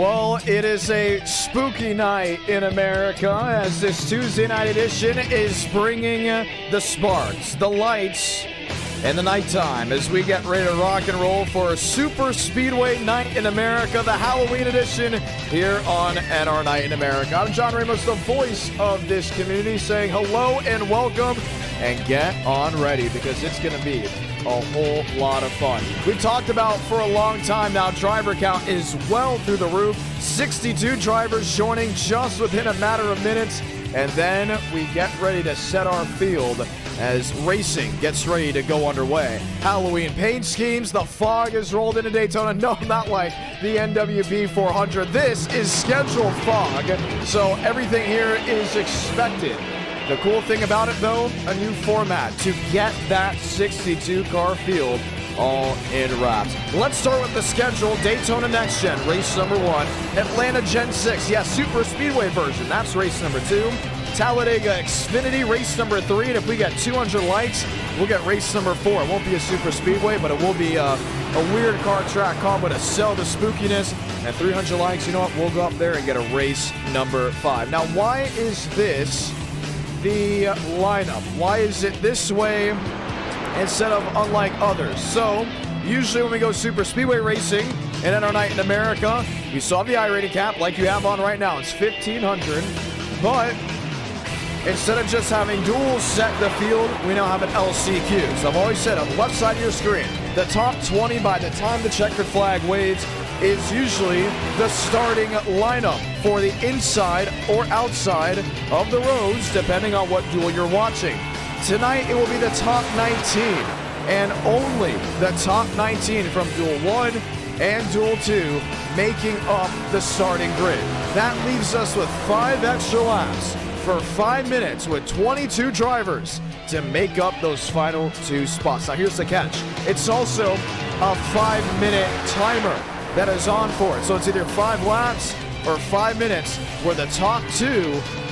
Well, it is a spooky night in America as this Tuesday night edition is bringing the sparks, the lights, and the nighttime as we get ready to rock and roll for a SuperSpeedway night in America, the Halloween edition here on NR Night in America. I'm John Ramos, the voice of this community, saying hello and welcome, and get on ready because it's going to be a whole lot of fun. We've talked about for a long time now, driver count is well through the roof. 62 drivers joining just within a matter of minutes. And then we get ready to set our field as racing gets ready to go underway. Halloween paint schemes, the fog is rolled into Daytona. No, not like the NWB 400. This is scheduled fog, so everything here is expected. The cool thing about it, though, a new format to get that 62-car field all in wraps. Let's start with the schedule. Daytona Next-Gen, race number 1. Atlanta Gen 6, yes, SuperSpeedway version, that's race number 2. Talladega Xfinity, race number 3, and if we get 200 likes, we'll get race number 4. It won't be a SuperSpeedway, but it will be a weird car track combo to sell the spookiness. And 300 likes, you know what, we'll go up there and get a race number 5. Now, why is this the lineup? Why is it this way instead of unlike others? So usually when we go SuperSpeedway racing in NR Night in America, we still have the iRating cap like you have on right now. It's 1,500, but instead of just having duels set the field, we now have an LCQ. So I've always said on the left side of your screen, the top 20 by the time the checkered flag waves is usually the starting lineup for the inside or outside of the roads, depending on what duel you're watching. Tonight, it will be the top 19, and only the top 19 from Duel 1 and Duel 2 making up the starting grid. That leaves us with 5 extra laps for 5 minutes with 22 drivers to make up those final 2 spots. Now, here's the catch. It's also a 5-minute timer that is on for it. So it's either 5 laps or 5 minutes where the top 2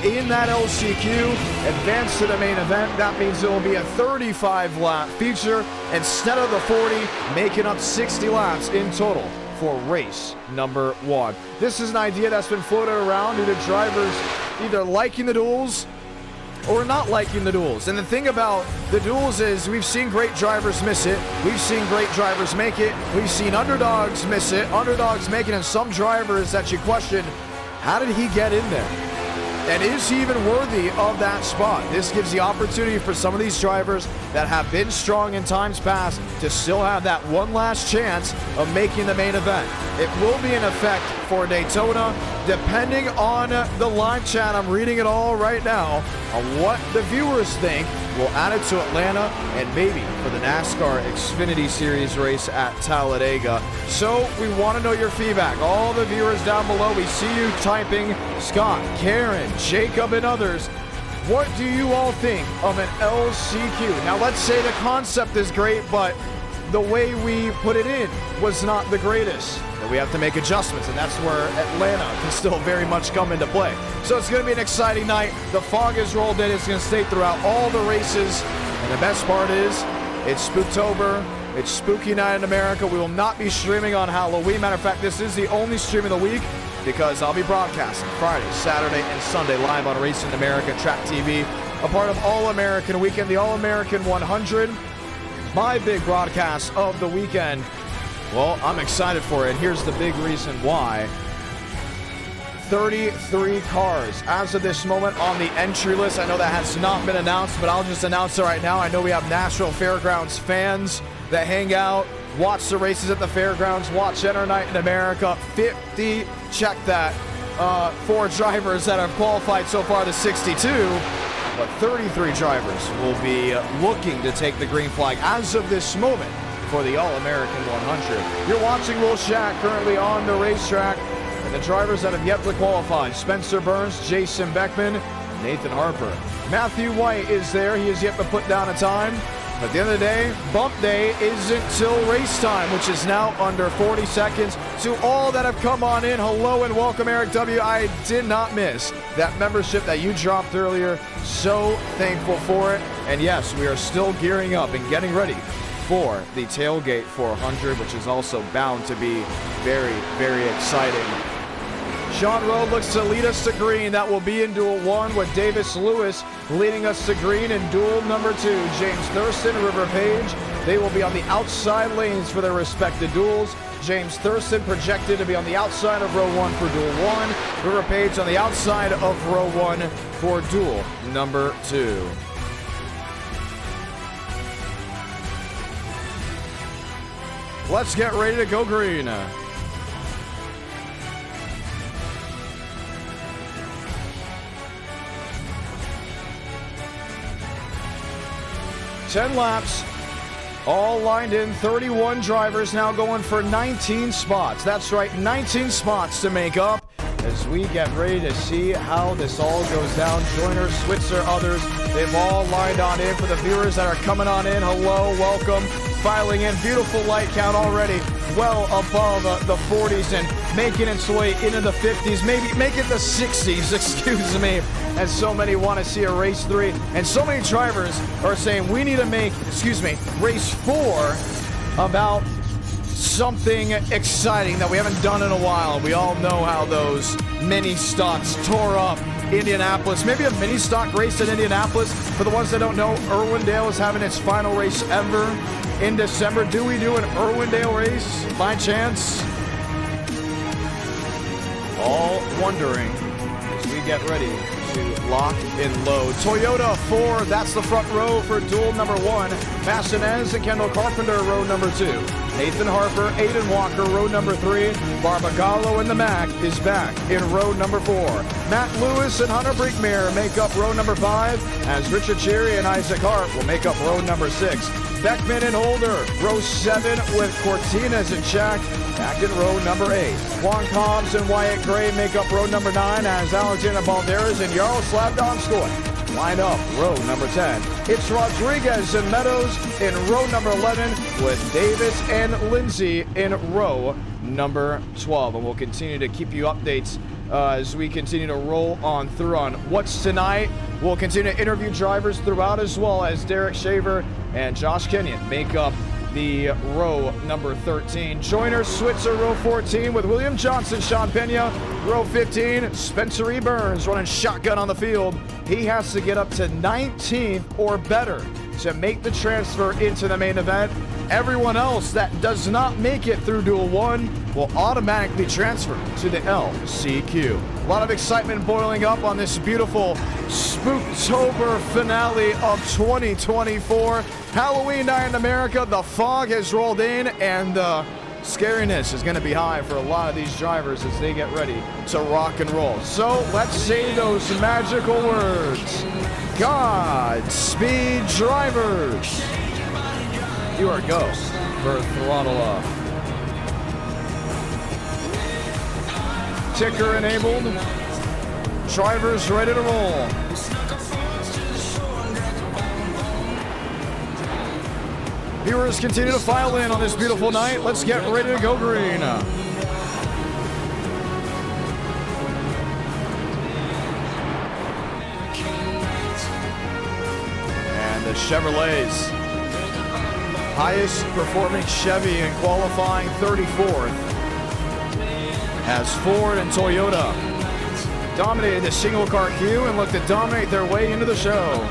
in that LCQ advance to the main event. That means it will be a 35-lap feature instead of the 40, making up 60 laps in total for race number 1. This is an idea that's been floated around due to drivers either liking the duels or not liking the duels. And the thing about the duels is we've seen great drivers miss it. We've seen great drivers make it. We've seen underdogs miss it, underdogs make it, and some drivers that you question, how did he get in there? And is he even worthy of that spot? This gives the opportunity for some of these drivers that have been strong in times past to still have that one last chance of making the main event. It will be in effect for Daytona, depending on the live chat. I'm reading it all right now on what the viewers think. We'll add it to Atlanta and maybe for the NASCAR Xfinity Series race at Talladega. So we want to know your feedback. All the viewers down below, we see you typing. Scott, Karen, Jacob, and others. What do you all think of an LCQ? Now, let's say the concept is great, but the way we put it in was not the greatest. And we have to make adjustments, and that's where Atlanta can still very much come into play. So it's going to be an exciting night. The fog is rolled in. It's going to stay throughout all the races. And the best part is, it's Spooktober. It's Spooky Night in America. We will not be streaming on Halloween. Matter of fact, this is the only stream of the week because I'll be broadcasting Friday, Saturday, and Sunday live on Racing America Track TV, a part of All-American Weekend, the All-American 100. My big broadcast of the weekend. Well, I'm excited for it. Here's the big reason why. 33 cars as of this moment on the entry list. I know that has not been announced, but I'll just announce it right now. I know we have Nashville Fairgrounds fans that hang out, watch the races at the fairgrounds, watch NR Night in America. 50, check that, 4 drivers that have qualified so far to 62. But 33 drivers will be looking to take the green flag as of this moment for the All-American 100. You're watching Will Shack currently on the racetrack, and the drivers that have yet to qualify: Spencer Burns, Jason Beckman, Nathan Harper. Matthew White is there. He has yet to put down a time. But at the end of the day, bump day isn't till race time, which is now under 40 seconds. To all that have come on in, hello and welcome, Eric W. I did not miss that membership that you dropped earlier. So thankful for it. And yes, we are still gearing up and getting ready for the Tailgate 400, which is also bound to be very, very exciting. Sean Rowe looks to lead us to green. That will be in duel 1 with Davis Lewis leading us to green in duel number 2. James Thurston and River Page, they will be on the outside lanes for their respective duels. James Thurston projected to be on the outside of row 1 for duel 1. River Page on the outside of row 1 for duel number 2. Let's get ready to go green. Ten laps, all lined in. 31 drivers now going for 19 spots. That's right, 19 spots to make up as we get ready to see how this all goes down. Joyner, Switzer, others, they've all lined on in. For the viewers that are coming on in, hello, welcome. Filing in, beautiful light count already, well above the 40s and making its way into the 50s, maybe make it the 60s, excuse me, as so many want to see a race 3, and so many drivers are saying we need to make, race 4 about something exciting that we haven't done in a while. We all know how those mini stocks tore up Indianapolis. Maybe a mini stock race in Indianapolis. For the ones that don't know, Irwindale is having its final race ever in December. Do we do an Irwindale race by chance? All wondering as we get ready to lock and load. Toyota 4, that's the front row for duel number 1. Massinez and Kendall Carpenter, row number 2. Nathan Harper, Aiden Walker, row number 3. Barbagallo and the Mac is back in row number 4. Matt Lewis and Hunter Brinkmeyer make up row number 5, as Richard Cherry and Isaac Hart will make up row number 6. Beckman and Holder, row 7 with Cortinas and Shack back in row number 8. Juan Cobbs and Wyatt Gray make up row number 9, as Alexander Balderas and Yaroslav Donskoy line up row number 10. It's Rodriguez and Meadows in row number 11 with Davis and Lindsay in row number 12. And we'll continue to keep you updates as we continue to roll on through on what's tonight. We'll continue to interview drivers throughout, as well as Derek Shaver and Josh Kenyon make up the row number 13. Joyner, Switzer, row 14 with William Johnson, Sean Pena. Row 15, Spencer E. Burns running shotgun on the field. He has to get up to 19th or better to make the transfer into the main event. Everyone else that does not make it through duel 1 will automatically transfer to the LCQ. A lot of excitement boiling up on this beautiful Spooktober finale of 2024. Halloween night in America. The fog has rolled in, and the scariness is going to be high for a lot of these drivers as they get ready to rock and roll. So let's say those magical words. Godspeed, drivers. You are go for throttle off. Ticker enabled. Drivers ready to roll. Viewers continue to file in on this beautiful night. Let's get ready to go green. And the Chevrolets. Highest performing Chevy in qualifying, 34th. As Ford and Toyota dominated the single car queue and look to dominate their way into the show.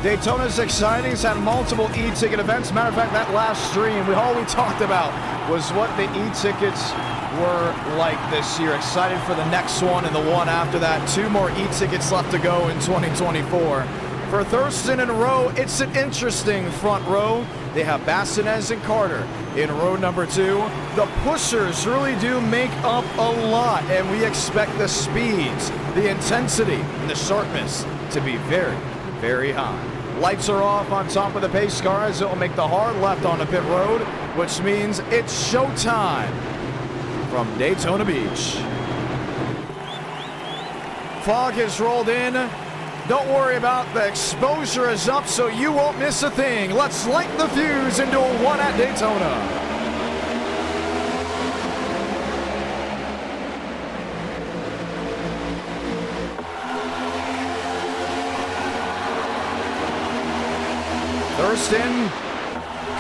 Daytona's exciting. It's had multiple e-ticket events. Matter of fact, that last stream, all we talked about was what the e-tickets were like this year. Excited for the next one and the one after that. 2 more e-tickets left to go in 2024. For Thurston and Rowe, it's an interesting front row. They have Bassinez and Carter in row number 2. The pushers really do make up a lot, and we expect the speeds, the intensity, and the sharpness to be very, very high. Lights are off on top of the pace cars. It will make the hard left onto pit road, which means it's showtime from Daytona Beach. Fog has rolled in. Don't worry about the exposure is up, so you won't miss a thing. Let's light the fuse into a 1 at Daytona. Thurston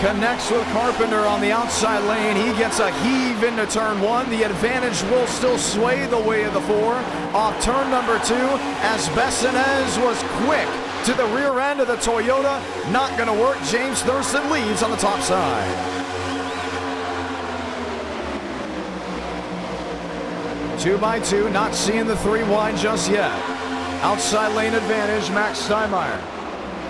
connects with Carpenter on the outside lane. He gets a heave into turn 1. The advantage will still sway the way of the 4. Off turn number 2, as Bessinez was quick to the rear end of the Toyota. Not going to work. James Thurston leads on the top side. 2x2, not seeing the 3 wide just yet. Outside lane advantage, Max Steinmeier.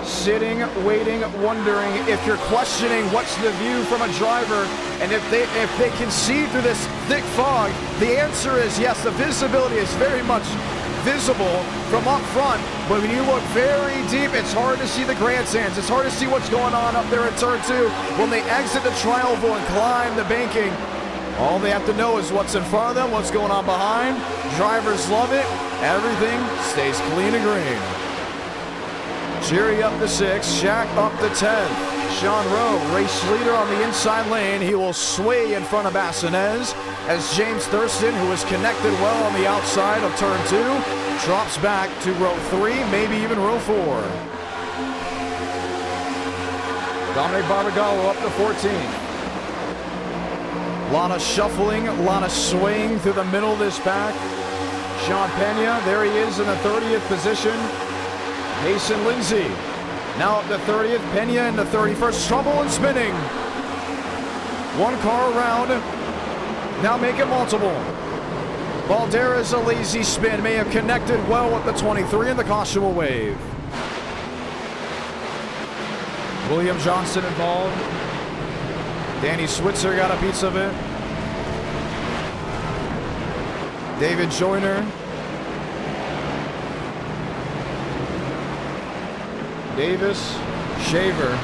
Sitting, waiting, wondering if you're questioning what's the view from a driver and if they can see through this thick fog. The answer is yes, the visibility is very much visible from up front, but when you look very deep, it's hard to see the grandstands. It's hard to see what's going on up there in turn 2 when they exit the tri-oval and climb the banking. All they have to know is what's in front of them, what's going on behind. Drivers love it. Everything stays clean and green. Cheery up to 6, Shaq up to 10. Sean Rowe, race leader on the inside lane. He will sway in front of Bassinez as James Thurston, who is connected well on the outside of turn 2, drops back to row 3, maybe even row 4. Dominic Barbagallo up to 14. A lot of shuffling, a lot of swaying through the middle of this pack. Sean Pena, there he is in the 30th position. Mason Lindsay, now up to 30th. Pena in the 31st. Trouble and spinning. One car around. Now make it multiple. Balderas, a lazy spin, may have connected well with the 23, and the caution will wave. William Johnson involved. Danny Switzer got a piece of it. David Joyner. Davis, Shaver.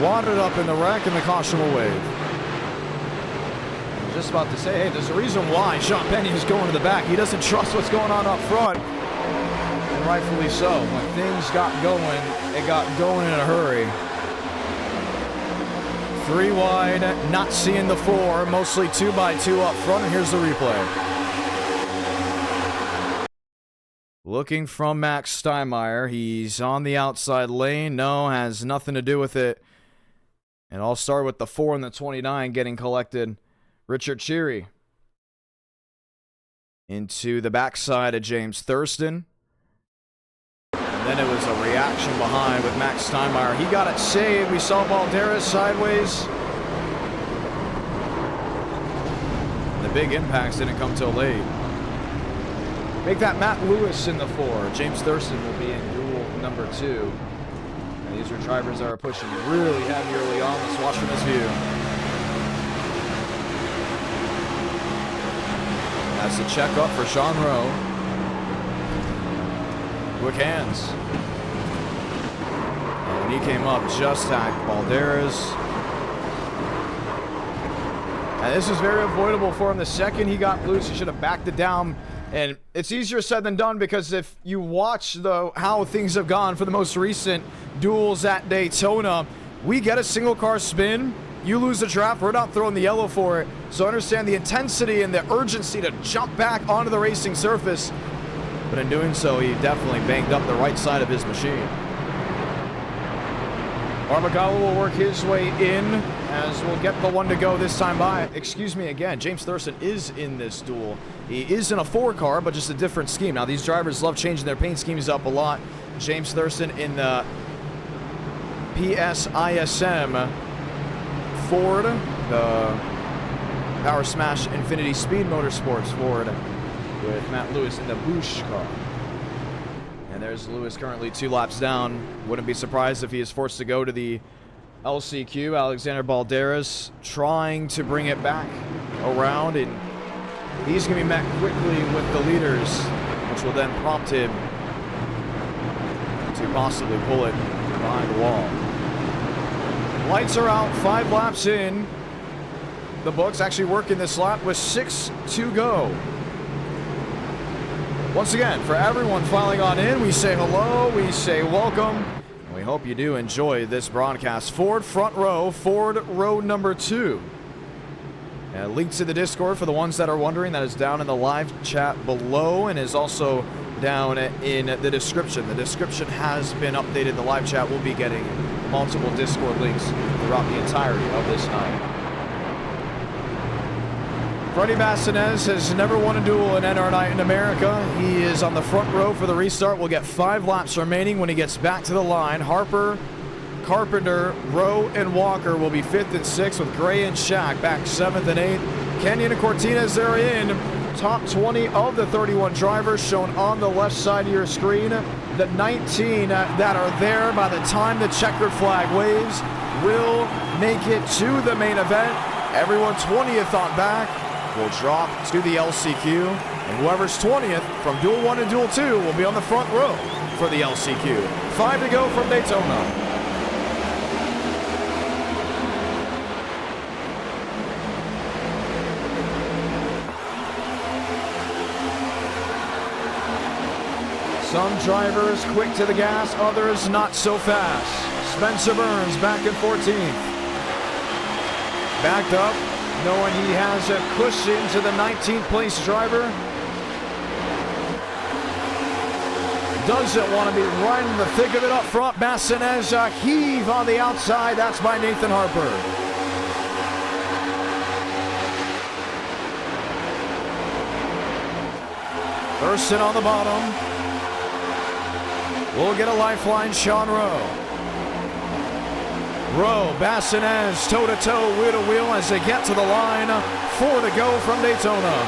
Wandered up in the wreck, and the caution will wave. I was just about to say, hey, there's a reason why Sean Pena is going to the back. He doesn't trust what's going on up front. And rightfully so. When things got going, it got going in a hurry. 3 wide, not seeing the 4, mostly 2x2 up front, and here's the replay. Looking from Max Steinmeier, he's on the outside lane, no, has nothing to do with it. And I'll start with the 4 and the 29 getting collected. Richard Cheery into the backside of James Thurston. And then it was a reaction behind with Max Steinmeier. He got it saved. We saw Balderas sideways. The big impacts didn't come till late. Make that Matt Lewis in the 4. James Thurston will be in duel number 2. And these are drivers that are pushing really heavy early on. Let's watch from this view. That's the check up for Sean Rowe. Quick hands. And when he came up, just tagged Balderas. And this is very avoidable for him. The second he got loose, he should have backed it down. And it's easier said than done, because if you watch how things have gone for the most recent duels at Daytona, we get a single car spin, you lose the draft, we're not throwing the yellow for it. So understand the intensity and the urgency to jump back onto the racing surface. But in doing so, he definitely banged up the right side of his machine. Barbagallo will work his way in as we'll get the 1 to go this time by. Excuse me again, James Thurston is in this duel. He is in a 4 car, but just a different scheme. Now, these drivers love changing their paint schemes up a lot. James Thurston in the PSISM Ford, the Power Smash Infinity Speed Motorsports Ford, with Matt Lewis in the Busch car. And there's Lewis currently 2 laps down. Wouldn't be surprised if he is forced to go to the LCQ. Alexander Balderas trying to bring it back around, and he's going to be met quickly with the leaders, which will then prompt him to possibly pull it behind the wall. Lights are out, 5 laps in. The books actually working this lap with 6 to go. Once again, for everyone filing on in, we say hello, we say welcome, and we hope you do enjoy this broadcast. Ford front row, Ford row number 2. And link to the Discord for the ones that are wondering, that is down in the live chat below, and is also down in the description. The description has been updated. The live chat will be getting multiple Discord links throughout the entirety of this night. Freddie Bassinez has never won a duel in NR Night in America. He is on the front row for the restart. Will get 5 laps remaining when he gets back to the line. Harper, Carpenter, Rowe, and Walker will be 5th and 6th, with Gray and Shack back 7th and 8th. Kenyon and Cortinez, they're in. Top 20 of the 31 drivers shown on the left side of your screen. The 19 that are there by the time the checkered flag waves will make it to the main event. Everyone 20th on back will drop to the LCQ, and whoever's 20th from Duel 1 and Duel 2 will be on the front row for the LCQ. 5 to go from Daytona. Some drivers quick to the gas, others not so fast. Spencer Burns back in 14th. Backed up, knowing he has a cushion to the 19th place driver. Doesn't want to be right in the thick of it up front. Bassinez heave on the outside. That's by Nathan Harper. Thurston on the bottom. We'll get a lifeline, Sean Rowe. Rowe, Bassinez, toe-to-toe, wheel-to-wheel as they get to the line. 4 to go from Daytona.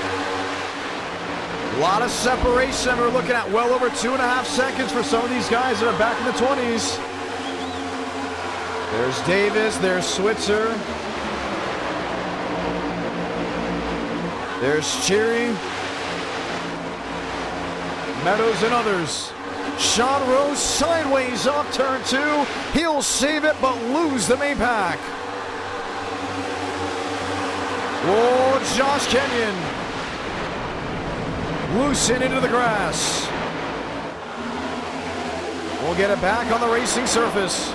A lot of separation. We're looking at well over 2.5 seconds for some of these guys that are back in the 20s. There's Davis, there's Switzer. There's Cherry, Meadows, and others. Sean Rose sideways off turn 2. He'll save it but lose the main pack. Oh, Josh Kenyon. Loosen into the grass. We'll get it back on the racing surface.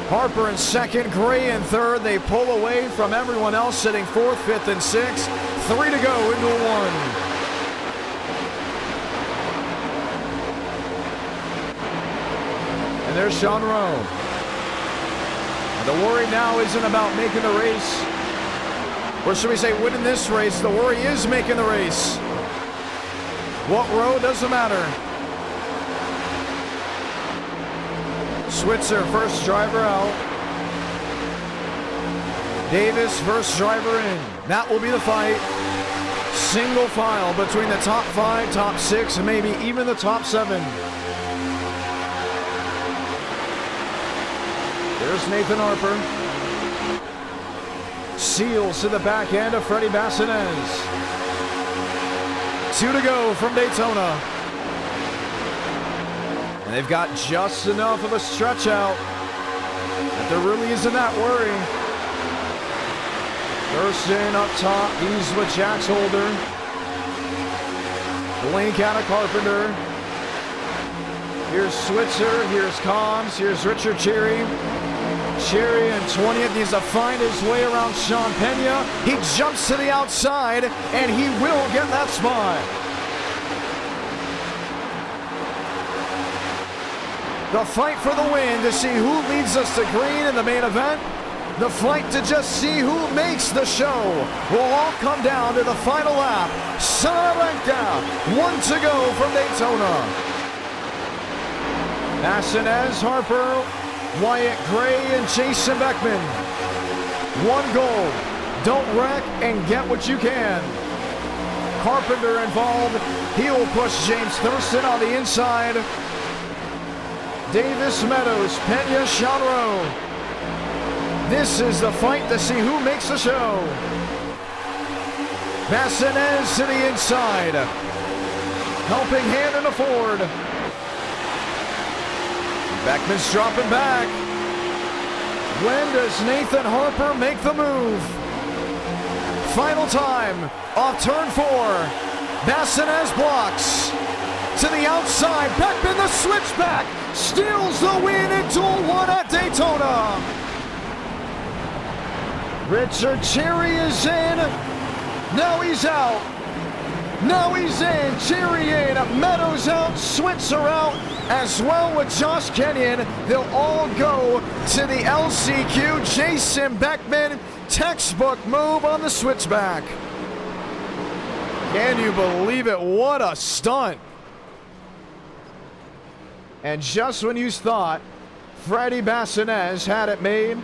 Harper in second, Gray in third. They pull away from everyone else sitting 4th, 5th, and 6th. 3 to go into 1. And there's Sean Rowe. And the worry now isn't about making the race. Or should we say winning this race? The worry is making the race. What row doesn't matter. Switzer, first driver out. Davis, first driver in. That will be the fight. Single file between the top 5, top 6, and maybe even the top 7. There's Nathan Harper. Seals to the back end of Freddie Bassinez. 2 to go from Daytona. And they've got just enough of a stretch out that there really isn't that worry. Thurston up top, he's with Jax Holder. Blink out of Carpenter. Here's Switzer, here's Combs, here's Richard Cherry. Cherry in 20th needs to find his way around Sean Pena. He jumps to the outside, and he will get that spot. The fight for the win to see who leads us to green in the main event. The fight to just see who makes the show will all come down to the final lap. Salamanca, 1 to go from Daytona. Bassinez, Harper, Wyatt Gray, and Jason Beckman. 1 goal. Don't wreck and get what you can. Carpenter involved. He'll push James Thurston on the inside. Davis, Meadows, Pena, Sean Rowe. This is the fight to see who makes the show. Bassinez to the inside. Helping hand in the Ford. Beckman's dropping back. When does Nathan Harper make the move? Final time off turn 4. Bassinez blocks. To the outside, Beckman the switchback. Steals the win in Duel 1 at Daytona. Richard Cherry is in. Now he's out. Now he's in. Cheerian, Meadows out, Switzer out, as well with Josh Kenyon. They'll all go to the LCQ. Jason Beckman, textbook move on the switchback. Can you believe it? What a stunt. And just when you thought Freddie Bassinez had it made,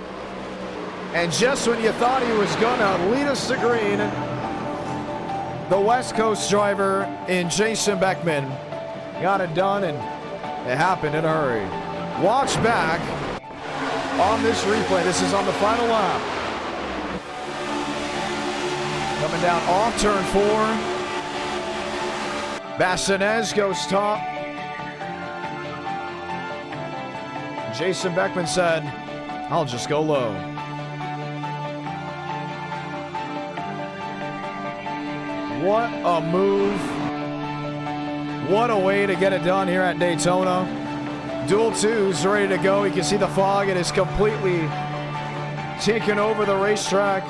and just when you thought he was going to lead us to green, the West Coast driver in Jason Beckman got it done, and it happened in a hurry. Watch back on this replay. This is on the final lap. Coming down off turn 4. Bassinez goes top. Jason Beckman said, "I'll just go low." What a move. What a way to get it done here at Daytona. Duel 2's ready to go. You can see the fog. It is completely taken over the racetrack.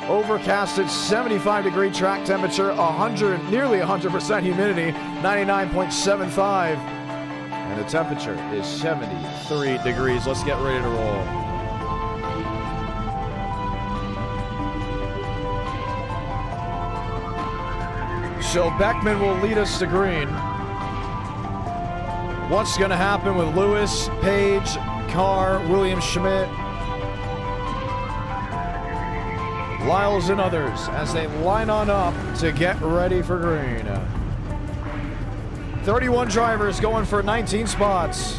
Overcasted, 75-degree track temperature, nearly 100% humidity, 99.75. And the temperature is 73 degrees. Let's get ready to roll. So Beckman will lead us to green. What's going to happen with Lewis, Page, Carr, William Schmidt, Lyles, and others as they line on up to get ready for green? 31 drivers going for 19 spots.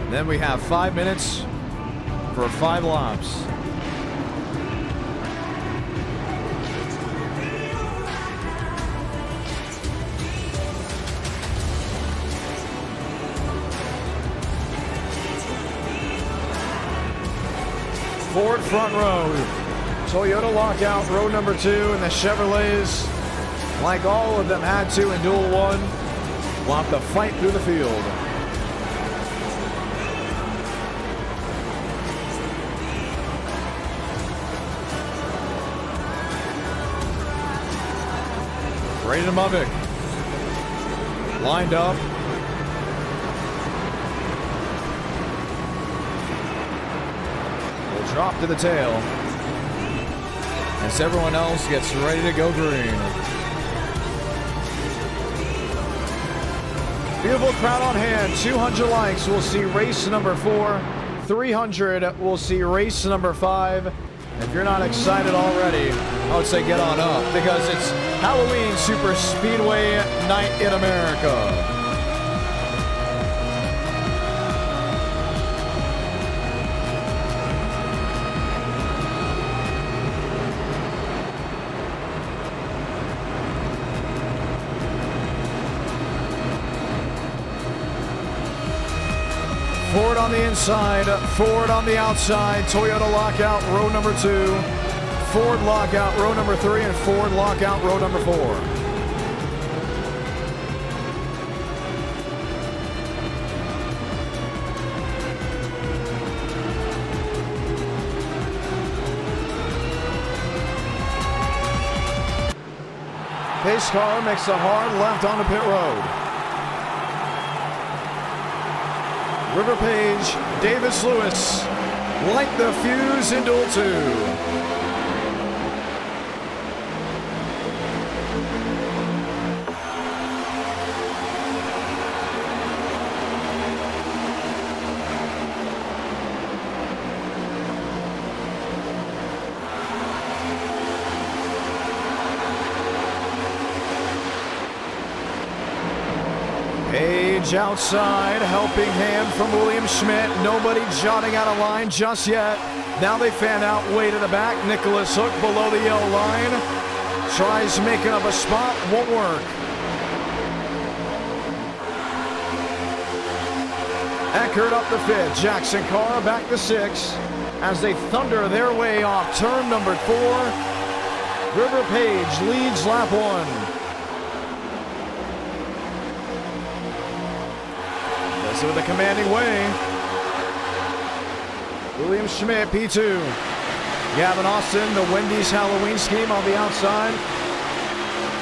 Then we have 5 minutes for 5 laps. Ford front row, Toyota lockout, row number 2, and the Chevrolets, like all of them had to in Duel 1, will have to fight through the field. Braden Mavick lined up. Drop to the tail as everyone else gets ready to go green. Beautiful crowd on hand. 200 likes. We'll see race number 4. 300. We'll see race number 5. If you're not excited already, I would say get on up because it's Halloween SuperSpeedway night in America. Ford on the inside, Ford on the outside, Toyota lockout, row number 2, Ford lockout, row number 3, and Ford lockout, row number 4. Pace car makes a hard left onto pit road. River Page, Davis Lewis, light the fuse in Duel 2. Page outside, helping hand from William Schmidt. Nobody jotting out of line just yet. Now they fan out way to the back. Nicholas Hook below the yellow line. Tries making up a spot, won't work. Eckert up the 5th. Jackson Carr back to 6 as they thunder their way off turn number 4. River Page leads lap 1. With a commanding way. William Schmidt, P2. Gavin Austin, the Wendy's Halloween scheme on the outside.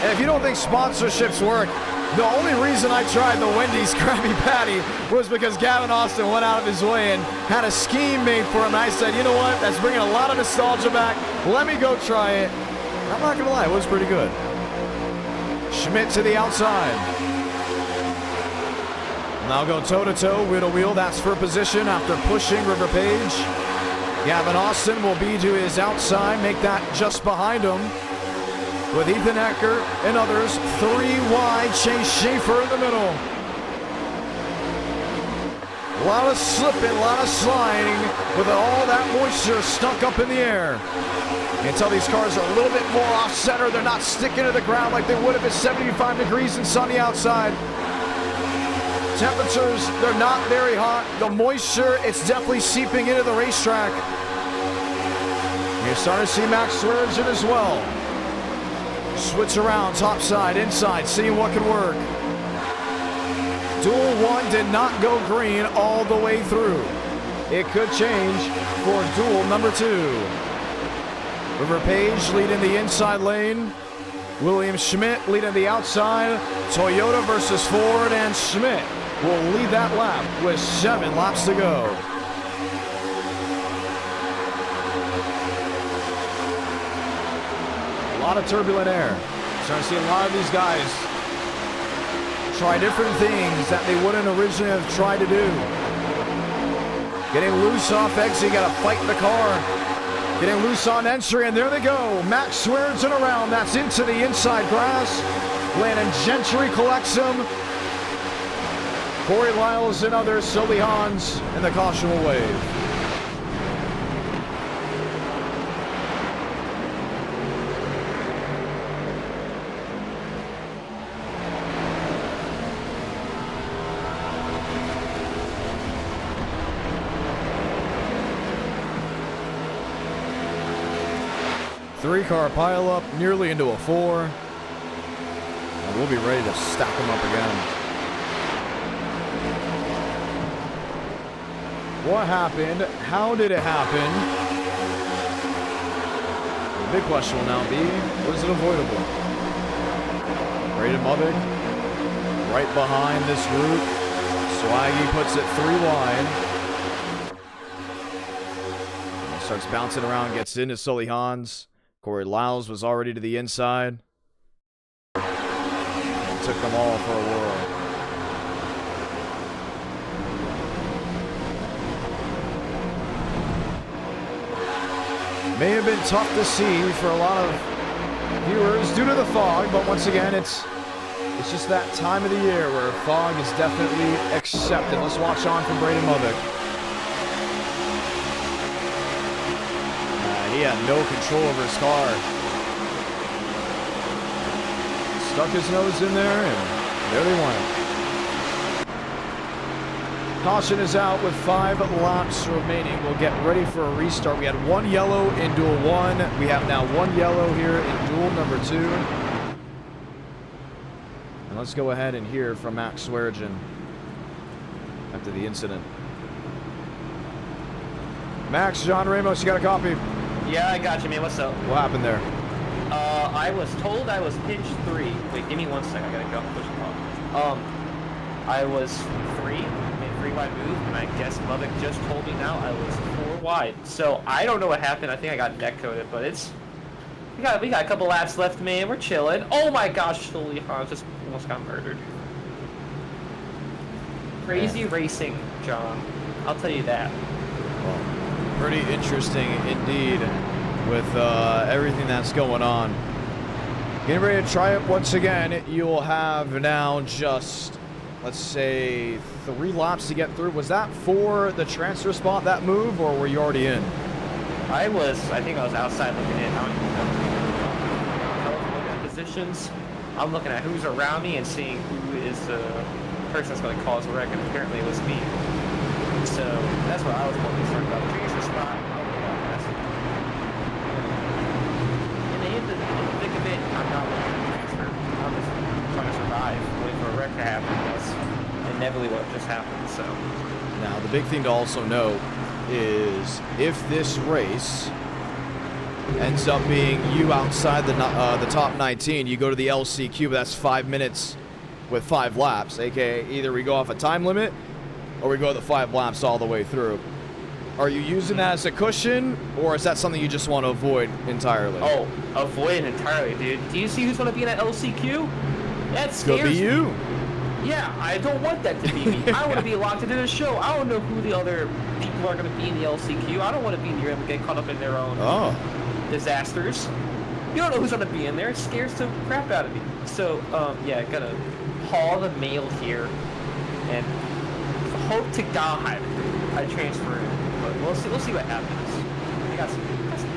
And if you don't think sponsorships work, the only reason I tried the Wendy's Krabby Patty was because Gavin Austin went out of his way and had a scheme made for him. And I said, you know what? That's bringing a lot of nostalgia back. Let me go try it. I'm not going to lie, it was pretty good. Schmidt to the outside. Now go toe-to-toe, wheel-to-wheel. That's for position after pushing River Page. Gavin Austin will be to his outside, make that just behind him. With Ethan Eckert and others, 3 wide, Chase Schaefer in the middle. A lot of slipping, a lot of sliding with all that moisture stuck up in the air. You can tell these cars are a little bit more off-center. They're not sticking to the ground like they would if it's 75 degrees and sunny outside. Temperatures, they're not very hot. The moisture, it's definitely seeping into the racetrack. You're starting to see Max Swearinger as well. Switch around, top side, inside, seeing what can work. Duel 1 did not go green all the way through. It could change for duel number 2. River Page leading the inside lane. William Schmidt leading the outside. Toyota versus Ford, and Schmidt will lead that lap with 7 laps to go. A lot of turbulent air. Starting to see a lot of these guys try different things that they wouldn't originally have tried to do. Getting loose off exit, you gotta fight the car. Getting loose on entry, and there they go. Max Swearinger around, that's into the inside grass. Landon Gentry collects him. Corey Lyles and others, Sylvie Hans, and the caution will wave. Three-car pileup, nearly into a 4. And we'll be ready to stack them up again. What happened? How did it happen? The big question will now be, was it avoidable? Braden Mubbick, right behind this group. Swaggy puts it 3 wide. Starts bouncing around, gets into Sully Hans. Corey Lyles was already to the inside. And took them all for a whirl. May have been tough to see for a lot of viewers due to the fog, but once again, it's just that time of the year where fog is definitely accepted. Let's watch on from Braden Mubbick. He had no control over his car. Stuck his nose in there, and there they went. Caution is out with 5 laps remaining. We'll get ready for a restart. We had 1 yellow in duel 1. We have now 1 yellow here in duel number 2. And let's go ahead and hear from Max Swearinger after the incident. Max, John Ramos, you got a copy? Yeah, I got you, man. What's up? What happened there? I was told I was pinch 3. Wait, give me 1 second. I gotta go push the call. I was 3, made 3 wide move, and I guess Mubbick just told me now I was 4 wide. So I don't know what happened. I think I got deck coded, but it's we got a couple laps left, man. We're chilling. Oh my gosh, Sully Hans just almost got murdered. Crazy racing, John. I'll tell you that. Well, pretty interesting indeed with everything that's going on. Getting ready to try it once again. You'll have now just, let's say, 3 laps to get through. Was that for the transfer spot, that move, or were you already in? I think I was outside looking in. I don't even know. I was looking at positions. I'm looking at who's around me and seeing who is the person that's going to cause a wreck, and apparently it was me. So that's what I was more concerned about. Transfer spot. In the thick of it, I'm not looking at the transfer. I'm just trying to survive, waiting for a wreck to happen. That's inevitably what just happened. So now the big thing to also note is if this race ends up being you outside the top 19. You go to the LCQ, but that's 5 minutes with 5 laps, aka either we go off a time limit or we go the 5 laps all the way through. Are you using that as a cushion, or is that something you just want to avoid entirely? Oh, avoid it entirely, dude. Do you see who's going to be in that LCQ? That scares Could be you. me. Yeah, I don't want that to be me. I want to be locked into the show. I don't know who the other people are going to be in the LCQ. I don't want to be near them and get caught up in their own disasters. You don't know who's going to be in there. It scares the crap out of me. So, yeah, gonna haul the mail here and hope to God I transfer it. But we'll see what happens. I got some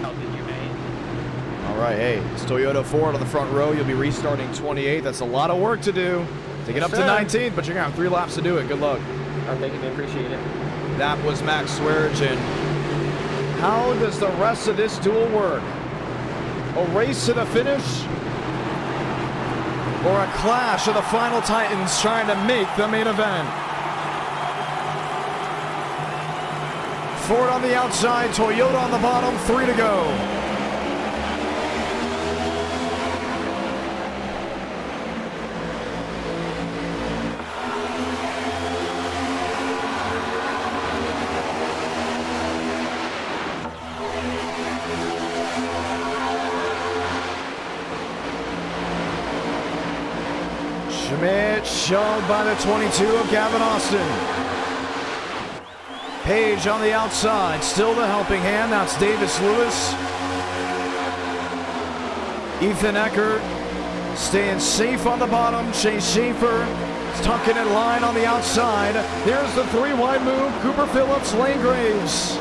help in here, man. All right, hey, it's Toyota Ford on the front row. You'll be restarting 28th. That's a lot of work to do to get up to 19th, but you're going to have 3 laps to do it. Good luck. Thank you, man. Appreciate it. That was Max Swearigan. How does the rest of this duel work? A race to the finish? Or a clash of the final titans trying to make the main event? Ford on the outside, Toyota on the bottom, 3 to go. Schmidt shoved by the 22 of Gavin Austin. Page on the outside, still the helping hand. That's Davis Lewis. Ethan Eckert staying safe on the bottom. Chase Schaefer is tucking in line on the outside. There's the 3-wide move. Cooper Phillips, Lane Graves.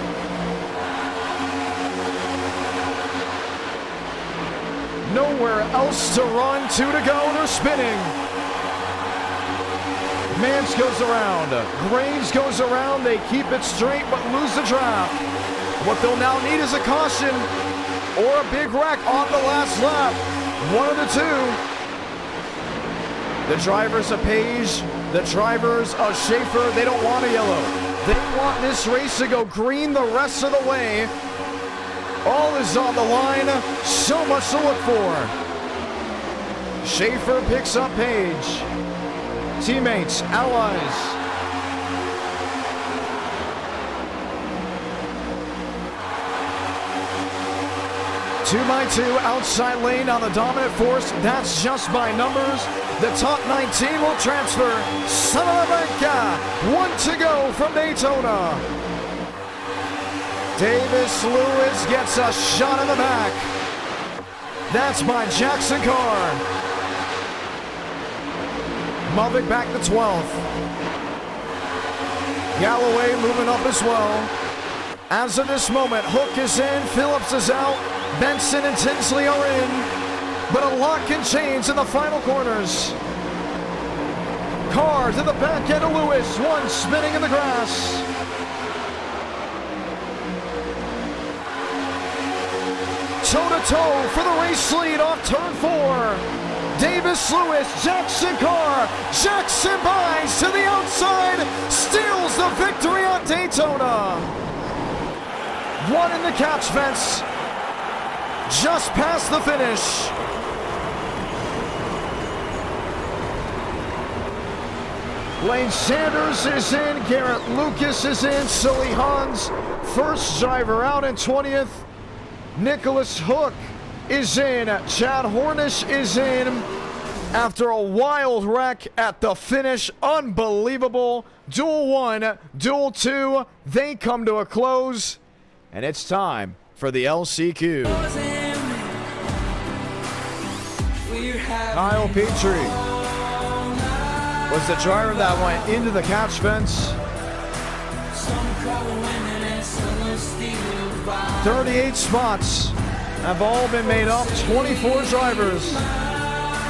Nowhere else to run. 2 to go. They're spinning. Mance goes around. Graves goes around. They keep it straight but lose the draft. What they'll now need is a caution or a big wreck on the last lap. One of the two. The drivers of Page, the drivers of Schaefer, they don't want a yellow. They want this race to go green the rest of the way. All is on the line. So much to look for. Schaefer picks up Page. Teammates, allies. Two by two, outside lane on the dominant force. That's just by numbers. The top 19 will transfer. Salamanca, 1 to go from Daytona. Davis Lewis gets a shot in the back. That's by Jackson Carr. Mulvick back to 12th. Galloway moving up as well. As of this moment, Hook is in, Phillips is out, Benson and Tinsley are in, but a lot can change in the final corners. Carr to the back end of Lewis, one spinning in the grass. Toe-to-toe for the race lead off turn 4. Davis Lewis, Jackson Carr. Jackson buys to the outside, steals the victory on Daytona. One in the catch fence, just past the finish. Lane Sanders is in, Garrett Lucas is in, Sully Hans, first driver out in 20th. Nicholas Hook is in. Chad Hornish is in after a wild wreck at the finish. Unbelievable. Duel 1, Duel 2, they come to a close, and it's time for the LCQ. Kyle Petrie was the driver that went into the catch fence. 38 spots have all been made up. 24 drivers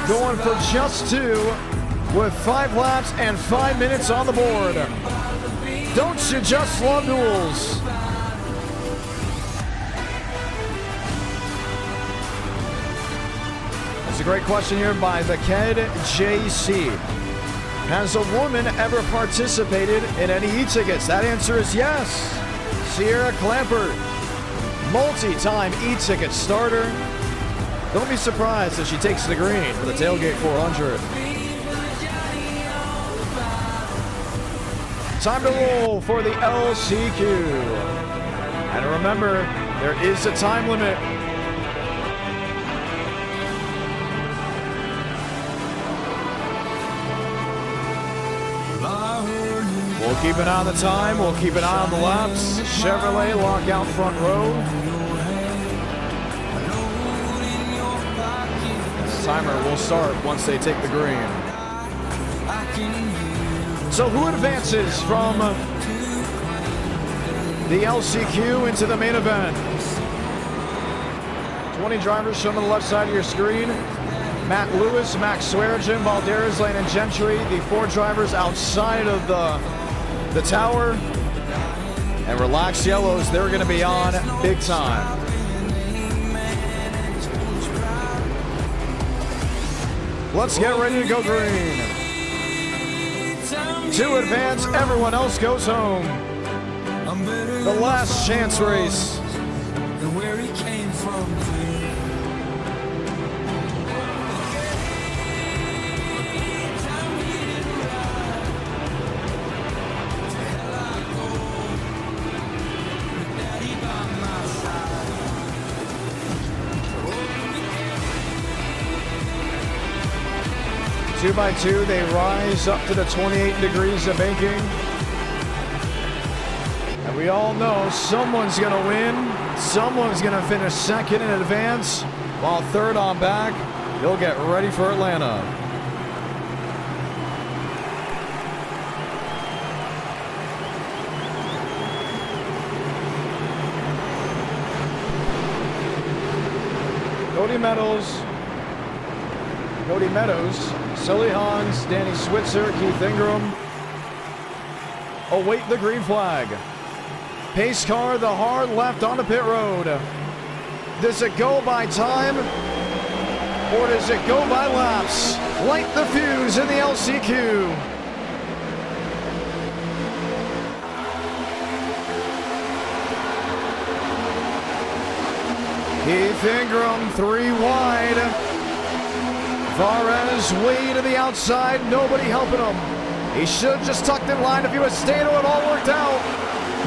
going for just 2 with 5 laps and 5 minutes on the board. Don't you just love duels? That's a great question here by the Ked JC. Has a woman ever participated in any e-tickets? That answer is yes. Sierra Clampert. multi-time e-ticket starter. Don't be surprised if she takes the green for the Tailgate 400. Time to roll for the LCQ. And remember, there is a time limit. We'll keep an eye on the time. We'll keep an eye on the laps. Chevrolet lock out front row. The timer will start once they take the green. So who advances from the LCQ into the main event? 20 drivers shown on the left side of your screen. Matt Lewis, Max Swearengin, Valderas, Lane, and Gentry. The 4 drivers outside of the tower. And relaxed yellows, they're going to be on big time. Let's get ready to go green. 2 advance, everyone else goes home. The last chance race. Where he came from. 2 by 2, they rise up to the 28 degrees of banking. And we all know someone's going to win. Someone's going to finish second in advance, while third on back. You'll get ready for Atlanta. Cody Meadows, Sully Hans, Danny Switzer, Keith Ingram await the green flag. Pace car, the hard left onto pit road. Does it go by time or does it go by laps? Light the fuse in the LCQ. Keith Ingram 3 wide. Varez way to the outside, nobody helping him. He should have just tucked in line if he was staying, it all worked out.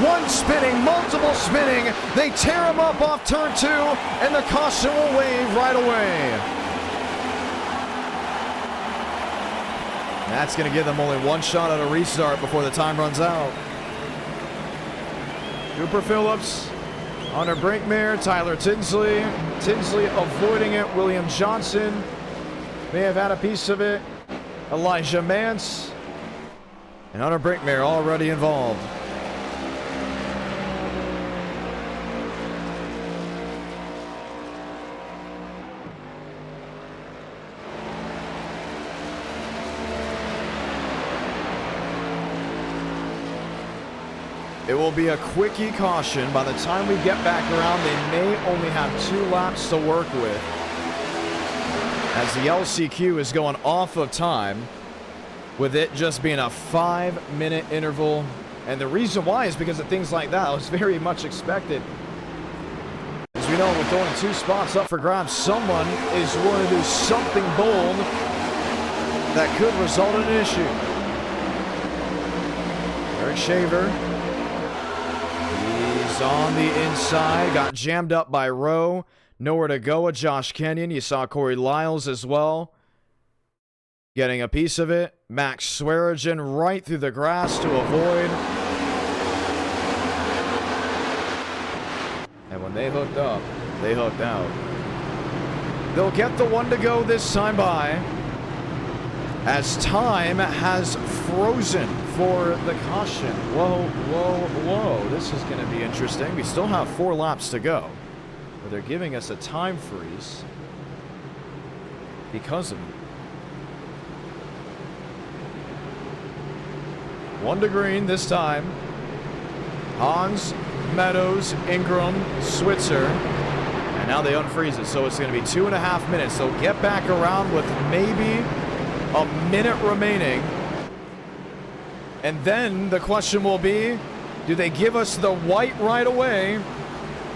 One spinning, multiple spinning. They tear him up off turn 2, and the caution will wave right away. That's going to give them only 1 shot at a restart before the time runs out. Cooper Phillips, Hunter Brinkmere, Tyler Tinsley. Tinsley avoiding it. William Johnson may have had a piece of it. Elijah Mance and Hunter Brinkmere already involved. It will be a quickie caution. By the time we get back around, they may only have 2 laps to work with, as the LCQ is going off of time, with it just being a 5-minute interval. And the reason why is because of things like that. It was very much expected. As we know, with only 2 spots up for grabs, someone is willing to do something bold that could result in an issue. Eric Shaver, he's on the inside, got jammed up by Rowe. Nowhere to go with Josh Kenyon. You saw Corey Lyles as well getting a piece of it. Max Swearengin right through the grass to avoid. And when they hooked up, they hooked out. They'll get the 1 to go this time by, as time has frozen for the caution. Whoa, whoa, whoa. This is going to be interesting. We still have 4 laps to go. They're giving us a time freeze because of it. 1 to green this time. Hans, Meadows, Ingram, Switzer. And now they unfreeze it, so it's going to be 2.5 minutes. They'll get back around with maybe a minute remaining. And then the question will be, do they give us the white right away,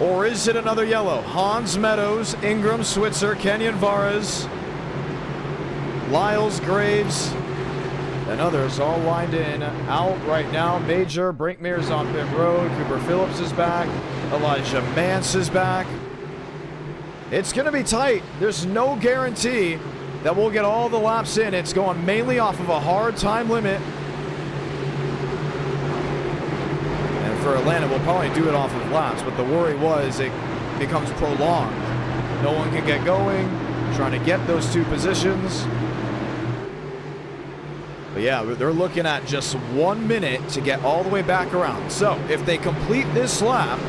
Or is it another yellow? Hans Meadows, Ingram Switzer, Kenyon Varas, Lyles, Graves, and others all lined in. Out right now, Major, Brinkmere's on pit road, Cooper Phillips is back, Elijah Mance is back. It's going to be tight. There's no guarantee that we'll get all the laps in. It's going mainly off of a hard time limit. And for Atlanta, we'll probably do it off of laps, but the worry was it becomes prolonged. No one can get going, trying to get those two positions. But yeah, they're looking at just 1 minute to get all the way back around. So if they complete this lap,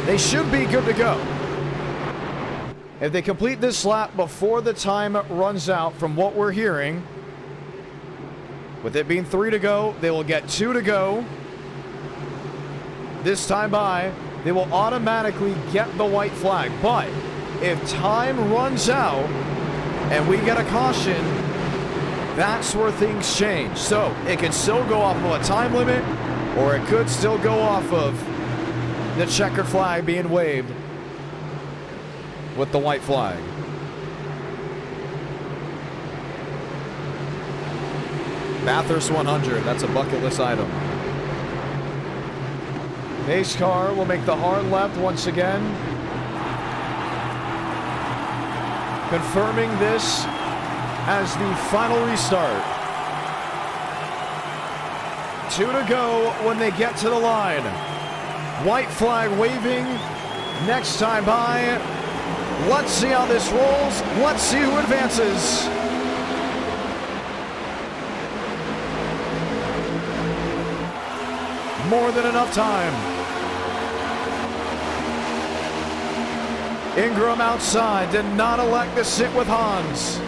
they should be good to go. If they complete this lap before the time runs out, from what we're hearing, with it being 3 to go, they will get 2 to go. This time by, they will automatically get the white flag. But if time runs out and we get a caution, that's where things change. So it could still go off of a time limit, or it could still go off of the checkered flag being waved with the white flag. Bathurst 100, that's a bucket list item. Pace car will make the hard left once again. Confirming this as the final restart. 2 to go when they get to the line. White flag waving. Next time by. Let's see how this rolls. Let's see who advances. More than enough time. Ingram outside, did not elect to sit with Hans.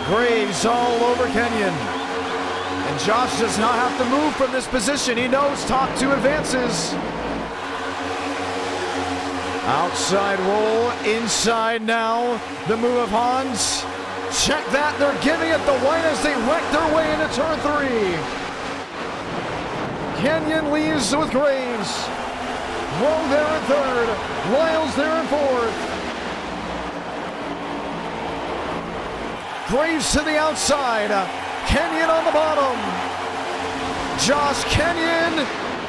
Graves all over Kenyon. And Josh does not have to move from this position. He knows top 2 advances. Outside roll, inside now. The move of Hans. Check that, they're giving it the white as they wreck their way into turn 3. Kenyon leaves with Graves. Rowe there in 3rd. Lyles there in 4th. Graves to the outside. Kenyon on the bottom. Josh Kenyon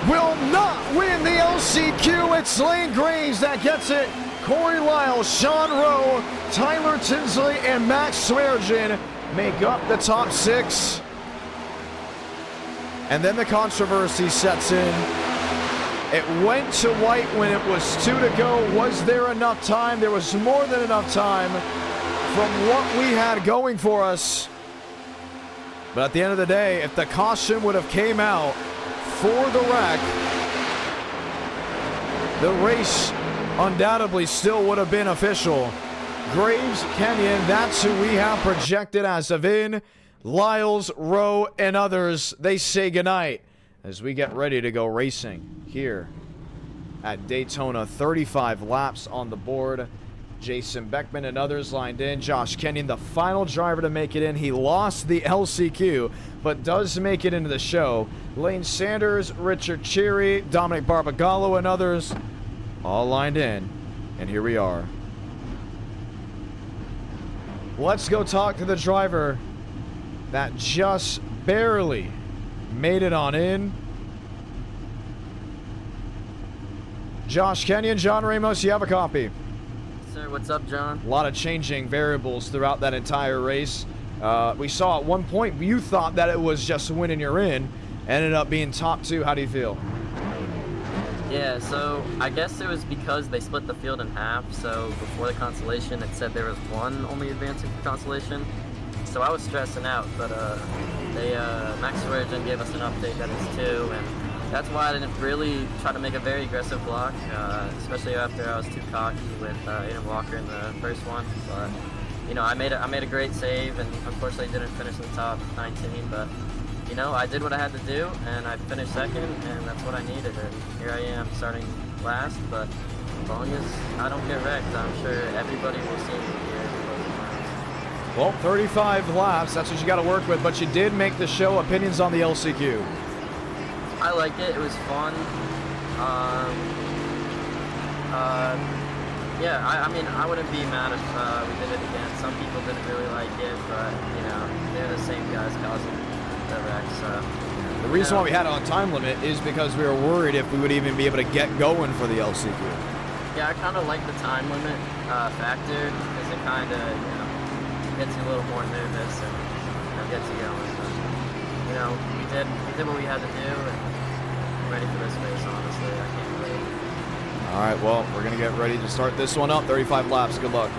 will not win the LCQ. It's Lane Graves that gets it. Corey Lyles, Sean Rowe, Tyler Tinsley, and Max Swearengin make up the top 6. And then the controversy sets in. It went to white when it was 2 to go. Was there enough time? There was more than enough time from what we had going for us. But at the end of the day, if the caution would have came out for the wreck, the race undoubtedly still would have been official. Graves, Kenyon, that's who we have projected as of in. Lyles, Rowe, and others, they say goodnight as we get ready to go racing here at Daytona. 35 laps on the board. Jason Beckman and others lined in. Josh Kenyon, the final driver to make it in. He lost the LCQ, but does make it into the show. Lane Sanders, Richard Cheery, Dominic Barbagallo, and others all lined in. And here we are. Let's go talk to the driver that just barely made it on in. Josh Kenyon, John Ramos, you have a copy. Sir, what's up, John? A lot of changing variables throughout that entire race. We saw at one point you thought that it was just winning you're in. Ended up being top 2. How do you feel? Yeah, so I guess it was because they split the field in half. So before the consolation, it said there was 1 only advancing for consolation. So I was stressing out, but Max Swearengin gave us an update that it's 2, and that's why I didn't really try to make a very aggressive block, especially after I was too cocky with Aiden Walker in the first one. But you know, I made a great save, and unfortunately didn't finish in the top 19. But you know, I did what I had to do, and I finished 2nd, and that's what I needed. And here I am, starting last. But as long as I don't get wrecked, I'm sure everybody will see me here. Well, 35 laps, that's what you got to work with, but you did make the show. Opinions on the LCQ? I liked it. It was fun. Yeah, I mean, I wouldn't be mad if we did it again. Some people didn't really like it, but, you know, they're the same guys causing the wrecks, so... The reason why we had it on time limit is because we were worried if we would even be able to get going for the LCQ. Yeah, I kind of like the time limit factor, because it kind of, you know, gets you a little more nervous and, you know, gets you going. So, you know, we did what we had to do, and I'm ready for this race, honestly. I can't wait. All right, well, we're going to get ready to start this one up. 35 laps. Good luck.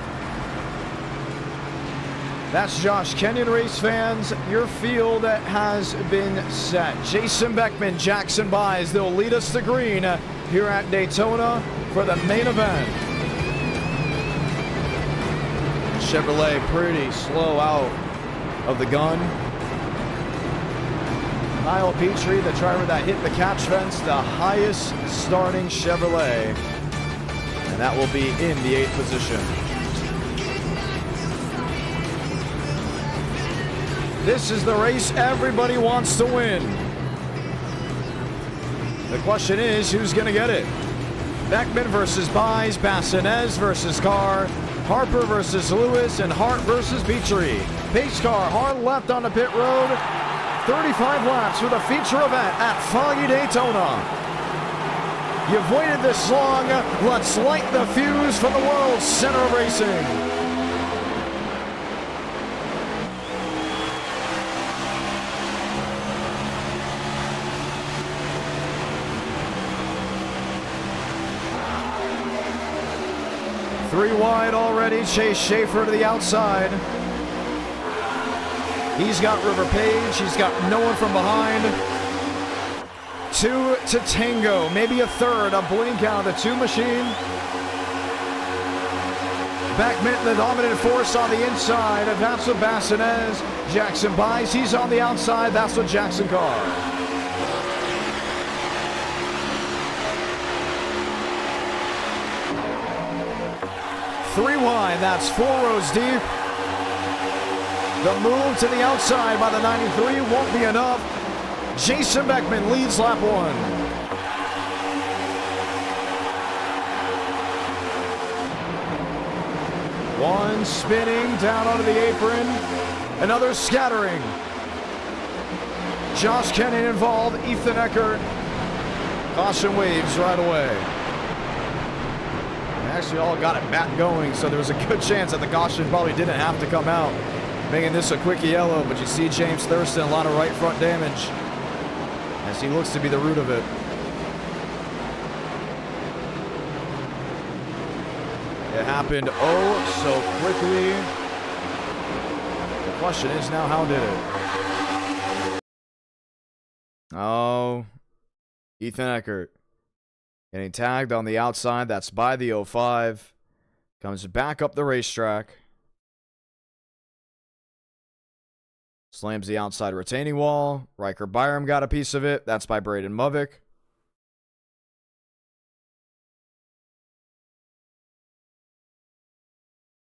That's Josh Kenyon, race fans. Your field has been set. Jason Beckman, Jackson Buys, they'll lead us to green here at Daytona for the main event. Chevrolet pretty slow out of the gun. Kyle Petrie, the driver that hit the catch fence, the highest starting Chevrolet. And that will be in the 8th position. This is the race everybody wants to win. The question is, who's going to get it? Beckman versus Buys, Bassinez versus Carr, Harper versus Lewis, and Hart versus Petrie. Pace car hard left on the pit road. 35 laps for the feature event at Foggy Daytona. You've waited this long. Let's light the fuse from the world's center of racing. Three wide already. Chase Schaefer to the outside. He's got River Page. He's got no one from behind. 2 to tango. Maybe a third. A blink out of the 2 machine. Beckman, the dominant force on the inside. That's what Bassinez. Jackson Buys. He's on the outside. That's what Jackson Carr. Three wide. That's 4 rows deep. The move to the outside by the 93 won't be enough. Jason Beckman leads lap 1. One spinning down onto the apron. Another scattering. Josh Kenyon involved. Ethan Eckert. Caution waves right away. They actually all got it back going, so there was a good chance that the caution probably didn't have to come out, making this a quick yellow. But you see James Thurston, a lot of right front damage, as he looks to be the root of it. It happened oh so quickly. The question is now, how did it? Oh, Ethan Eckert getting tagged on the outside. That's by the 05. Comes back up the racetrack. Slams the outside retaining wall. Riker Byram got a piece of it. That's by Braden Movick.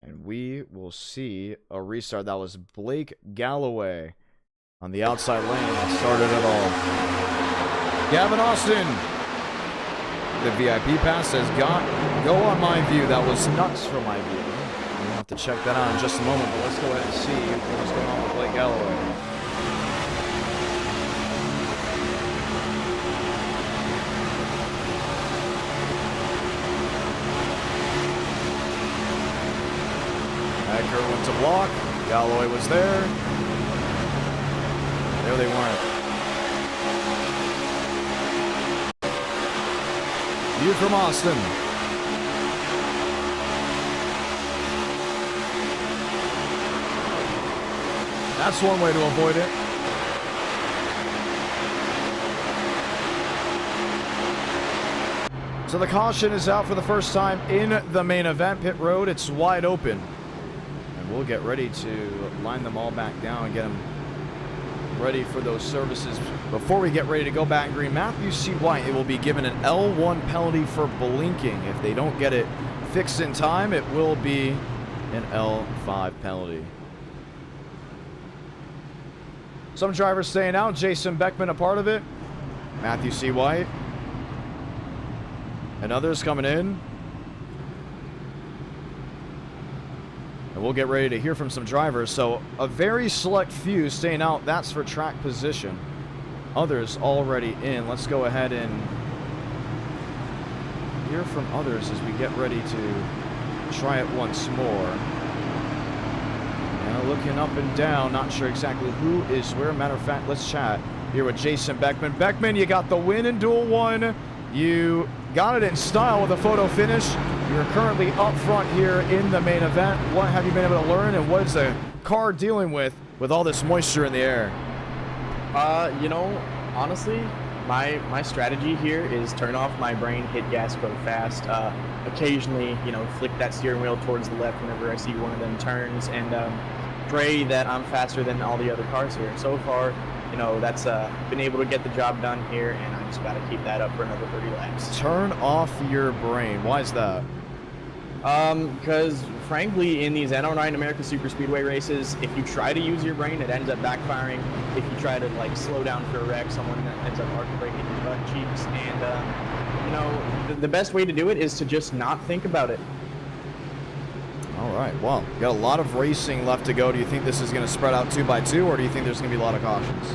And we will see a restart. That was Blake Galloway on the outside lane that started it all. Gavin Austin. The VIP pass says, go on my view. That was nuts for my view. We'll have to check that out in just a moment, but let's go ahead and see what's going on with Blake Galloway. Eckert went to block. Galloway was there. There they weren't. View from Austin. That's one way to avoid it. So the caution is out for the first time in the main event. Pit road, it's wide open. And we'll get ready to line them all back down and get them ready for those services. Before we get ready to go back green, Matthew C. White, it will be given an L1 penalty for blinking. If they don't get it fixed in time, it will be an L5 penalty. Some drivers staying out. Jason Beckman a part of it. Matthew C. White. And others coming in. And we'll get ready to hear from some drivers. So a very select few staying out. That's for track position. Others already in. Let's go ahead and hear from others as we get ready to try it once more. Now looking up and down, not sure exactly who is where. Matter of fact, let's chat here with Jason Beckman. Beckman, you got the win in Duel 1. You got it in style with a photo finish. You're currently up front here in the main event. What have you been able to learn, and what is the car dealing with all this moisture in the air? You know, honestly, my strategy here is turn off my brain, hit gas, go fast. Occasionally, you know, flick that steering wheel towards the left whenever I see one of them turns, and pray that I'm faster than all the other cars here. So far, you know, that's been able to get the job done here, and I just got to keep that up for another 30 laps. Turn off your brain. Why is that? Because frankly, in these NASCAR America SuperSpeedway races, if you try to use your brain, it ends up backfiring. If you try to like slow down for a wreck, someone ends up arc breaking your butt cheeks. And you know, the best way to do it is to just not think about it. All right. Well, got a lot of racing left to go. Do you think this is going to spread out 2 by 2, or do you think there's going to be a lot of cautions?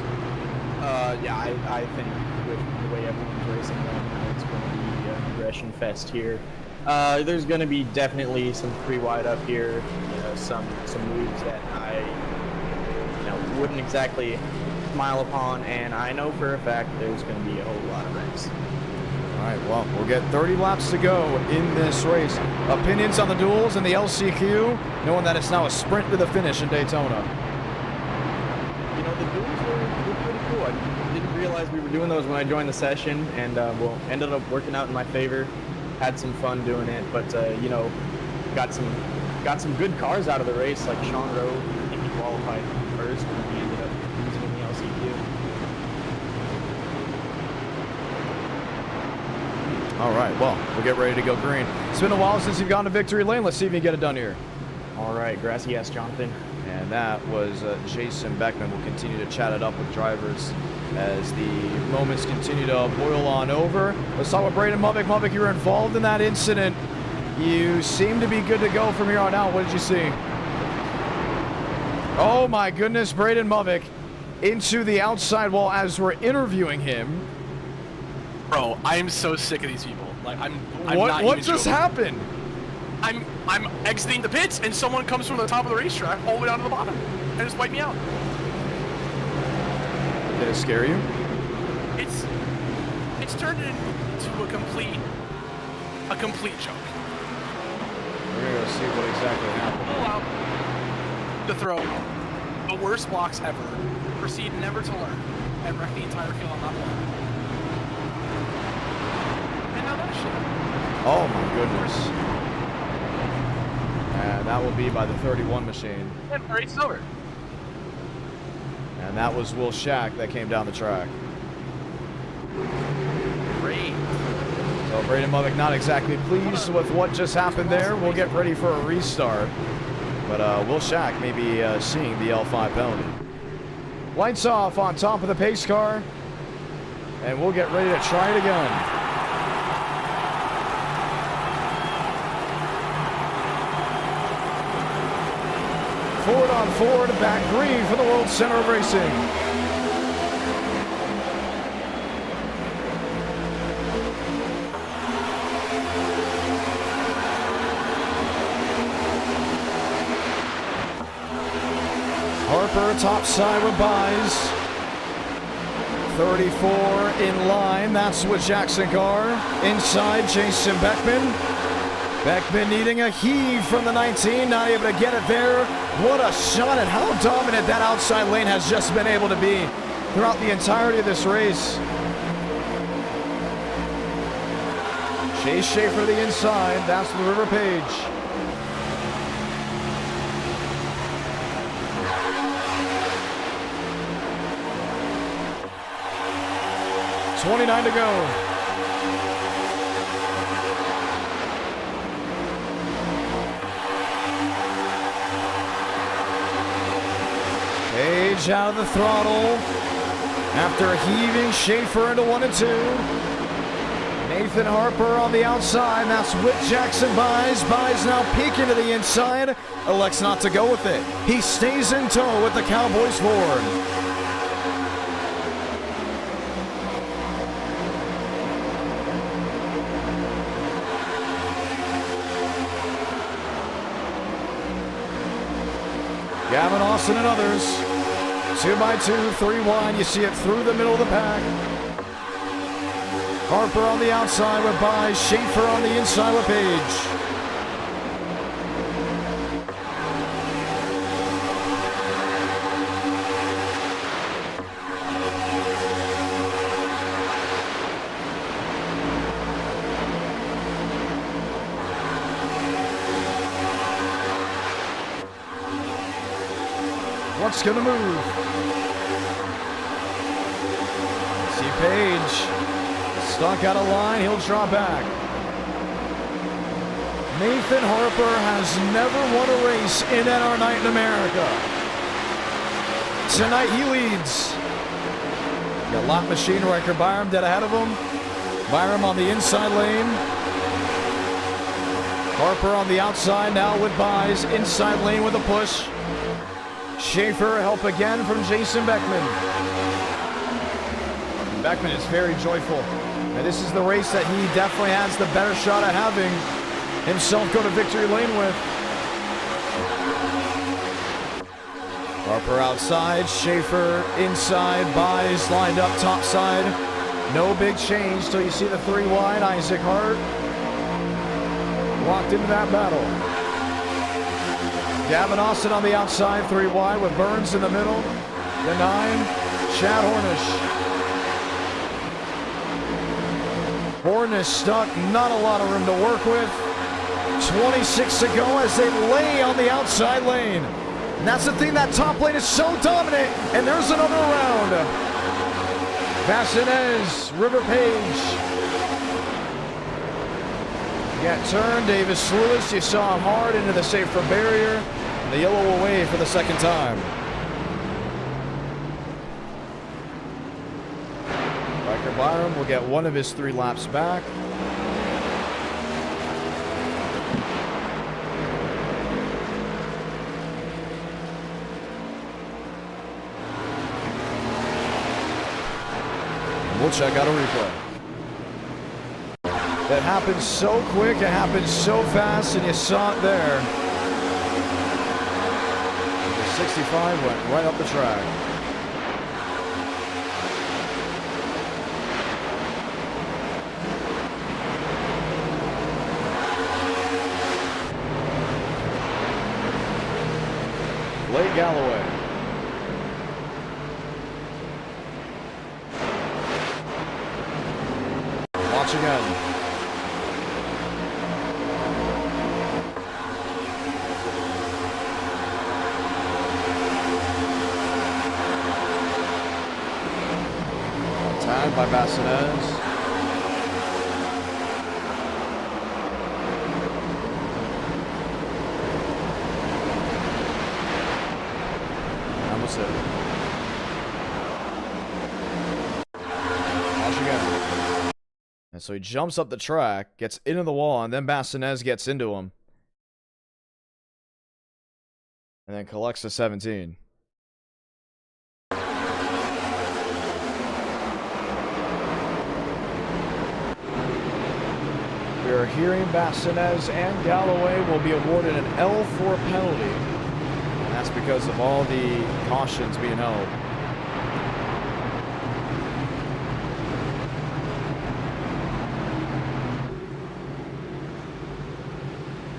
Yeah, I think with the way everyone's racing right now, it's going to be an aggression fest here. There's going to be definitely some free wide up here, you know, some moves that I, you know, wouldn't exactly smile upon, and I know for a fact there's going to be a whole lot of wrecks. All right, well, we'll get 30 laps to go in this race. Opinions on the duels and the LCQ, knowing that it's now a sprint to the finish in Daytona. You know, the duels were pretty cool. I didn't realize we were doing those when I joined the session, and well, ended up working out in my favor. Had some fun doing it, but you know, got some good cars out of the race. Like Sean Rowe, I think he qualified first, and he ended up losing in the LCQ. All right, well, we'll get ready to go green. It's been a while since you've gone to victory lane. Let's see if you can get it done here. All right, grassy ass Jonathan. And that was Jason Beckman. We'll continue to chat it up with drivers as the moments continue to boil on over. Let's talk with Braden Mubbock. Mubbock, you were involved in that incident. You seem to be good to go from here on out. What did you see? Oh my goodness, Braden Mubbock into the outside wall as we're interviewing him. Bro, I am so sick of these people. Like, I'm not What even just joking. happened? I'm exiting the pits, and someone comes from the top of the racetrack all the way down to the bottom and just wipe me out. Did it scare you? It's turned into a complete joke. We're gonna go see what exactly happened. Pull out to throw the worst blocks ever, proceed never to learn, and wreck the entire field on that one. And now that shit. Oh my goodness. And that will be by the 31 machine. And the race is over. And that was Will Shack that came down the track. Great. So Braden Mubbock not exactly pleased with what just happened there. We'll get ready for a restart. But Will Shack may be seeing the L5 penalty. Lights off on top of the pace car. And we'll get ready to try it again. Ford on Ford, back green for the World Center of Racing. Harper topside with buys. 34 in line, that's with Jackson Carr. Inside, Jason Beckman. Beckman needing a heave from the 19, not able to get it there. What a shot, and how dominant that outside lane has just been able to be throughout the entirety of this race. Chase Schaefer to the inside, that's the River Page. .29 to go. Page out of the throttle after heaving Schaefer into 1 and 2. Nathan Harper on the outside. That's with Jackson Buys. Buys now peeking to the inside. Elects not to go with it. He stays in tow with the Cowboys Ford. Gavin Austin and others. 2x2, 3 wide. You see it through the middle of the pack. Harper on the outside with Buys. Schaefer on the inside with Page. What's going to move? See Page stuck out of line. He'll draw back. Nathan Harper has never won a race in NR Night in America. Tonight he leads. Got lap machine wrecker Byram dead ahead of him. Byram on the inside lane. Harper on the outside now with Buys. Inside lane with a push. Schaefer help again from Jason Beckman. Beckman is very joyful. And this is the race that he definitely has the better shot at having himself go to victory lane with. Harper outside, Schaefer inside, Buys lined up top side. No big change till you see the 3 wide. Isaac Hart locked into that battle. Gavin Austin on the outside, 3 wide with Burns in the middle. The 9, Chad Hornish. Hornish stuck, not a lot of room to work with. 26 to go as they lay on the outside lane. And that's the thing, that top lane is so dominant. And there's another round. Vassinez, River Page. Got turned, Davis Lewis, you saw him hard into the safer barrier. The yellow away for the second time. Riker Byram will get one of his 3 laps back. And we'll check out a replay. That happened so quick, it happened so fast, and you saw it there. 65 went right up the track. Blake Galloway. Watch again. By Vassinez. Almost it. Watch again. And so he jumps up the track, gets into the wall, and then Vassinez gets into him. And then collects the 17. We are hearing Vassinez and Galloway will be awarded an L4 penalty. And that's because of all the cautions being held.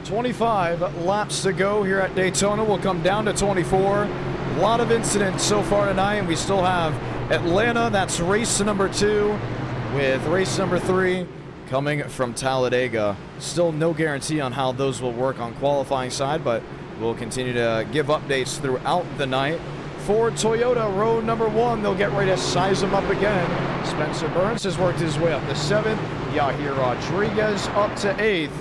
"25 laps to go here at Daytona. We'll come down to 24. A lot of incidents so far tonight, and we still have Atlanta. That's race number 2 with race number 3 coming from Talladega. Still no guarantee on how those will work on qualifying side, but we'll continue to give updates throughout the night. Ford Toyota, row number 1, they'll get ready to size them up again. Spencer Burns has worked his way up to 7th. Yahir Rodriguez up to 8th.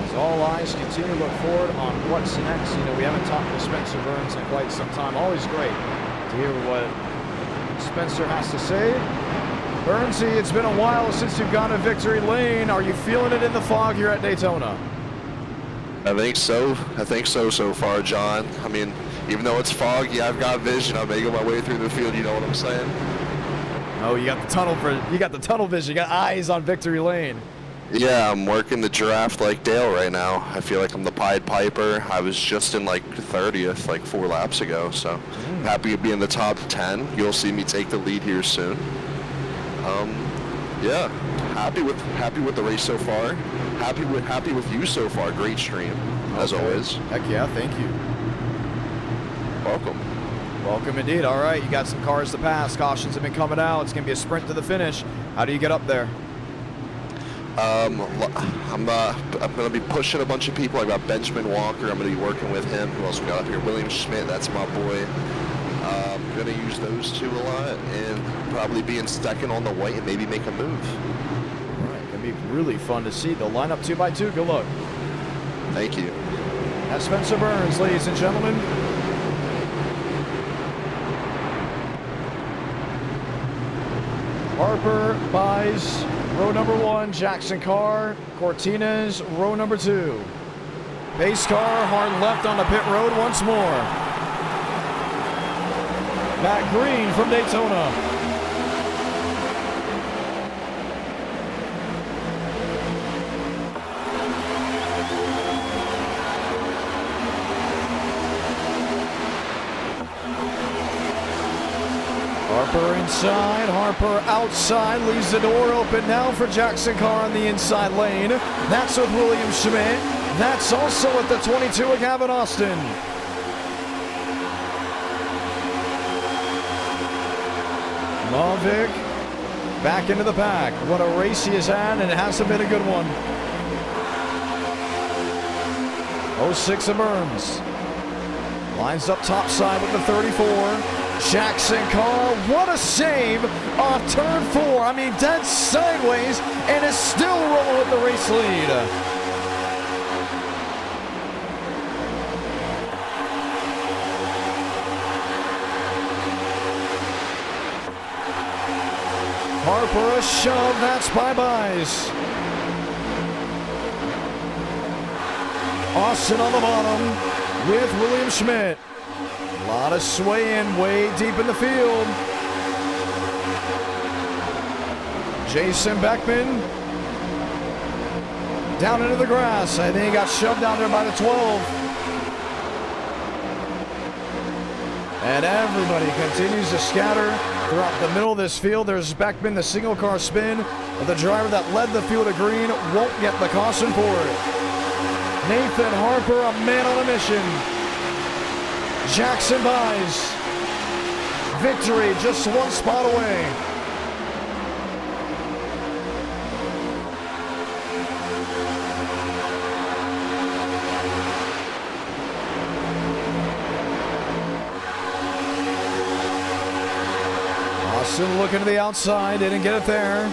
As all eyes continue to look forward on what's next. You know, we haven't talked to Spencer Burns in quite some time. Always great to hear what Spencer has to say. Burnsy, it's been a while since you've gone to victory lane. Are you feeling it in the fog here at Daytona? I think so. So far, John. I mean, even though it's foggy, I've got vision. I'm making my way through the field. You know what I'm saying? Oh, you got the tunnel vision. You got eyes on victory lane. Yeah, I'm working the draft like Dale right now. I feel like I'm the Pied Piper. I was just in like 30th, like 4 laps ago. So happy to be in the top 10. You'll see me take the lead here soon. Yeah, happy with the race so far. Happy with you so far. Great stream, as always. Heck yeah, thank you. Welcome. Welcome indeed. All right, you got some cars to pass. Cautions have been coming out. It's going to be a sprint to the finish. How do you get up there? I'm going to be pushing a bunch of people. I got Benjamin Walker. I'm going to be working with him. Who else we got up here? William Schmidt. That's my boy. I'm going to use those two a lot and probably be in second on the white and maybe make a move. All right, going to be really fun to see. They'll line up 2 by 2. Good luck. Thank you. That's Spencer Burns, ladies and gentlemen. Harper buys row number 1, Jackson Carr, Cortines, row number 2. Pace car, hard left on the pit road once more. Matt Green from Daytona. Harper inside, Harper outside, leaves the door open now for Jackson Carr on the inside lane. That's with William Schmidt. That's also at the 22 of Gavin Austin. Mavic back into the pack. What a race he has had, and it hasn't been a good one. 06 of Burns. Lines up top side with the 34. Jackson Carr, what a save off turn 4. I mean, dead sideways, and is still rolling with the race lead. Harper a shove, that's bye-byes. Austin on the bottom with William Schmidt. A lot of swaying way deep in the field. Jason Beckman down into the grass. I think he got shoved down there by the 12. And everybody continues to scatter throughout the middle of this field. There's Beckman, the single car spin. But the driver that led the field to green won't get the caution for it. Nathan Harper, a man on a mission. Jackson buys. Victory just 1 spot away. Austin looking to the outside, didn't get it there.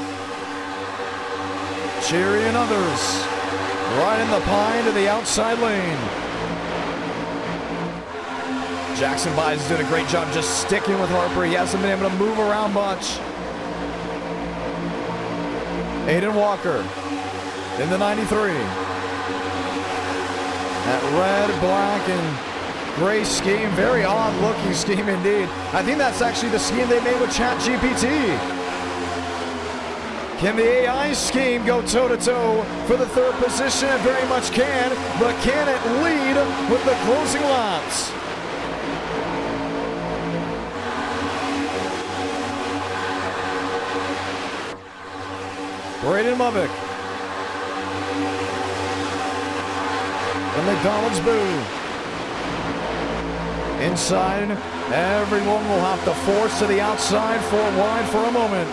Cherry and others riding the pine to the outside lane. Jackson Buys is doing a great job just sticking with Harper. He hasn't been able to move around much. Aiden Walker in the 93. That red, black, and gray scheme. Very odd looking scheme indeed. I think that's actually the scheme they made with ChatGPT. Can the AI scheme go toe-to-toe for the 3rd position? It very much can, but can it lead with the closing laps? Braden Mavic. The McDonald's boo. Inside, everyone will have to force to the outside, 4 wide for a moment.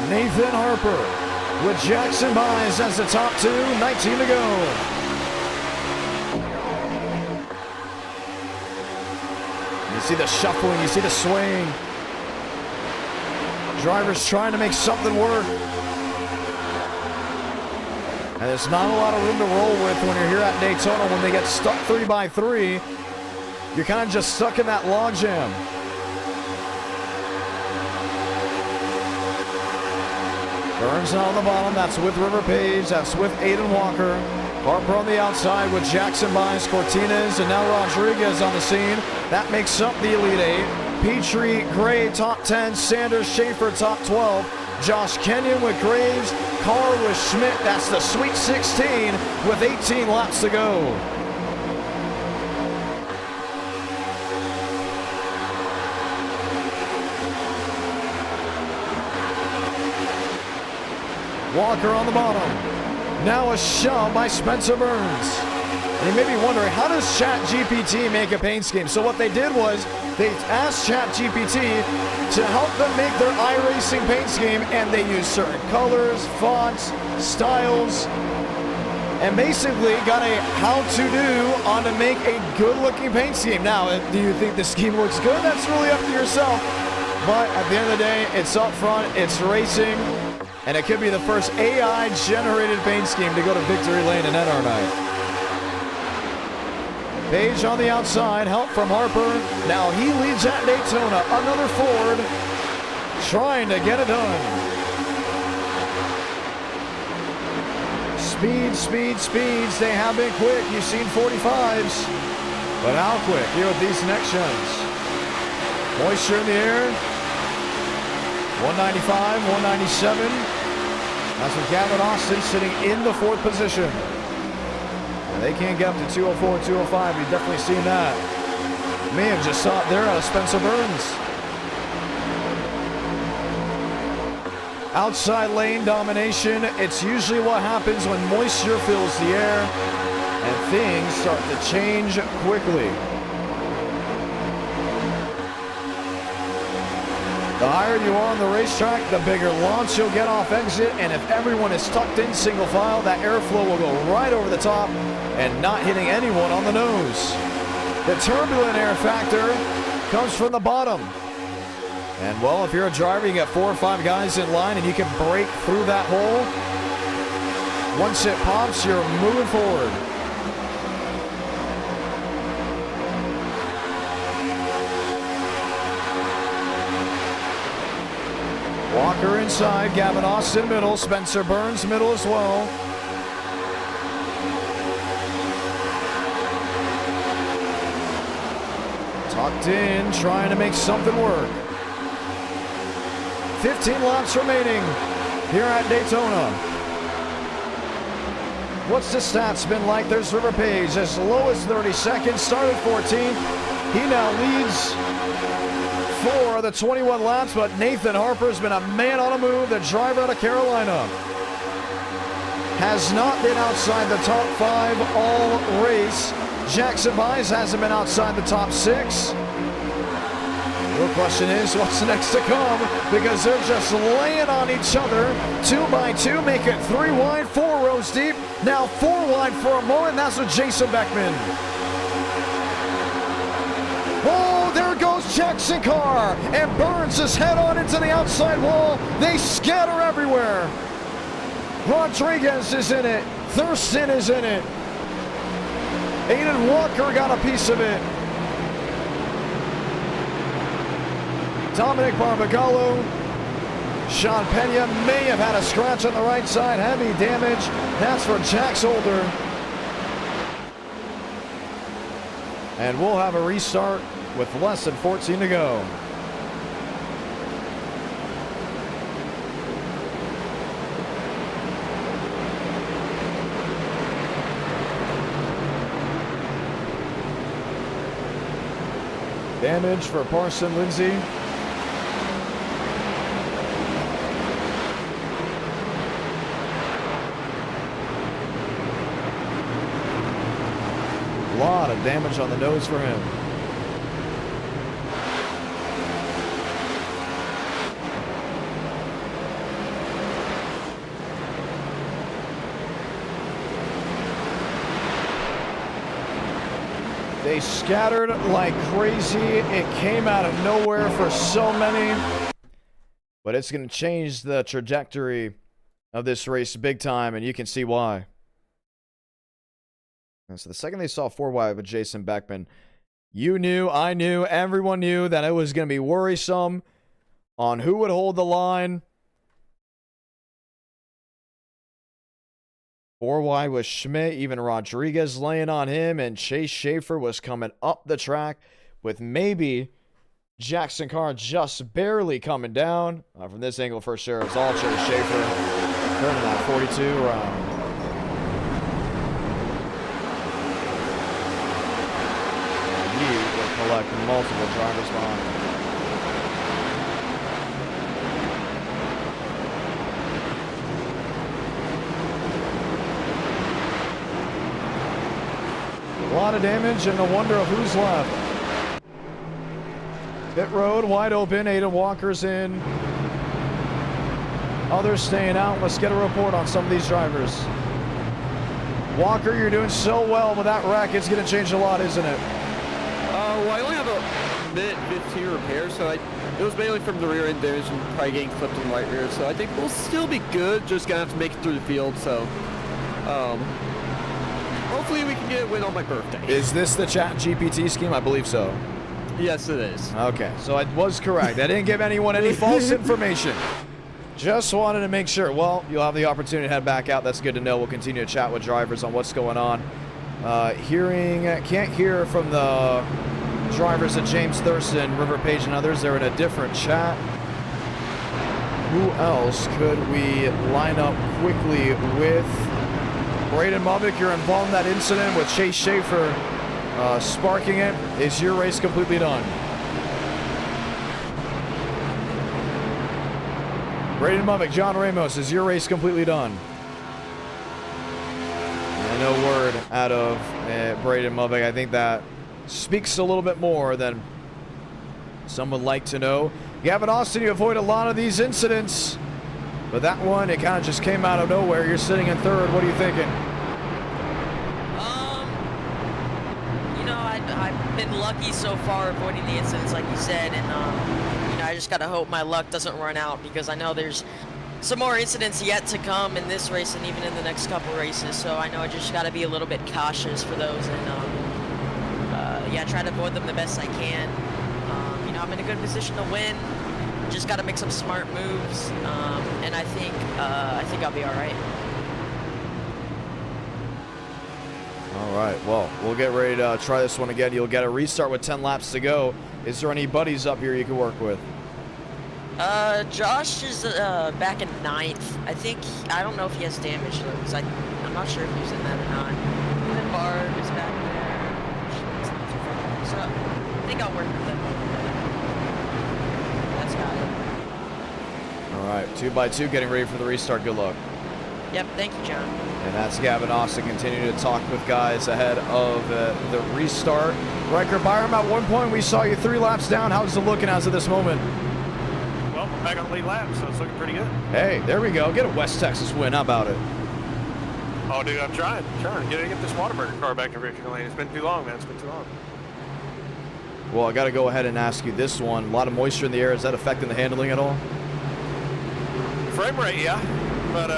Nathan Harper with Jackson Buys as the top 2, 19 to go. You see the shuffling, you see the swaying. Drivers trying to make something work. And there's not a lot of room to roll with when you're here at Daytona when they get stuck 3 by 3. you're kind of just stuck in that logjam. Burns on the bottom. That's with River Page. That's with Aiden Walker. Harper on the outside with Jackson Bynes, Cortinez, and now Rodriguez on the scene. That makes up the Elite 8. Petrie, Gray, top 10. Sanders, Schaefer, top 12. Josh Kenyon with Graves. Carr with Schmidt. That's the Sweet 16 with 18 laps to go. Walker on the bottom. Now a shove by Spencer Burns. And you may be wondering, how does ChatGPT make a paint scheme? So what they did was they asked ChatGPT to help them make their iRacing paint scheme, and they used certain colors, fonts, styles, and basically got a how-to-do on to make a good-looking paint scheme. Now, do you think the scheme looks good? That's really up to yourself. But at the end of the day, it's up front, it's racing, and it could be the first AI-generated paint scheme to go to victory lane in NR night. Page on the outside, help from Harper. Now he leads at Daytona. Another Ford trying to get it done. Speeds. They have been quick. You've seen 45s. But how quick here with these next gens? Moisture in the air. 195, 197. That's with Gavin Austin sitting in the 4th position. They can't get up to 204, 205. We've definitely seen that. May have just saw it there out of Spencer Burns. Outside lane domination. It's usually what happens when moisture fills the air and things start to change quickly. The higher you are on the racetrack, the bigger launch you'll get off exit, and if everyone is tucked in single file, that airflow will go right over the top and not hitting anyone on the nose. The turbulent air factor comes from the bottom. And well, if you're a driver, you get 4 or 5 guys in line and you can break through that hole. Once it pops, you're moving forward. Walker inside, Gavin Austin middle, Spencer Burns middle as well. Tucked in, trying to make something work. 15 laps remaining here at Daytona. What's the stats been like? There's River Page, as low as 30 seconds, started 14th. He now leads for the 21 laps, but Nathan Harper's been a man on a move. The driver out of Carolina has not been outside the top 5 all race. Jackson Bynes hasn't been outside the top 6. The real question is, what's next to come? Because they're just laying on each other, 2 by 2, make it 3 wide, 4 rows deep. Now 4 wide for a moment. That's with Jason Beckman. Oh, there goes Jackson Carr, and Burns is head on into the outside wall. They scatter everywhere. Rodriguez is in it. Thurston is in it. Aiden Walker got a piece of it. Dominic Barbagallo. Sean Pena may have had a scratch on the right side. Heavy damage. That's for Jax Older. And we'll have a restart with less than 14 to go. Damage for Parson Lindsay. A lot of damage on the nose for him. They scattered like crazy. It came out of nowhere for so many. But it's going to change the trajectory of this race big time, and you can see why. And so the second they saw 4 wide with Jason Beckman, You knew, I knew, everyone knew that it was going to be worrisome on who would hold the line. 4 wide was Schmidt, even Rodriguez laying on him, and Chase Schaefer was coming up the track with maybe Jackson Carr just barely coming down. From this angle, for sure, it's all Chase Schaefer turning that 42 around. And he will collect multiple drivers behind him. A lot of damage and the wonder of who's left. Pit road wide open. Aiden Walker's in. Others staying out. Let's get a report on some of these drivers. Walker, you're doing so well, but that wreck, it's going to change a lot, isn't it? Well, I only have a minute 15 repair, so it was mainly from the rear end damage and probably getting clipped in the right rear. So I think we'll still be good. Just gonna have to make it through the field. So hopefully we can get a win on my birthday. Is this the Chat GPT scheme? I believe so. Yes, it is. Okay, so I was correct. I didn't give anyone any false information. Just wanted to make sure. Well, you'll have the opportunity to head back out. That's good to know. We'll continue to chat with drivers on what's going on. Can't hear from the drivers at James Thurston, River Page, and others. They're in a different chat. Who else could we line up quickly with? Braden Mubbock, you're involved in that incident with Chase Schaefer sparking it. Is your race completely done? Braden Mubbock, John Ramos, is your race completely done? And no word out of Braden Mubbock. I think that speaks a little bit more than some would like to know. Gavin Austin, you avoid a lot of these incidents, but that one, it kind of just came out of nowhere. You're sitting in third. What are you thinking? I've been lucky so far avoiding the incidents, like you said, and I just gotta hope my luck doesn't run out, because I know there's some more incidents yet to come in this race and even in the next couple races. So I know I just gotta be a little bit cautious for those, and yeah, try to avoid them the best I can. I'm in a good position to win. Just gotta make some smart moves, and I think I'll be all right. All right, well, we'll get ready to try this one again. You'll get a restart with 10 laps to go. Is there any buddies up here you can work with? Josh is back in 9th. I don't know if he has damage though, because I'm not sure if he's in that or not. And then Barb is back there. So I think I'll work with them. That's got it. All right, 2x2 getting ready for the restart. Good luck. Yep, thank you, John. And that's Gavin Austin continuing to talk with guys ahead of the restart. Riker Byram, at one point we saw you 3 laps down. How's it looking as of this moment? Well, we're back on the lead lap, so it's looking pretty good. Hey, there we go. Get a West Texas win. How about it? Oh, dude, I'm trying to get this Whataburger car back to victory lane. It's been too long, man. It's been too long. Well, I got to go ahead and ask you this one. A lot of moisture in the air. Is that affecting the handling at all? Frame rate, yeah. But,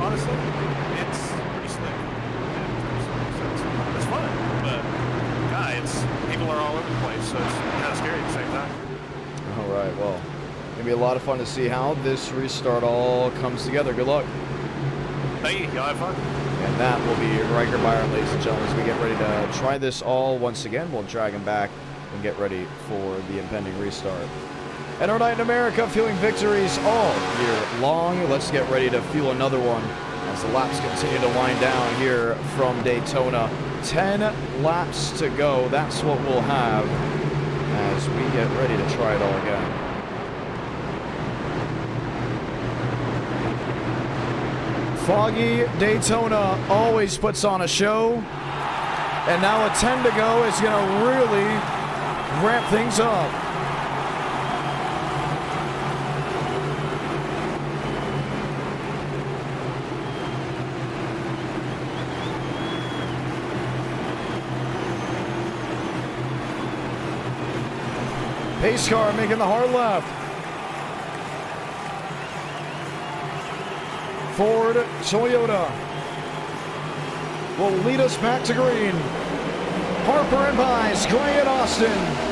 honestly, it's pretty slick. It's fun, but, people are all over the place, so it's kind of scary at the same time. All right, well, going to be a lot of fun to see how this restart all comes together. Good luck. Thank you. Y'all have fun. And that will be Riker Byron, ladies and gentlemen, as we get ready to try this all once again. We'll drag him back and get ready for the impending restart. And our night in America, fueling victories all year long. Let's get ready to fuel another one as the laps continue to wind down here from Daytona. 10 laps to go. That's what we'll have as we get ready to try it all again. Foggy Daytona always puts on a show. And now a 10 to go is going to really ramp things up. Pace car making the hard left. Ford Toyota will lead us back to green. Harper and Buys, Gray and Austin.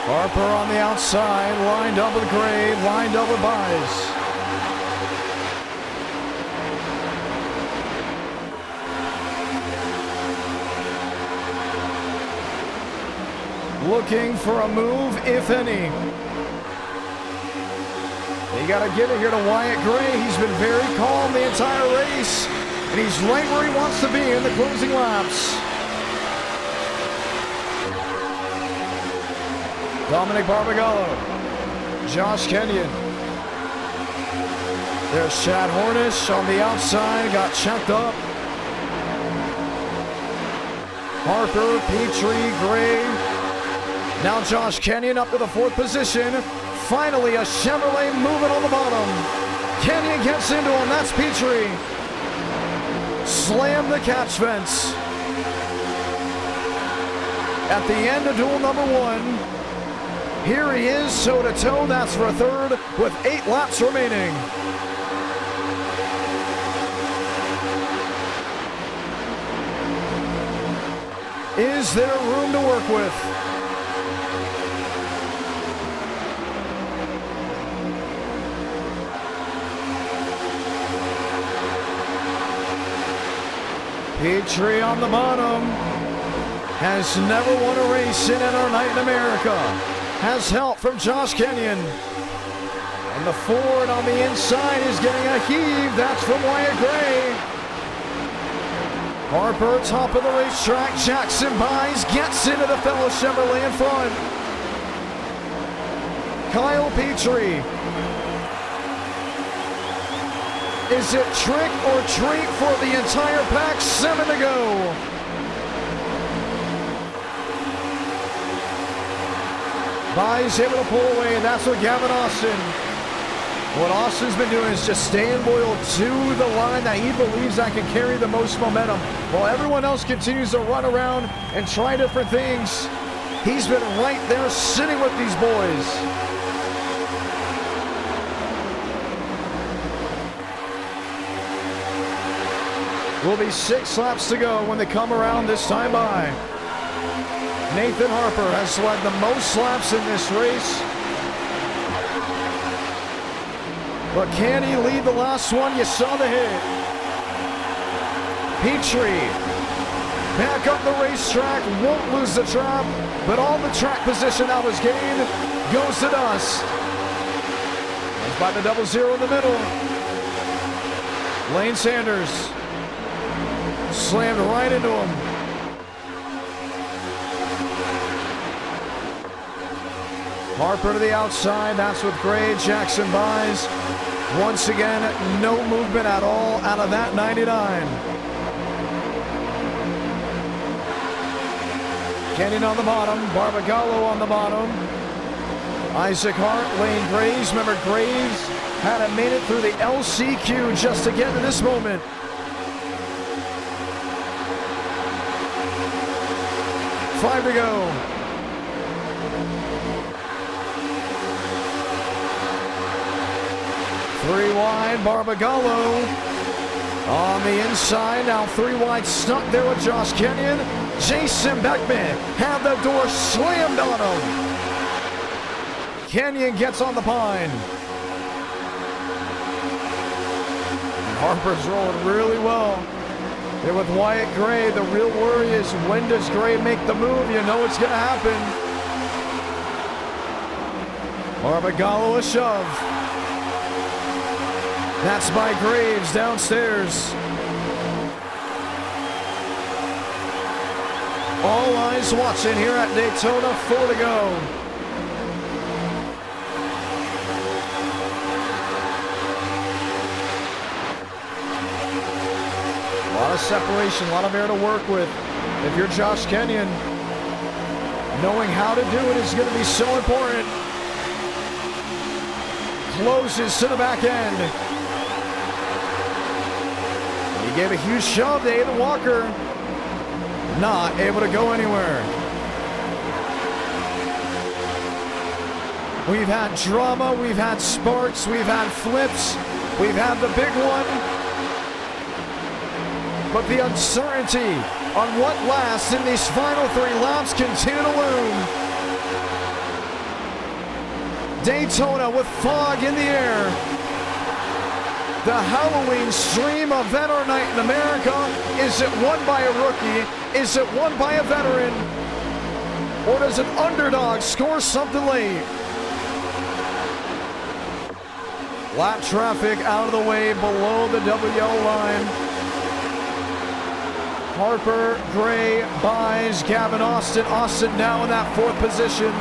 Harper on the outside, lined up with Gray, lined up with Buys. Looking for a move, if any. They got to get it here to Wyatt Gray. He's been very calm the entire race, and he's right where he wants to be in the closing laps. Dominic Barbagallo, Josh Kenyon. There's Chad Hornish on the outside, got checked up. Harper, Petrie, Gray. Now Josh Kenyon up to the 4th position. Finally a Chevrolet moving on the bottom. Kenyon gets into him, that's Petrie. Slam the catch fence. At the end of duel number 1. Here he is, toe-to-toe, that's for 3rd with 8 laps remaining. Is there room to work with? Petrie on the bottom. Has never won a race in our night in America. Has help from Josh Kenyon. And the Ford on the inside is getting a heave. That's from Wyatt Gray. Harper, top of the racetrack. Jackson Buys gets into the fellow Chevrolet in front. Kyle Petrie. Is it trick or treat for the entire pack? 7 to go. Buys able to pull away, and that's what Gavin Austin. What Austin's been doing is just staying loyal to the line that he believes that can carry the most momentum. While everyone else continues to run around and try different things, he's been right there sitting with these boys. Will be 6 laps to go when they come around this time by. Nathan Harper has led the most laps in this race. But can he lead the last one? You saw the hit. Petrie back up the racetrack, won't lose the trap, but all the track position that was gained goes to dust. It's by the 0-0 in the middle. Lane Sanders slammed right into him. Harper to the outside, that's with Gray. Jackson Buys. Once again, no movement at all out of that 99. Kenyon on the bottom, Barbagallo on the bottom. Isaac Hart, Lane Graves. Remember, Graves had made it through the LCQ just to get to this moment. Five to go. Three wide, Barbagallo on the inside. Now 3 wide, stuck there with Josh Kenyon. Jason Beckman had the door slammed on him. Kenyon gets on the pine. And Harper's rolling really well. There with Wyatt Gray, the real worry is when does Gray make the move? You know it's going to happen. Barbagallo a shove. That's by Graves downstairs. All eyes watching here at Daytona, 4 to go. A lot of separation, a lot of air to work with. If you're Josh Kenyon, Knowing how to do it is going to be so important. Closes to the back end. He gave a huge shove to Ethan Walker. Not able to go anywhere. We've had drama, we've had sparks, we've had flips, we've had the big one. But the uncertainty on what lasts in these final 3 laps continue to loom. Daytona with fog in the air. The Halloween stream event or night in America. Is it won by a rookie? Is it won by a veteran? Or does an underdog score something late? Lap traffic out of the way below the double yellow line. Harper, Gray, buys Gavin Austin. Austin now in that 4th position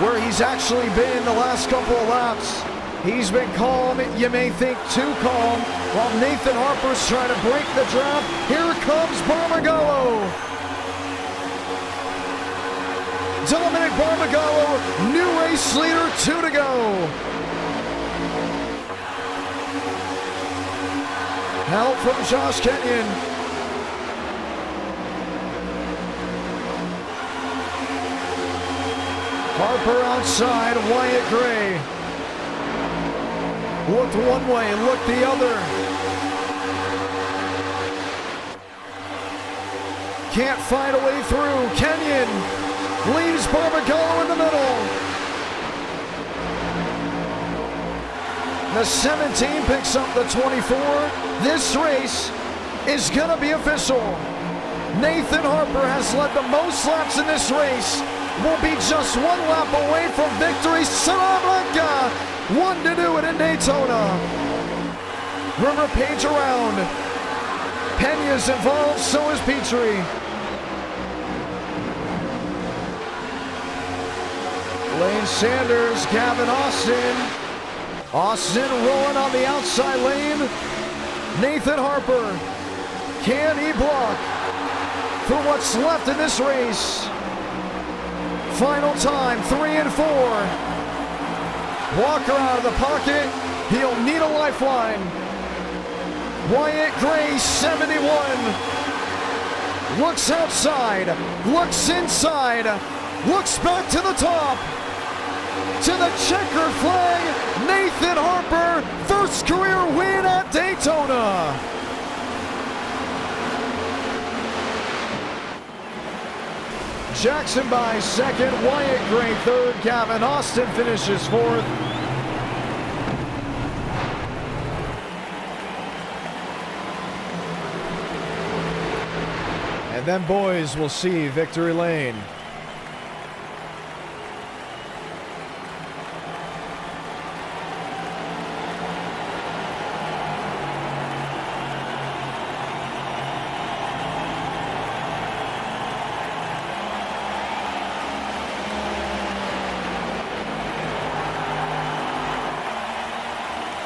where he's actually been the last couple of laps. He's been calm, you may think too calm, while Nathan Harper's trying to break the draft. Here comes Barbagallo. Dominic Barbagallo, new race leader, 2 to go. Help from Josh Kenyon. Harper outside, Wyatt Gray. Looked one way, looked the other. Can't find a way through. Kenyon leaves Barbagallo in the middle. The 17 picks up the 24. This race is gonna be official. Nathan Harper has led the most laps in this race. Will be just 1 lap away from victory. Salamanca, 1 to do it in Daytona. River Page around. Pena's involved, so is Petrie. Lane Sanders, Gavin Austin. Austin rolling on the outside lane. Nathan Harper, can he block for what's left in this race? Final time, 3 and 4. Walker out of the pocket. He'll need a lifeline. Wyatt Gray, 71. Looks outside, looks inside, looks back to the top. To the checkered flag, Nathan Harper, first career win at Daytona. Jackson by 2nd, Wyatt Gray 3rd, Gavin Austin finishes 4th. And then boys will see victory lane.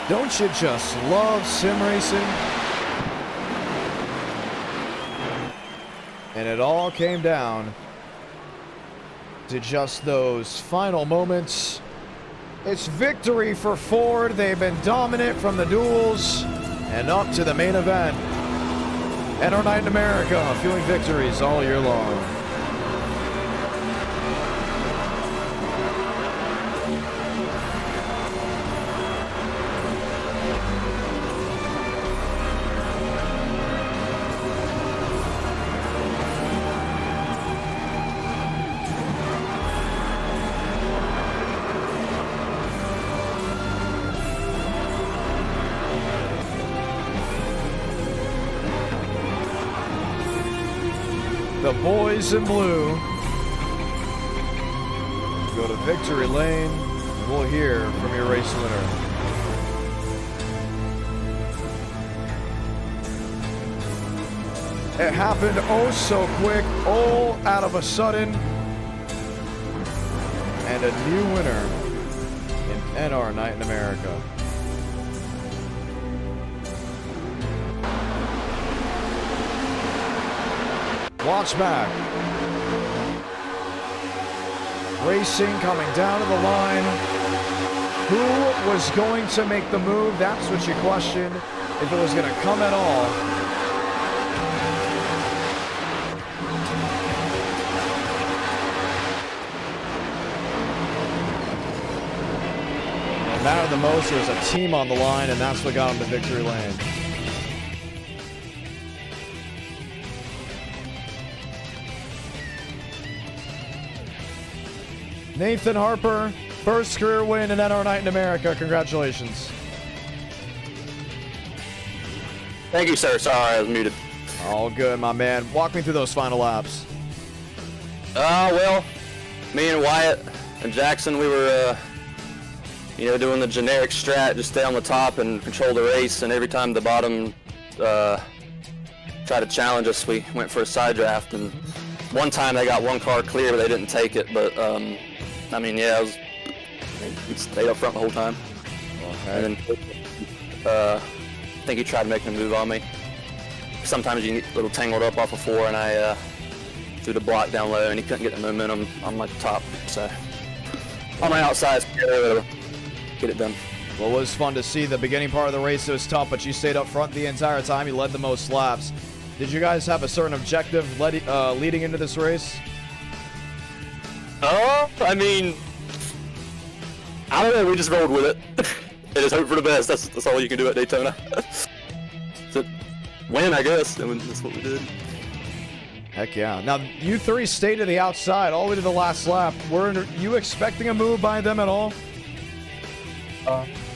Don't you just love sim racing? And it all came down to just those final moments. It's victory for Ford. They've been dominant from the duels and up to the main event. And our night in America, feeling victories all year long. The boys in blue go to victory lane, and we'll hear from your race winner. It happened oh so quick, all out of a sudden, and a new winner in NR Night in America. Watch back. Racing coming down to the line. Who was going to make the move? That's what you questioned, if it was going to come at all. No matter the most, there's a team on the line, and that's what got him to victory lane. Nathan Harper, first career win in NR Night in America. Congratulations. Thank you, sir. Sorry, I was muted. All good, my man. Walk me through those final laps. Well, me and Wyatt and Jackson, we were, doing the generic strat, just stay on the top and control the race. And every time the bottom tried to challenge us, we went for a side draft. And one time they got one car clear, but they didn't take it. But we stayed up front the whole time. Okay. And then I think he tried making a move on me. Sometimes you get a little tangled up off of 4, and I threw the block down low, and he couldn't get the momentum on my top. So on my outside, get it done. Well, it was fun to see. The beginning part of the race, it was tough, but you stayed up front the entire time. You led the most laps. Did you guys have a certain objective leading into this race? I don't know. We just rolled with it. And just hope for the best. That's all you can do at Daytona. So, win, I guess. That's what we did. Heck yeah. Now, you three stayed to the outside all the way to the last lap. Were you expecting a move by them at all?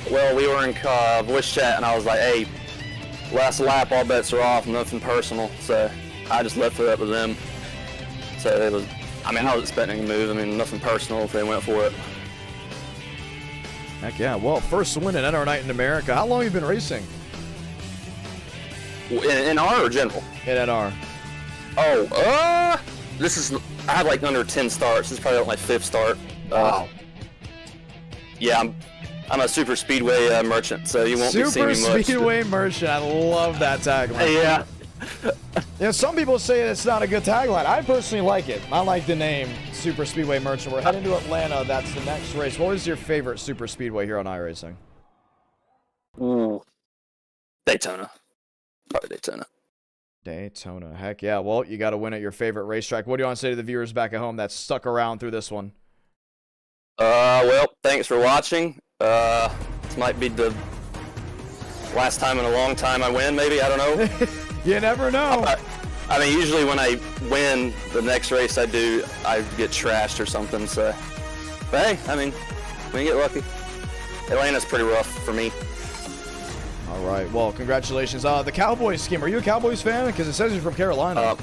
Well, we were in voice chat, and I was like, hey, last lap, all bets are off, nothing personal. So I just left it up with them. So it was, I was expecting a move. Nothing personal if they went for it. Heck yeah. Well, first win in NR Night in America. How long have you been racing? In NR or general? In NR. I had like under 10 starts. This is probably like my 5th start. Wow. Yeah, I'm a SuperSpeedway merchant, so you won't be seeing me much. SuperSpeedway merchant. I love that tagline. Yeah. Some people say it's not a good tagline. I personally like it. I like the name SuperSpeedway merchant. We're heading to Atlanta. That's the next race. What was your favorite SuperSpeedway here on iRacing? Ooh. Daytona. Probably Daytona. Daytona. Heck yeah. Well, you got to win at your favorite racetrack. What do you want to say to the viewers back at home that stuck around through this one? Well, thanks for watching. This might be the last time in a long time I win, maybe. I don't know. You never know. Usually when I win the next race I do, I get trashed or something. So, but hey, we get lucky. Atlanta's pretty rough for me. All right. Well, congratulations. The Cowboys scheme. Are you a Cowboys fan? Because it says you're from Carolina.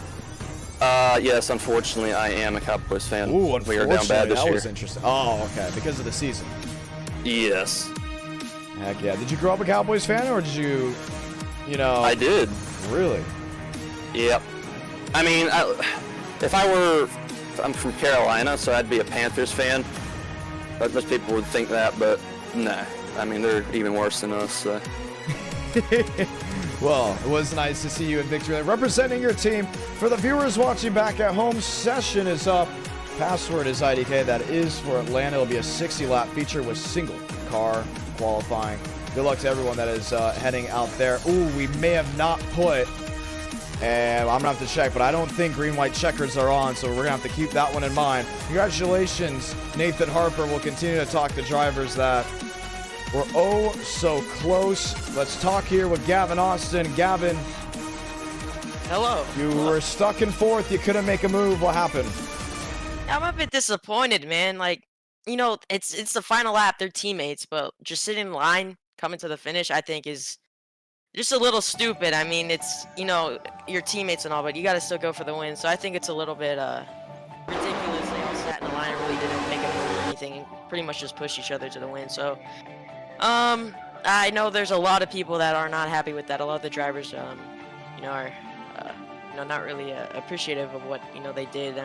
Yes, unfortunately, I am a Cowboys fan. Ooh, unfortunately, we are down bad this year. That was interesting. Oh, okay. Because of the season. Yes. Heck yeah. Did you grow up a Cowboys fan, or did you, I did. Really? Yep. I'm from Carolina, so I'd be a Panthers fan. But most people would think that, but no. They're even worse than us, so. Well, it was nice to see you in victory lane representing your team. For the viewers watching back at home, session is up. Password is IDK. That is for Atlanta. It'll be a 60-lap feature with single car qualifying. Good luck to everyone that is heading out there. Ooh, we may have not put, and I'm going to have to check, but I don't think green-white checkers are on, so we're going to have to keep that one in mind. Congratulations, Nathan Harper. We'll continue to talk to drivers that we're oh so close. Let's talk here with Gavin Austin. Gavin. Hello. You were stuck in 4th. You couldn't make a move. What happened? I'm a bit disappointed, man. It's the final lap. They're teammates, but just sitting in line, coming to the finish, I think is just a little stupid. It's, your teammates and all, but you got to still go for the win. So I think it's a little bit ridiculous. They all sat in the line and really didn't make a move or anything and pretty much just pushed each other to the win. So, I know there's a lot of people that are not happy with that. A lot of the drivers, are, not really appreciative of what, they did.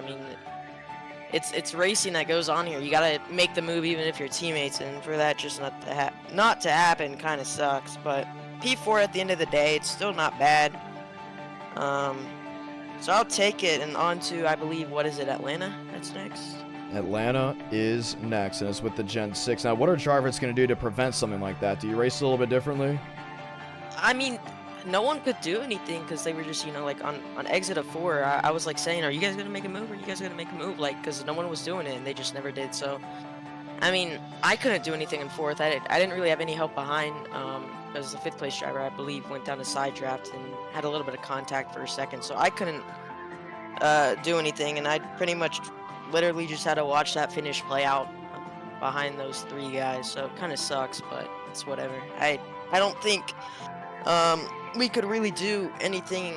It's racing that goes on here. You gotta make the move even if you're teammates, and for that just not to happen kind of sucks. But P4 at the end of the day, it's still not bad. So I'll take it, and on to, I believe, what is it, Atlanta? That's next. Atlanta is next, and it's with the Gen 6. Now, what are drivers going to do to prevent something like that? Do you race a little bit differently? I mean, no one could do anything because they were just, you know, like on exit of 4, I was like saying, are you guys going to make a move? Are you guys going to make a move? Like, because no one was doing it and they just never did. So, I mean, I couldn't do anything in 4th. I didn't really have any help behind because the 5th place driver, I believe, went down a side draft and had a little bit of contact for a second. So I couldn't do anything, and I pretty much literally just had to watch that finish play out behind those 3 guys. So it kind of sucks, but it's whatever. I don't think we could really do anything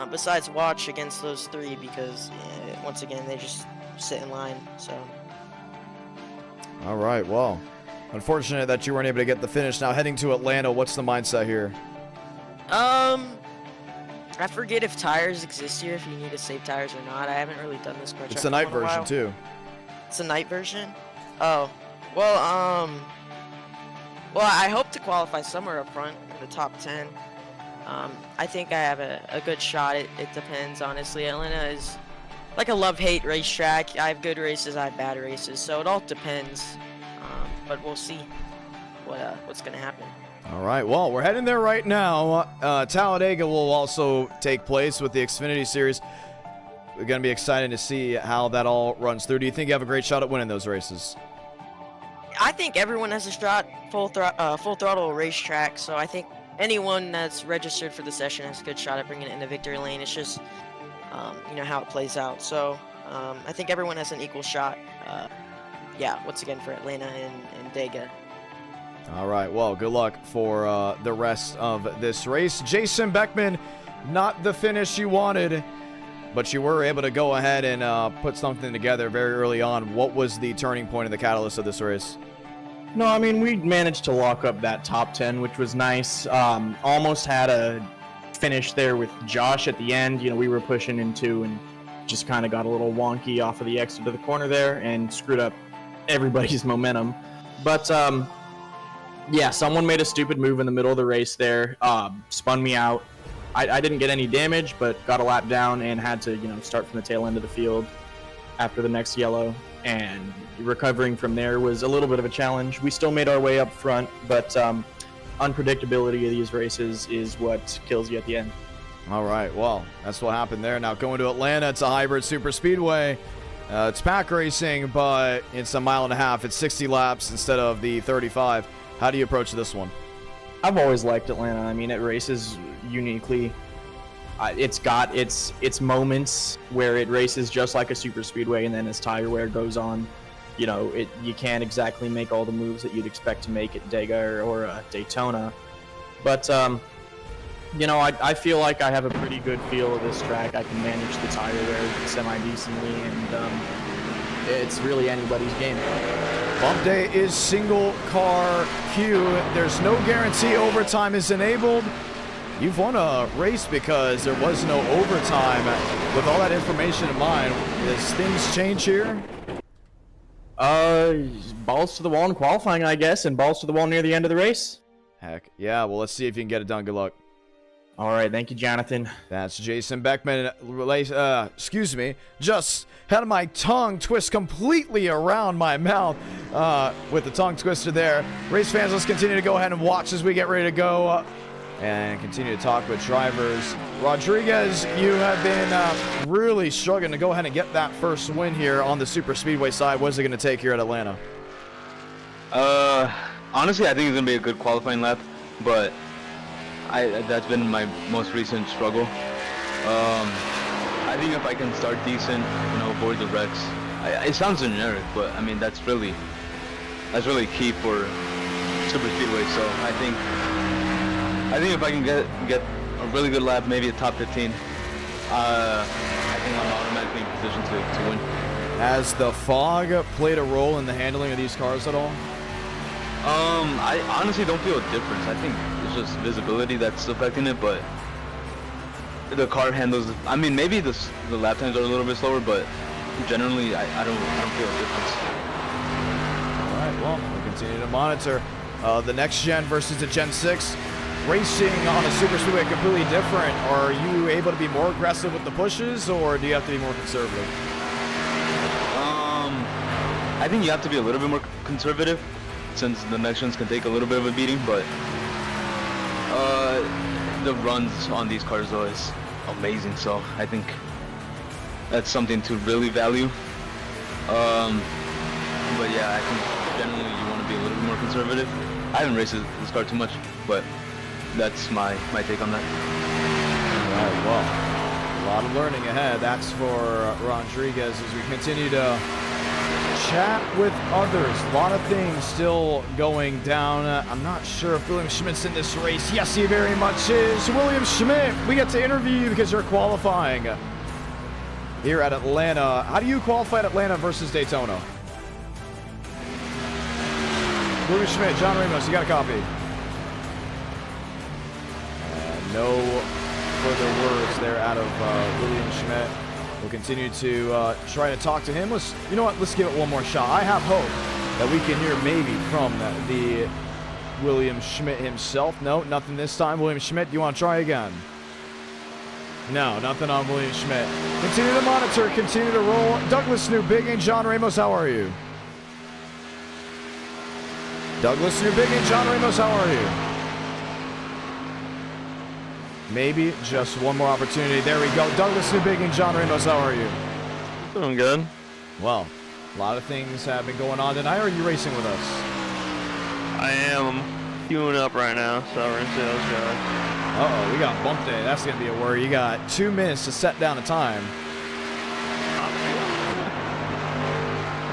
besides watch against those 3 because once again they just sit in line. So all right, well, unfortunate that you weren't able to get the finish. Now heading to Atlanta, what's the mindset here? I forget if tires exist here, if you need to save tires or not. I haven't really done this much. It's the night version too. It's a night version? Oh, well, I hope to qualify somewhere up front in the top 10. I think I have a good shot. It depends, honestly. Atlanta is like a love-hate racetrack. I have good races, I have bad races, so it all depends. But we'll see what's going to happen. All right, well, we're heading there right now. Talladega will also take place with the Xfinity Series. We're going to be excited to see how that all runs through. Do you think you have a great shot at winning those races? I think everyone has a shot, full throttle racetrack, so I think anyone that's registered for the session has a good shot at bringing it into victory lane. It's just, you know, how it plays out. So I think everyone has an equal shot. Yeah, once again for Atlanta and Dega. All right, well, good luck for the rest of this race. Jason Beckman, not the finish you wanted, but you were able to go ahead and put something together very early on. What was the turning point and the catalyst of this race? No, I mean, we managed to lock up that top 10, which was nice. Almost had a finish there with Josh at the end. You know, we were pushing into and just kind of got a little wonky off of the exit to the corner there and screwed up everybody's momentum. But yeah, someone made a stupid move in the middle of the race there, spun me out. I didn't get any damage, but got a lap down and had to, you know, start from the tail end of the field after the next yellow. And recovering from there was a little bit of a challenge. We still made our way up front, but unpredictability of these races is what kills you at the end. All right, well, that's what happened there. Now going to Atlanta, it's a hybrid SuperSpeedway. It's pack racing, but it's a mile and a half. It's 60 laps instead of the 35. How do you approach this one? I've always liked Atlanta. I mean, it races uniquely. It's got its moments where it races just like a super speedway, and then as tire wear goes on, you know, you can't exactly make all the moves that you'd expect to make at Dega or Daytona. But you know, I feel like I have a pretty good feel of this track. I can manage the tire wear semi-decently, and it's really anybody's game. Bump day is single car queue. There's no guarantee overtime is enabled. You've won a race because there was no overtime. With all that information in mind, does things change here? Balls to the wall in qualifying, I guess, and balls to the wall near the end of the race. Heck, yeah, well, let's see if you can get it done. Good luck. All right, thank you, Jonathan. That's Jason Beckman. Excuse me, just had my tongue twist completely around my mouth with the tongue twister there. Race fans, let's continue to go ahead and watch as we get ready to go and continue to talk with drivers. Rodriguez, you have been really struggling to go ahead and get that first win here on the Super Speedway side. What is it going to take here at Atlanta? Honestly, I think it's going to be a good qualifying lap, but that's been my most recent struggle. I think if I can start decent, you know, avoid the wrecks. It sounds generic, but I mean that's really key for super speedway. So I think if I can get a really good lap, maybe a top 15, I think I'm automatically in position to win. Has the fog played a role in the handling of these cars at all? I honestly don't feel a difference. I think it's just visibility that's affecting it, but the car handles. I mean, maybe the lap times are a little bit slower, but generally, I don't feel a difference. All right, well, we'll continue to monitor the next gen versus the Gen 6. Racing on a super speedway completely different. Are you able to be more aggressive with the pushes, or do you have to be more conservative? I think you have to be a little bit more conservative, since the next ones can take a little bit of a beating. But the runs on these cars though is amazing. So I think that's something to really value. But yeah, I think generally you want to be a little bit more conservative. I haven't raced this car too much, but that's my take on that. All right, well, a lot of learning ahead. That's for Rodriguez as we continue to chat with others. A lot of things still going down. I'm not sure if William Schmidt's in this race. Yes, he very much is. William Schmidt, we get to interview you because you're qualifying here at Atlanta. How do you qualify at Atlanta versus Daytona? William Schmidt, John Ramos, you got a copy. No further words there out of William Schmidt. We'll continue to try to talk to him. You know what? Let's give it one more shot. I have hope that we can hear maybe from the William Schmidt himself. No, nothing this time. William Schmidt, do you want to try again? No, nothing on William Schmidt. Continue to monitor, continue to roll. Douglas Newbigin, John Ramos, how are you? Douglas Newbigin, John Ramos, how are you? Maybe just one more opportunity. There we go. Douglas Newbigin, John Ramos, how are you? Doing good. Well, a lot of things have been going on tonight. Are you racing with us? I am queuing up right now, so we're going to see how this goes. Uh-oh, we got bump day. That's going to be a worry. You got 2 minutes to set down a time.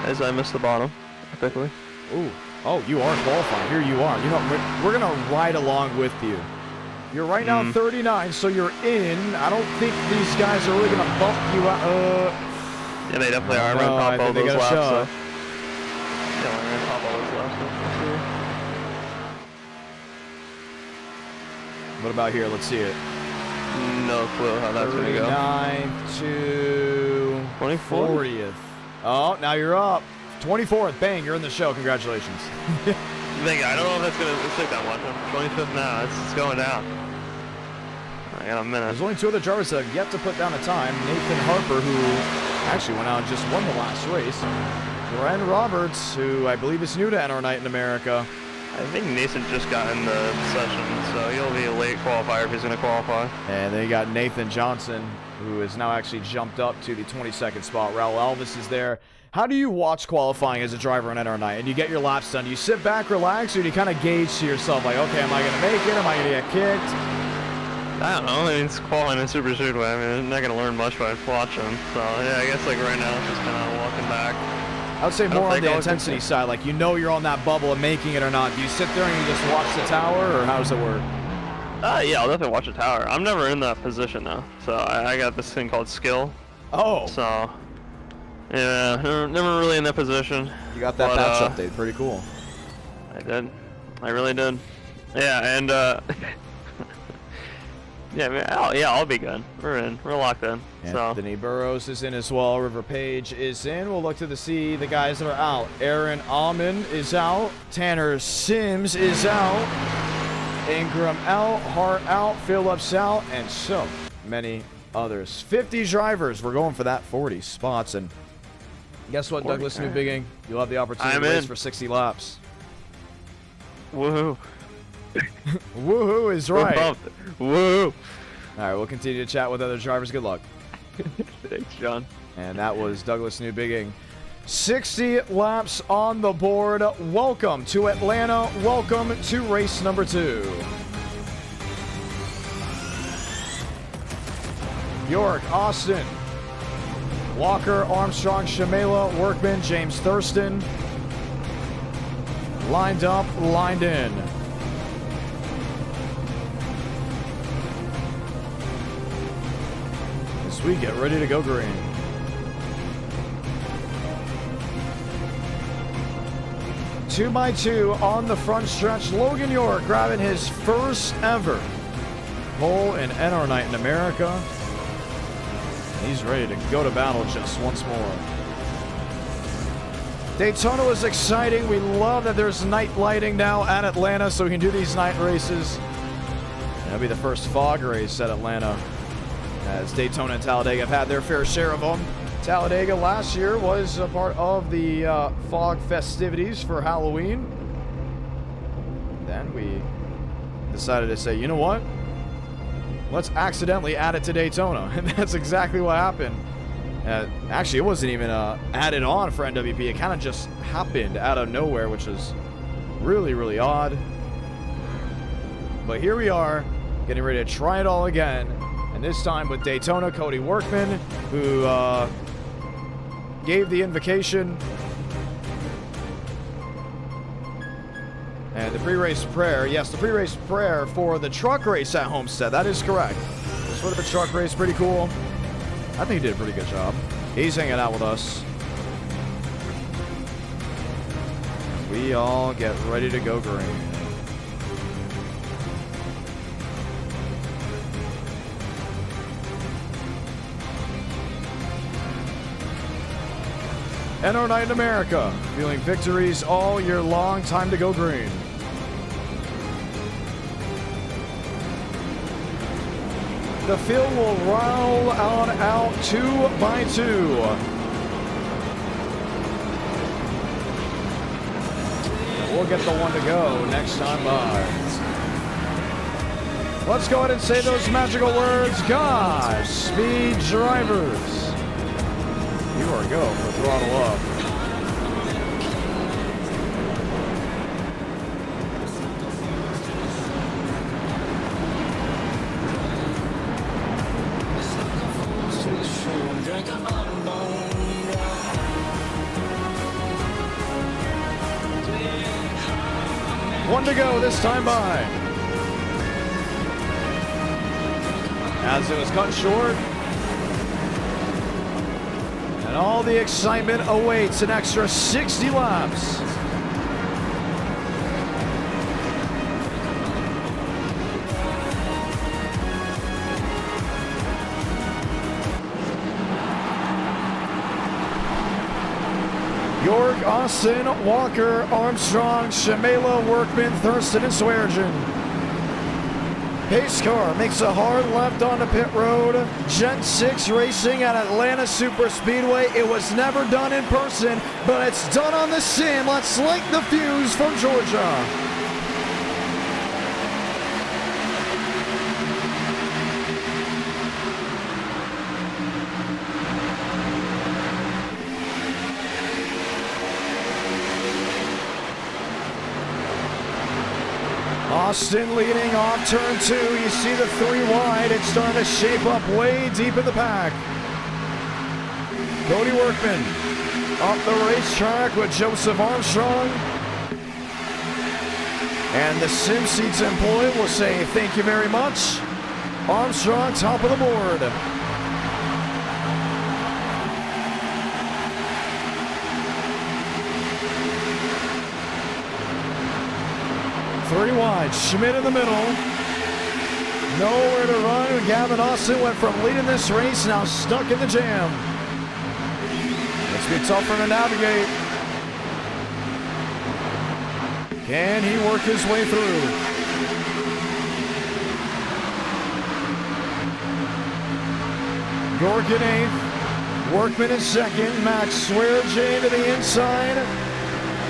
As I missed the bottom, quickly. Ooh. Oh, you are qualifying. Here you are. You know, we're going to ride along with you. You're right now 39, so you're in. I don't think these guys are really going to bump you out. Yeah, they definitely are. I'm going to pop all those laps. So. Yeah, I'm going to pop all those laps. What about here? Let's see it. No clue how that's going to go. 39th to 24th. 40th. Oh, now you're up. 24th. Bang, you're in the show. Congratulations. I don't know if that's going to stick that much. I'm 25th now. It's going down. I got a minute. There's only 2 other drivers that have yet to put down a time. Nathan Harper, who actually went out and just won the last race. Ren Roberts, who I believe is new to NR Night in America. I think Nathan just got in the session, so he'll be a late qualifier if he's going to qualify. And then you got Nathan Johnson, who has now actually jumped up to the 22nd spot. Raul Alves is there. How do you watch qualifying as a driver on NR Night and you get your laps done? Do you sit back, relax, or do you kind of gauge to yourself, like, okay, am I going to make it? Am I going to get kicked? I don't know. I mean, it's qualifying in SuperSpeedway. I mean, I'm not going to learn much by watching. So, yeah, I guess, like, right now, it's just kind of walking back. I would say more on the intensity side. Like, you know you're on that bubble of making it or not. Do you sit there and you just watch the tower, or how does it work? Yeah, I'll definitely watch the tower. I'm never in that position, though. So, I got this thing called skill. Oh. So... yeah, never really in that position. You got that patch update. Pretty cool. I did. I really did. Yeah, and yeah, man, I'll be good. We're in. We're locked in. Anthony Burrows is in as well. River Page is in. We'll look to see the guys that are out. Aaron Almond is out. Tanner Sims is out. Ingram out. Hart out. Phillips out. And so many others. 50 drivers. We're going for that 40 spots. And guess what, Douglas Newbigin? You'll have the opportunity to race for 60 laps. Woohoo. Woohoo is right. Woo. All right, we'll continue to chat with other drivers. Good luck. Thanks, John. And that was Douglas Newbigin. 60 laps on the board. Welcome to Atlanta. Welcome to race number 2. York, Austin, Walker, Armstrong, Shamela, Workman, James Thurston. Lined up, lined in. As we get ready to go green. Two by two on the front stretch. Logan York grabbing his first ever pole in NR Night in America. He's ready to go to battle just once more. Daytona was exciting. We love that there's night lighting now at Atlanta, so we can do these night races. That'll be the first fog race at Atlanta, as Daytona and Talladega have had their fair share of them. Talladega last year was a part of the fog festivities for Halloween. Then we decided to say, you know what? Let's accidentally add it to Daytona. And that's exactly what happened. Actually, it wasn't even added on for NWP. It kind of just happened out of nowhere, which was really, really odd. But here we are, getting ready to try it all again. And this time with Daytona, Cody Workman, who gave the invocation. And the pre-race prayer. Yes, the pre-race prayer for the truck race at Homestead. That is correct. Sort of a truck race. Pretty cool. I think he did a pretty good job. He's hanging out with us. We all get ready to go green. And our night in America, feeling victories all year long, time to go green. The field will roll on out 2 by 2. We'll get the one to go next time by. Let's go ahead and say those magical words. Godspeed, drivers. You are go for throttle up. One to go this time by. As it was cut short. And all the excitement awaits an extra 60 laps. York, Austin, Walker, Armstrong, Shamela, Workman, Thurston, and Swearengin. Pace car makes a hard left onto pit road. Gen 6 racing at Atlanta SuperSpeedway. It was never done in person, but it's done on the sim. Let's light the fuse from Georgia. Austin leading off turn 2. You see the 3 wide. It's starting to shape up way deep in the pack. Cody Workman up the racetrack with Joseph Armstrong. And the sim seats employee will say thank you very much. Armstrong top of the board. Three wide, Schmidt in the middle. Nowhere to run. Gavin Austin went from leading this race, now stuck in the jam. It's be tougher to navigate. Can he work his way through? York in 8th. Workman in 2nd. Max Swearengin to the inside.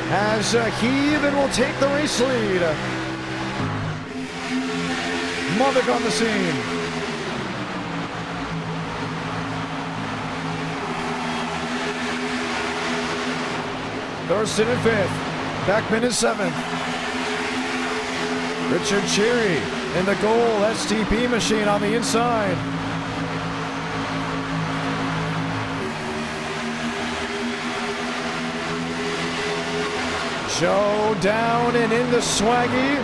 Has a heave and will take the race lead. Movic on the scene. Thurston in 5th. Beckman in 7th. Richard Cherry in the goal. STP machine on the inside. Joe down and into Swaggy.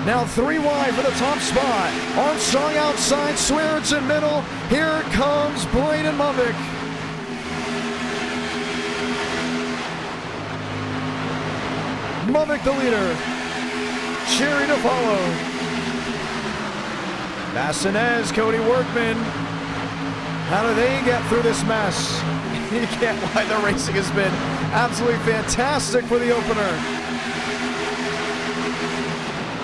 Now 3 wide for the top spot. Armstrong outside, Swearengin middle. Here comes Braden Movic. Movic the leader. Cherry to follow. Bassinez, Cody Workman. How do they get through this mess? You can't lie, the racing has been absolutely fantastic for the opener.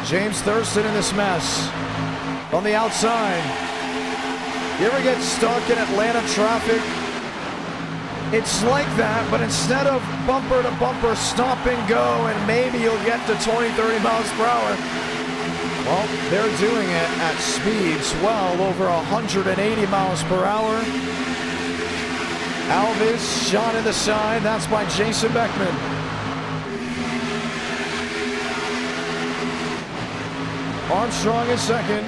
James Thurston in this mess. On the outside. You ever get stuck in Atlanta traffic? It's like that, but instead of bumper to bumper, stop and go, and maybe you'll get to 20, 30 miles per hour. Well, they're doing it at speeds well over 180 miles per hour. Alvis shot in the side. That's by Jason Beckman. Armstrong in second.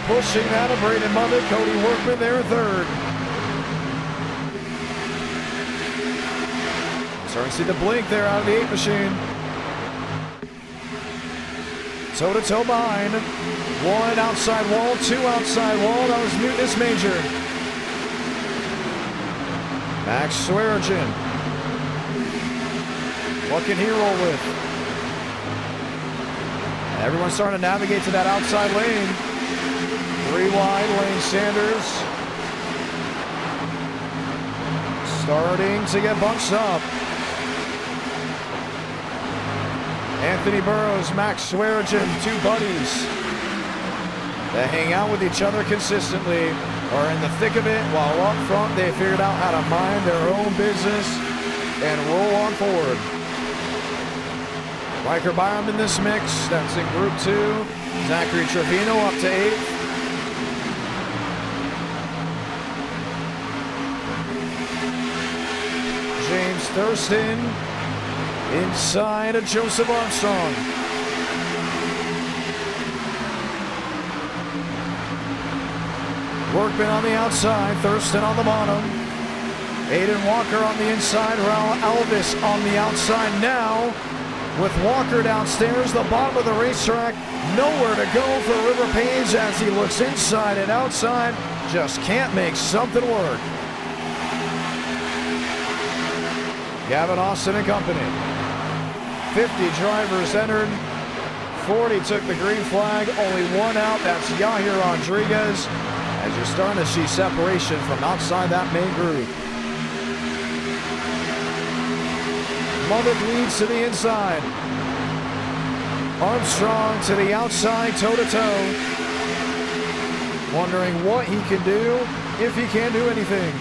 Pushing that of Braden Mother. Cody Workman there in third. Starting to see the blink there out of the 8 machine. Toe-to-toe behind. 1 outside wall, 2 outside wall. That was Newton Major. Max Swearigan. What can he roll with? Everyone's starting to navigate to that outside lane. 3 wide, Lane Sanders. Starting to get bunched up. Anthony Burrows, Max Swearigan, 2 buddies. They hang out with each other consistently, are in the thick of it, while up front they figured out how to mind their own business and roll on forward. Riker Byram in this mix, that's in Group 2. Zachary Trevino up to 8th. James Thurston inside of Joseph Armstrong. Workman on the outside, Thurston on the bottom. Aiden Walker on the inside, Raul Alvis on the outside now. With Walker downstairs, the bottom of the racetrack, nowhere to go for River Page as he looks inside and outside, just can't make something work. Gavin Austin and company. 50 drivers entered. 40 took the green flag. Only 1 out. That's Yahir Rodriguez. As you're starting to see separation from outside that main group. Mullet leads to the inside. Armstrong to the outside, toe-to-toe. Wondering what he can do, if he can do anything.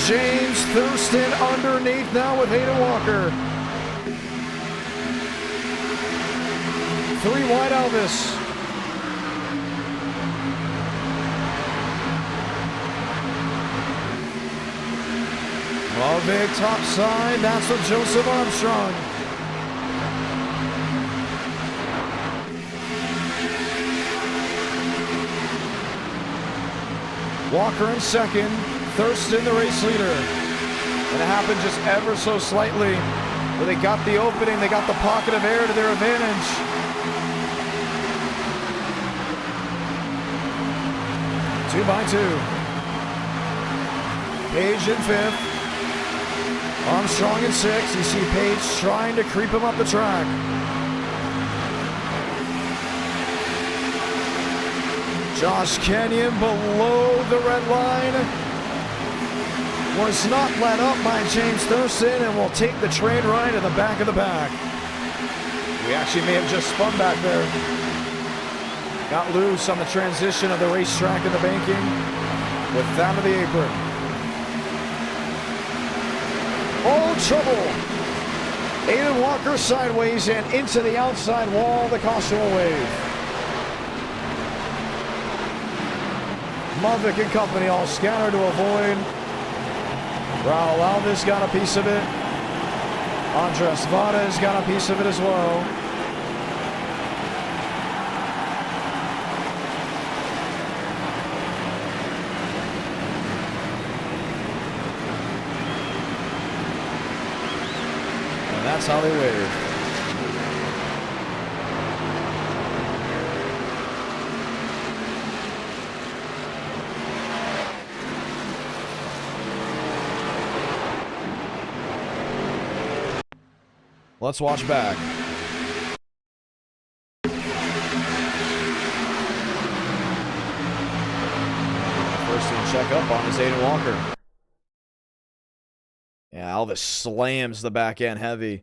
James Thurston underneath now with Hayden Walker. 3 wide Elvis. Lovig top side, that's with Joseph Armstrong. Walker in second, Thurston the race leader. And it happened just ever so slightly. But they got the opening, they got the pocket of air to their advantage. Two by two. Page in 5th. Armstrong in 6th. You see Page trying to creep him up the track. Josh Kenyon below the red line. Was not let up by James Thurston and will take the train ride in the back of the pack. We actually may have just spun back there. Got loose on the transition of the racetrack and the banking with that of the apron. Oh, trouble. Aiden Walker sideways and into the outside wall. The caution will wave. Mudvik and company all scattered to avoid. Raul Alvis got a piece of it. Andres Vada's got a piece of it as well. And that's how they wave. Let's watch back. First thing to check up on is Aiden Walker. Yeah, Alvis slams the back end heavy.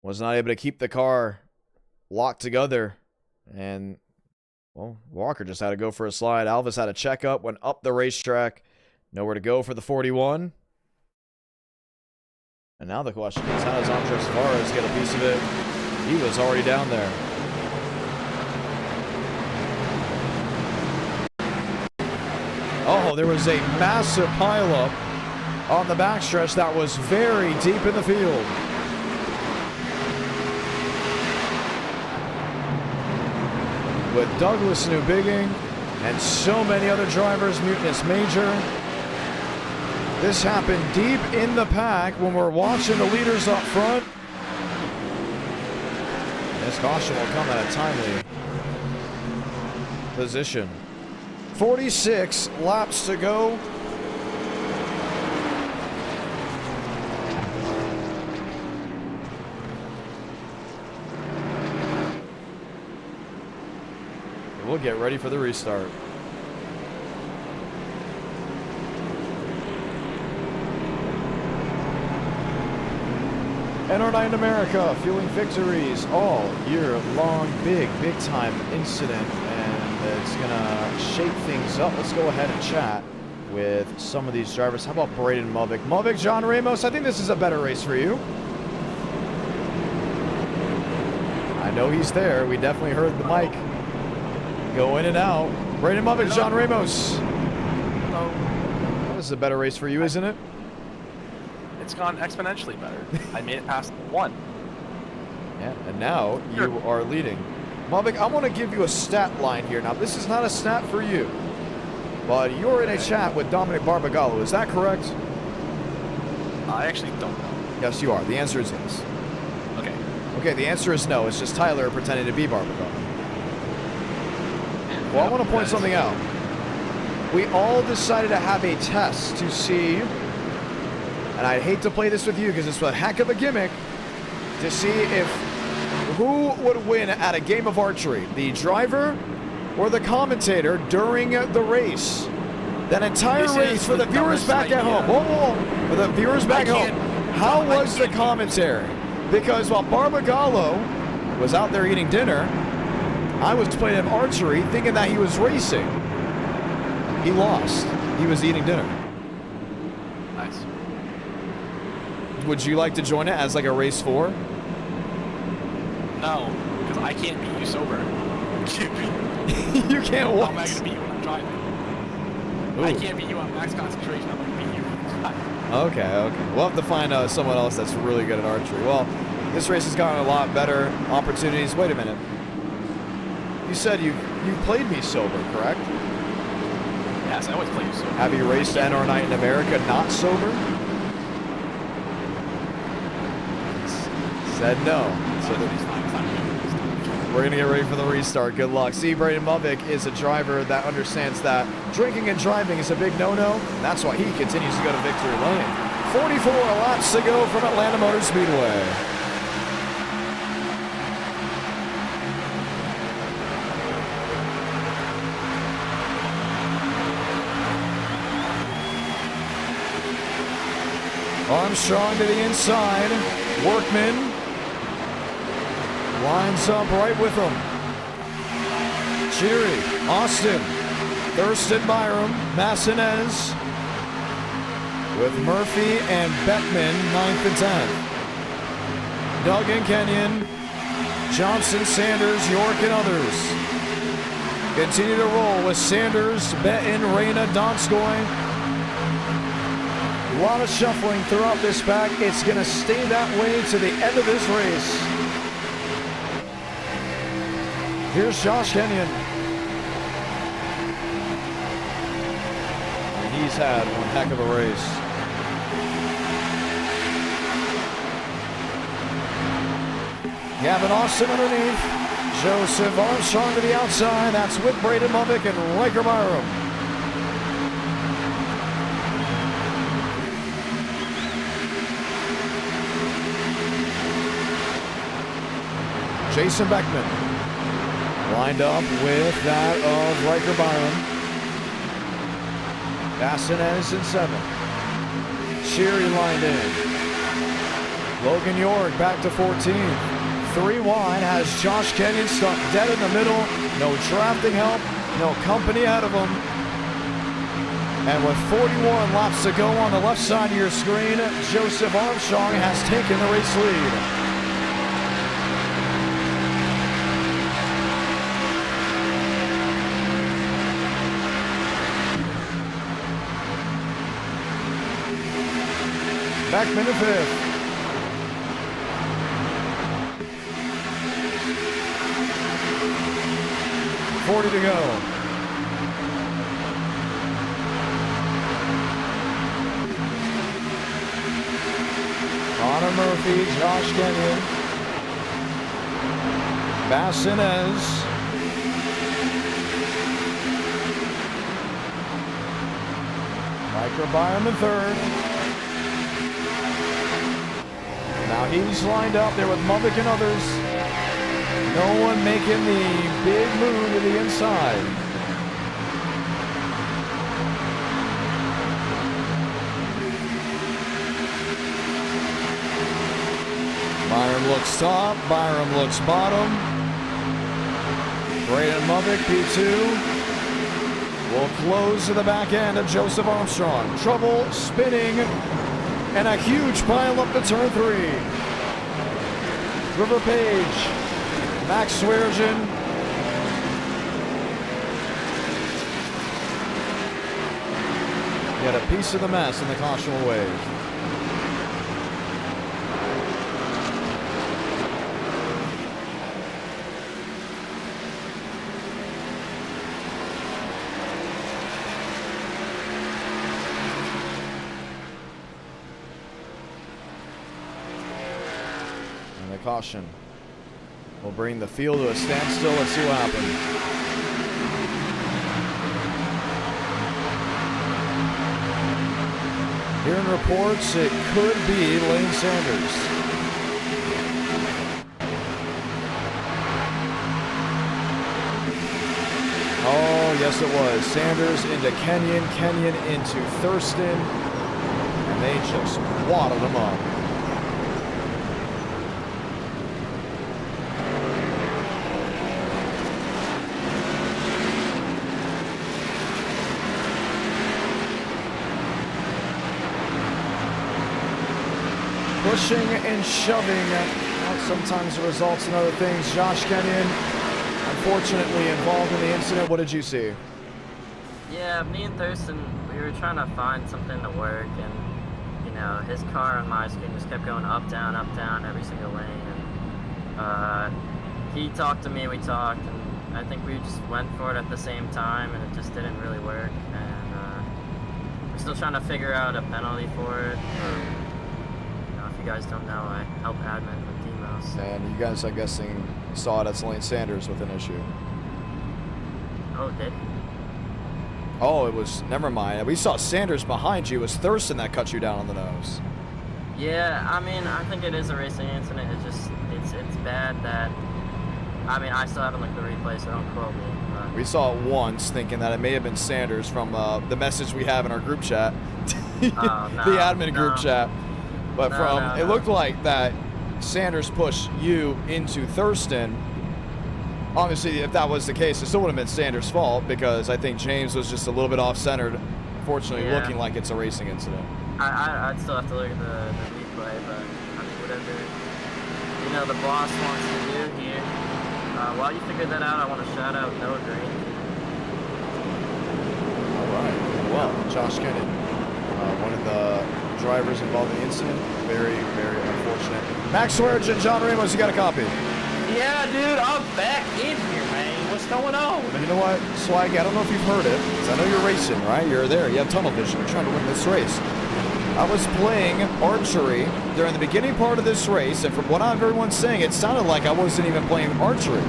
Was not able to keep the car locked together. And Well, Walker just had to go for a slide. Alvis had a checkup, went up the racetrack. Nowhere to go for the 41. And now the question is, how does Andres Suarez get a piece of it? He was already down there. Oh, there was a massive pileup on the backstretch that was very deep in the field. With Douglas Newbigging and so many other drivers, Mutinous Major. This happened deep in the pack when we're watching the leaders up front. This caution will come at a timely position. 46 laps to go. We'll get ready for the restart. NR9 America, fueling victories all year long. Big time incident, and it's gonna shake things up. Let's go ahead and chat with some of these drivers. How about Braden Movick? Movick, John Ramos, I think this is a better race for you. I know he's there. We definitely heard the mic go in and out. Braden Movick, John Ramos. This is a better race for you, isn't it? It's gone exponentially better. I made it past 1. Yeah, and now you are leading. Movick, I want to give you a stat line here. Now, this is not a stat for you, but you're in a chat with Dominic Barbagallo. Is that correct? I actually don't know. Yes, you are. The answer is yes. Okay. Okay, the answer is no. It's just Tyler pretending to be Barbagallo. Well, I want to point something out. We all decided to have a test to see, and I hate to play this with you because it's a heck of a gimmick, to see if who would win at a game of archery, the driver or the commentator during the race. That entire race for the viewers back at home. Whoa. For the viewers back home. How was the commentary? Because while Barbagallo was out there eating dinner, I was playing him archery thinking that he was racing. He lost. He was eating dinner. Nice. Would you like to join it as like a race 4? No, because I can't beat you sober. You can't what? How am I going to beat you when I'm driving? Ooh. I can't beat you on max concentration. I'm going to beat you when I'm driving. Okay. We'll have to find someone else that's really good at archery. Well, this race has gotten a lot better. Opportunities. Wait a minute. You said you played me sober, correct? Yes, I always play you sober. Have you raced NR9 in America not sober? Said no. So we're going to get ready for the restart. Good luck. See, Braden Movick is a driver that understands that drinking and driving is a big no-no. And that's why he continues to go to victory lane. 44 laps to go from Atlanta Motor Speedway. Armstrong to the inside. Workman lines up right with him. Cheery, Austin, Thurston Byram, Massinez with Murphy and Beckman 9th and 10th. Doug and Kenyon, Johnson, Sanders, York, and others continue to roll with Sanders, Benton, Reyna, Donskoy. A lot of shuffling throughout this pack. It's going to stay that way to the end of this race. Here's Josh Kenyon. And he's had one heck of a race. Gavin Austin underneath. Joseph Armstrong to the outside. That's with Braden Movick and Riker Byram. Jason Beckman lined up with that of Riker Byram. Bassinez in 7th. Sherry lined in. Logan York back to 14th. 3 wide, has Josh Kenyon stuck dead in the middle. No drafting help, no company ahead of him. And with 41 laps to go on the left side of your screen, Joseph Armstrong has taken the race lead. Beckman in 5th. .40 to go. Connor Murphy, Josh Kenyon, Bassinez, Microbiome in 3rd. Now he's lined up there with Mubbock and others. No one making the big move to the inside. Byram looks top, Byram looks bottom. Braden Mubbock, P2. Will close to the back end of Joseph Armstrong. Trouble spinning. And a huge pile up to turn 3. River Page, Max Sweargen. Get a piece of the mess in the caution will wave. Caution will bring the field to a standstill. Let's see what happens. Hearing reports, it could be Lane Sanders. Oh, yes it was. Sanders into Kenyon, Kenyon into Thurston, and they just waddled him up. Pushing and shoving, that sometimes results in other things. Josh Kenyon, unfortunately involved in the incident. What did you see? Yeah, me and Thurston, we were trying to find something to work, and you know, his car on my screen just kept going up, down, every single lane. And he talked to me, we talked, and I think we just went for it at the same time, and it just didn't really work. And we're still trying to figure out a penalty for it. You guys don't know, I help admin with Demos. And you guys, I'm guessing, saw it as Lane Sanders with an issue. Oh, did? Oh, it was, never mind. We saw Sanders behind you. It was Thurston that cut you down on the nose. Yeah, I mean, I think it is a racing incident. It's bad that, I mean, I still haven't looked at the replay, so don't quote me. But. We saw it once, thinking that it may have been Sanders from the message we have in our group chat. The admin group chat. But it looked like that Sanders pushed you into Thurston. Obviously, if that was the case, it still would have been Sanders' fault because I think James was just a little bit off-centered, fortunately looking like it's a racing incident. I'd still have to look at the replay, but I mean, whatever, you know, the boss wants to do here. While you figure that out, I want to shout out Noah Green. All right. Well, Josh Kenyon, one of the drivers involved in the incident. Very, very unfortunate. Max Swearge and John Ramos, you got a copy? Yeah, dude, I'm back in here, man. What's going on? You know what, Swag, I don't know if you've heard it, because I know you're racing, right? You're there, you have tunnel vision, you're trying to win this race. I was playing archery during the beginning part of this race, and from what everyone's saying, it sounded like I wasn't even playing archery.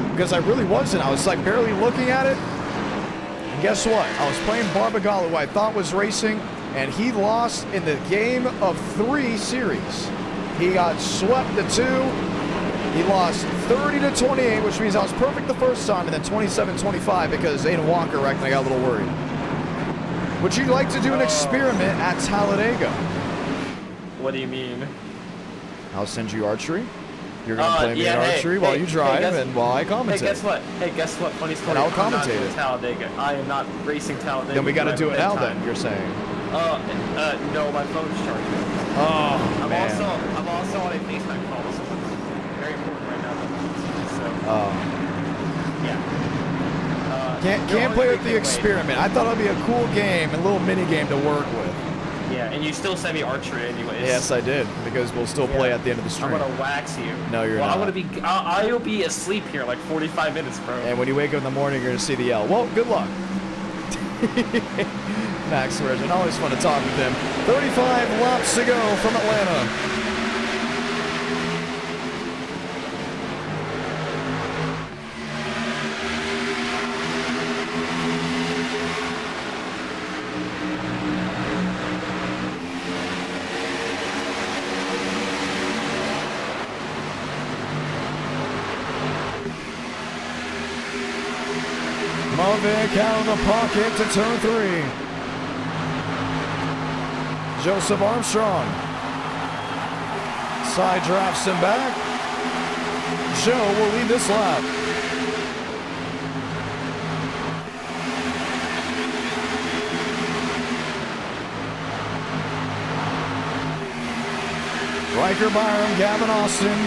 Because I really wasn't. I was like barely looking at it. And guess what? I was playing Barbagallo, who I thought was racing, and he lost in the game of 3 series. He got swept to 2. He lost 30-28, which means I was perfect the first time, and then 27-25 because Aiden Walker wrecked and I got a little worried. Would you like to do an experiment at Talladega? What do you mean? I'll send you archery. You're gonna play me in archery while you drive and while I commentate. Hey, guess what? Funny story. And I'll I'm not commentate doing it. Talladega. I am not racing Talladega. Then we got to do it now. bedtime. Then you're saying. No, my phone's charging. Oh, man. I'm also on a FaceTime call. So it's very important right now. So. Yeah. Can't play with the experiment. I thought it'd be a cool game, a little mini game to work with. Yeah, and you still sent me archery anyways. Yes, I did, because we'll still play at the end of the stream. I'm gonna wax you. No, you're not. I'll be asleep here like 45 minutes, bro. And when you wake up in the morning, you're gonna see the L. Well, good luck. Max Virgin, always fun to talk with him. 35 laps to go from Atlanta. Mavic out of the pocket to turn 3. Joseph Armstrong. Side drafts him back. Joe will lead this lap. Riker Byram, Gavin Austin.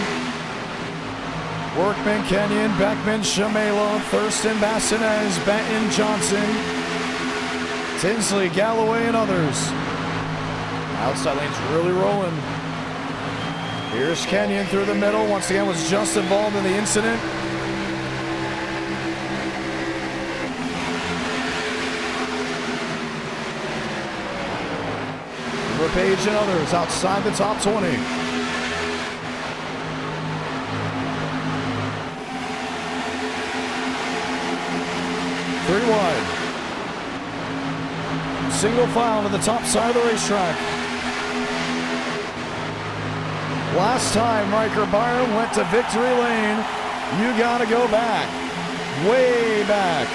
Workman, Kenyon, Beckman, Shamela, Thurston, Bassinez, Benton, Johnson, Tinsley, Galloway, and others. Outside lane's really rolling. Here's Kenyon through the middle. Once again, was just involved in the incident. Page and others outside the top 20. 3 wide. Single file to the top side of the racetrack. Last time Riker Byram went to victory lane, you gotta go back, way back,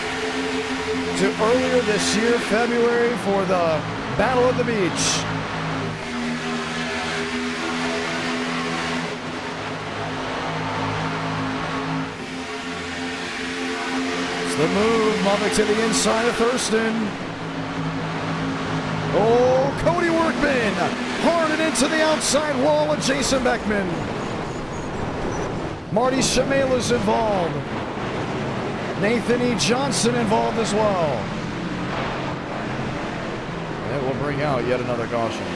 to earlier this year, February, for the Battle of the Beach. The move, Mavic to the inside of Thurston. Oh, Cody Workman, hard and into the outside wall of Jason Beckman. Marty Shamela's involved. Nathan E. Johnson involved as well. And it will bring out yet another caution.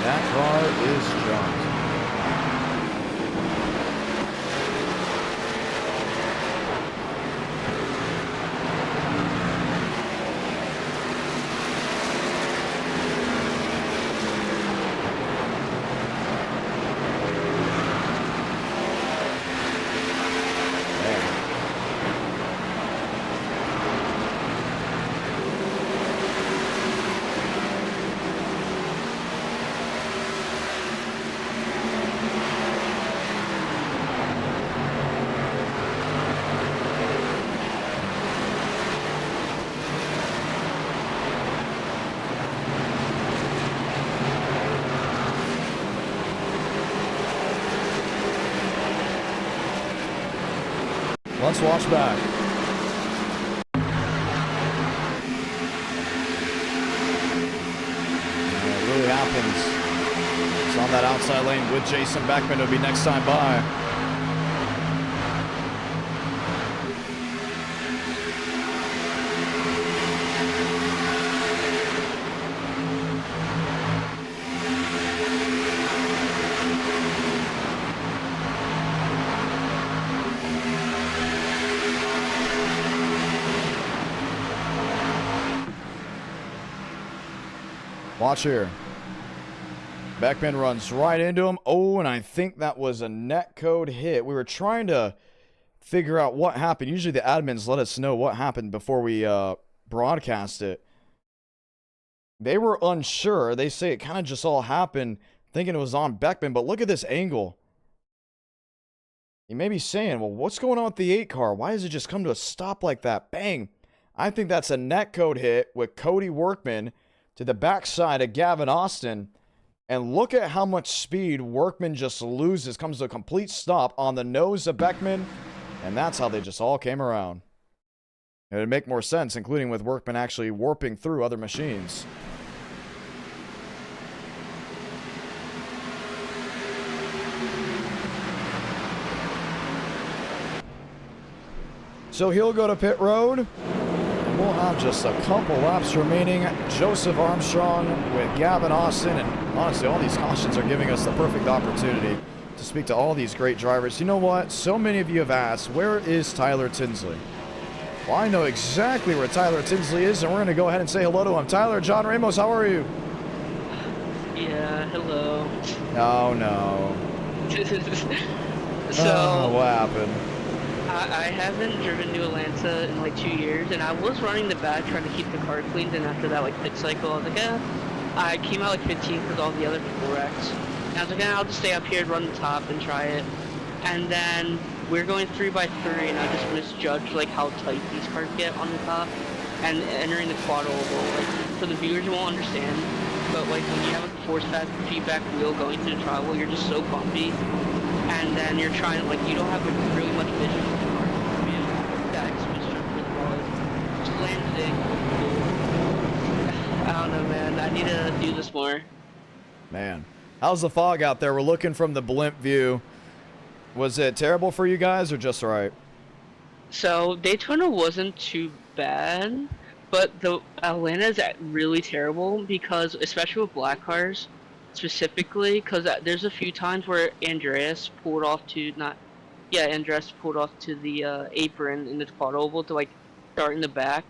That car is jumped. Let's watch back. It really happens. It's on that outside lane with Jason Beckman. It'll be next time by. Watch here. Beckman runs right into him. Oh, and I think that was a netcode hit. We were trying to figure out what happened. Usually the admins let us know what happened before we broadcast it. They were unsure. They say it kind of just all happened thinking it was on Beckman, but look at this angle. You may be saying, well, what's going on with the 8 car? Why does it just come to a stop like that? Bang! I think that's a netcode hit with Cody Workman to the backside of Gavin Austin. And look at how much speed Workman just loses. Comes to a complete stop on the nose of Beckman. And that's how they just all came around. It would make more sense, including with Workman actually warping through other machines. So he'll go to pit road. And we'll have just a couple laps remaining. Joseph Armstrong with Gavin Austin. And honestly, all these cautions are giving us the perfect opportunity to speak to all these great drivers. You know what? So many of you have asked, where is Tyler Tinsley? Well, I know exactly where Tyler Tinsley is, and we're going to go ahead and say hello to him. Tyler, John Ramos, how are you? Yeah, hello. Oh, no. So, what happened? I haven't driven to Atlanta in like 2 years, and I was running the back trying to keep the car cleaned, and after that like pit cycle, I was like, I came out like 15th because all the other people wrecked. And I was like, I'll just stay up here, run the top, and try it. And then we're going 3x3, and I just misjudged like how tight these cars get on the top, and entering the quad oval. Like, for the viewers, you won't understand, but like when you have a force feedback wheel going through the travel, you're just so bumpy, and then you're trying like you don't have really much vision of the car. That's misjudged where the ball is. Just landed it. I don't know, man. I need to do this more. Man, how's the fog out there? We're looking from the blimp view. Was it terrible for you guys or just right? So Daytona wasn't too bad, but the Atlanta's really terrible because, especially with black cars, specifically, because there's a few times where Andreas pulled off to Andreas pulled off to the apron in the quad oval to like start in the back,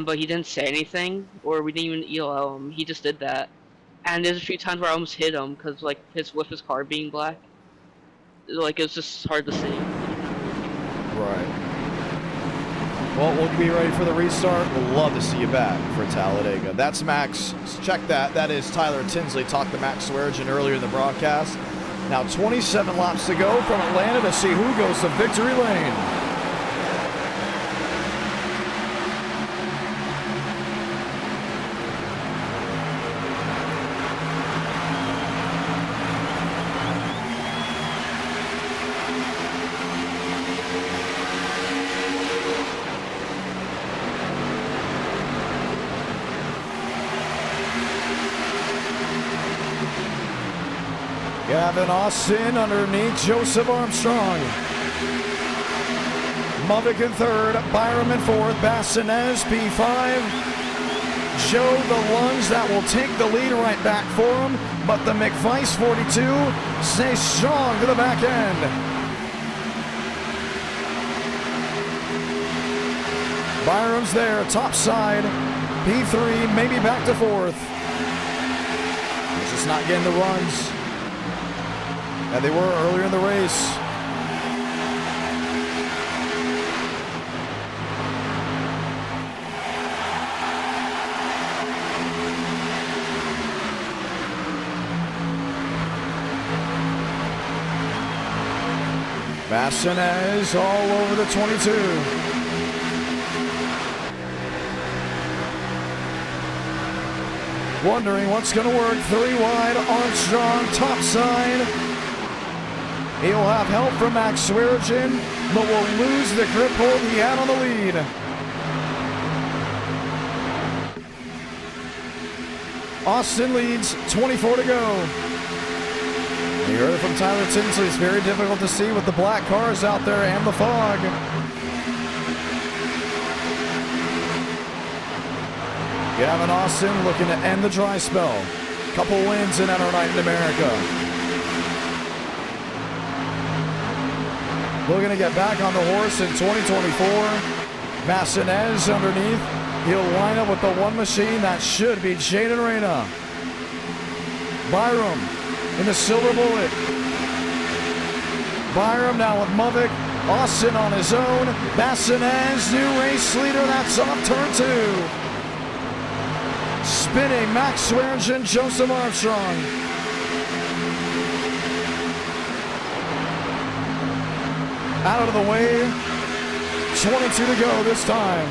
but he didn't say anything, or we didn't even ELO him. He just did that, and there's a few times where I almost hit him because like with his car being black. Like, it was just hard to see. Right. Well, we'll be ready for the restart. We'll love to see you back for Talladega. That's Max. Check that. That is Tyler Tinsley. Talked to Max Swearengin earlier in the broadcast. Now 27 laps to go from Atlanta to see who goes to victory lane. Gavin Austin underneath Joseph Armstrong. Movick in third, Byram in fourth, Bassinez P5. Joe the lunge that will take the lead right back for him, but the McVice 42 stays strong to the back end. Byram's there, top side. P3 maybe back to fourth. He's just not getting the runs. And they were earlier in the race. Bassinez all over the 22. Wondering what's going to work. 3 wide, Armstrong, top side. He'll have help from Max Swearengin, but will lose the grip hold he had on the lead. Austin leads, 24 to go. You heard it from Tyler Tinsley. It's very difficult to see with the black cars out there and the fog. Gavin Austin looking to end the dry spell. Couple wins in our night in America. Looking to get back on the horse in 2024. Bassinez underneath. He'll line up with the one machine. That should be Jaden Reyna. Byram in the silver bullet. Byram now with Movick. Austin on his own. Bassinez, new race leader. That's off turn 2. Spinning Max Swearengin, Joseph Armstrong. out of the way. 22 to go this time.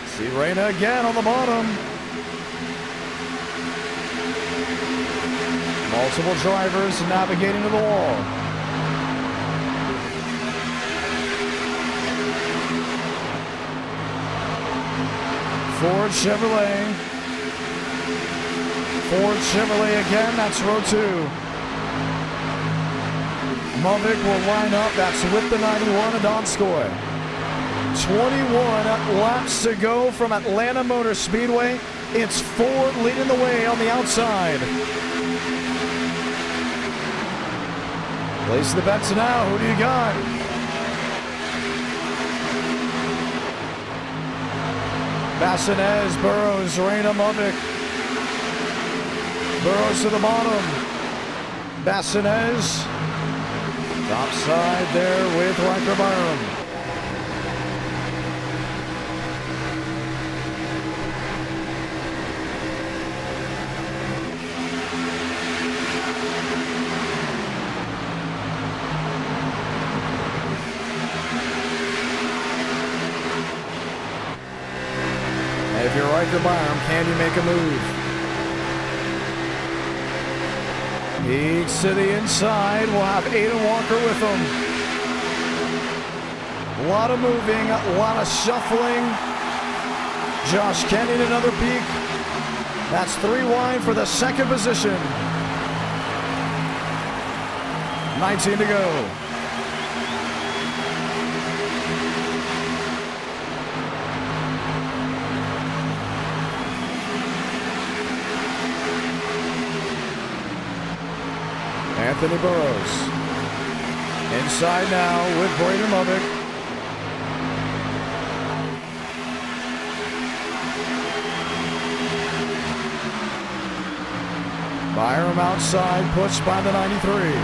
See Reyna again on the bottom. Multiple drivers navigating to the wall. Ford Chevrolet. Ford Chevrolet again, that's row 2. Mavic will line up, that's with the 91 of Donskoy. 21 laps to go from Atlanta Motor Speedway. It's Ford leading the way on the outside. Place the bets now, who do you got? Bassinez, Burrows, Reyna, Mavic. Burrows to the bottom. Bassinez. Top side there with Riker Byram. If you're Riker Byram, can you make a move? Peeks to the inside. We'll have Aiden Walker with him. A lot of moving, a lot of shuffling. Josh Kenyon, another peek. That's 3 wide for the second position. 19 to go. Anthony Burrows. Inside now with Braden Mavic. Byram outside, pushed by the 93.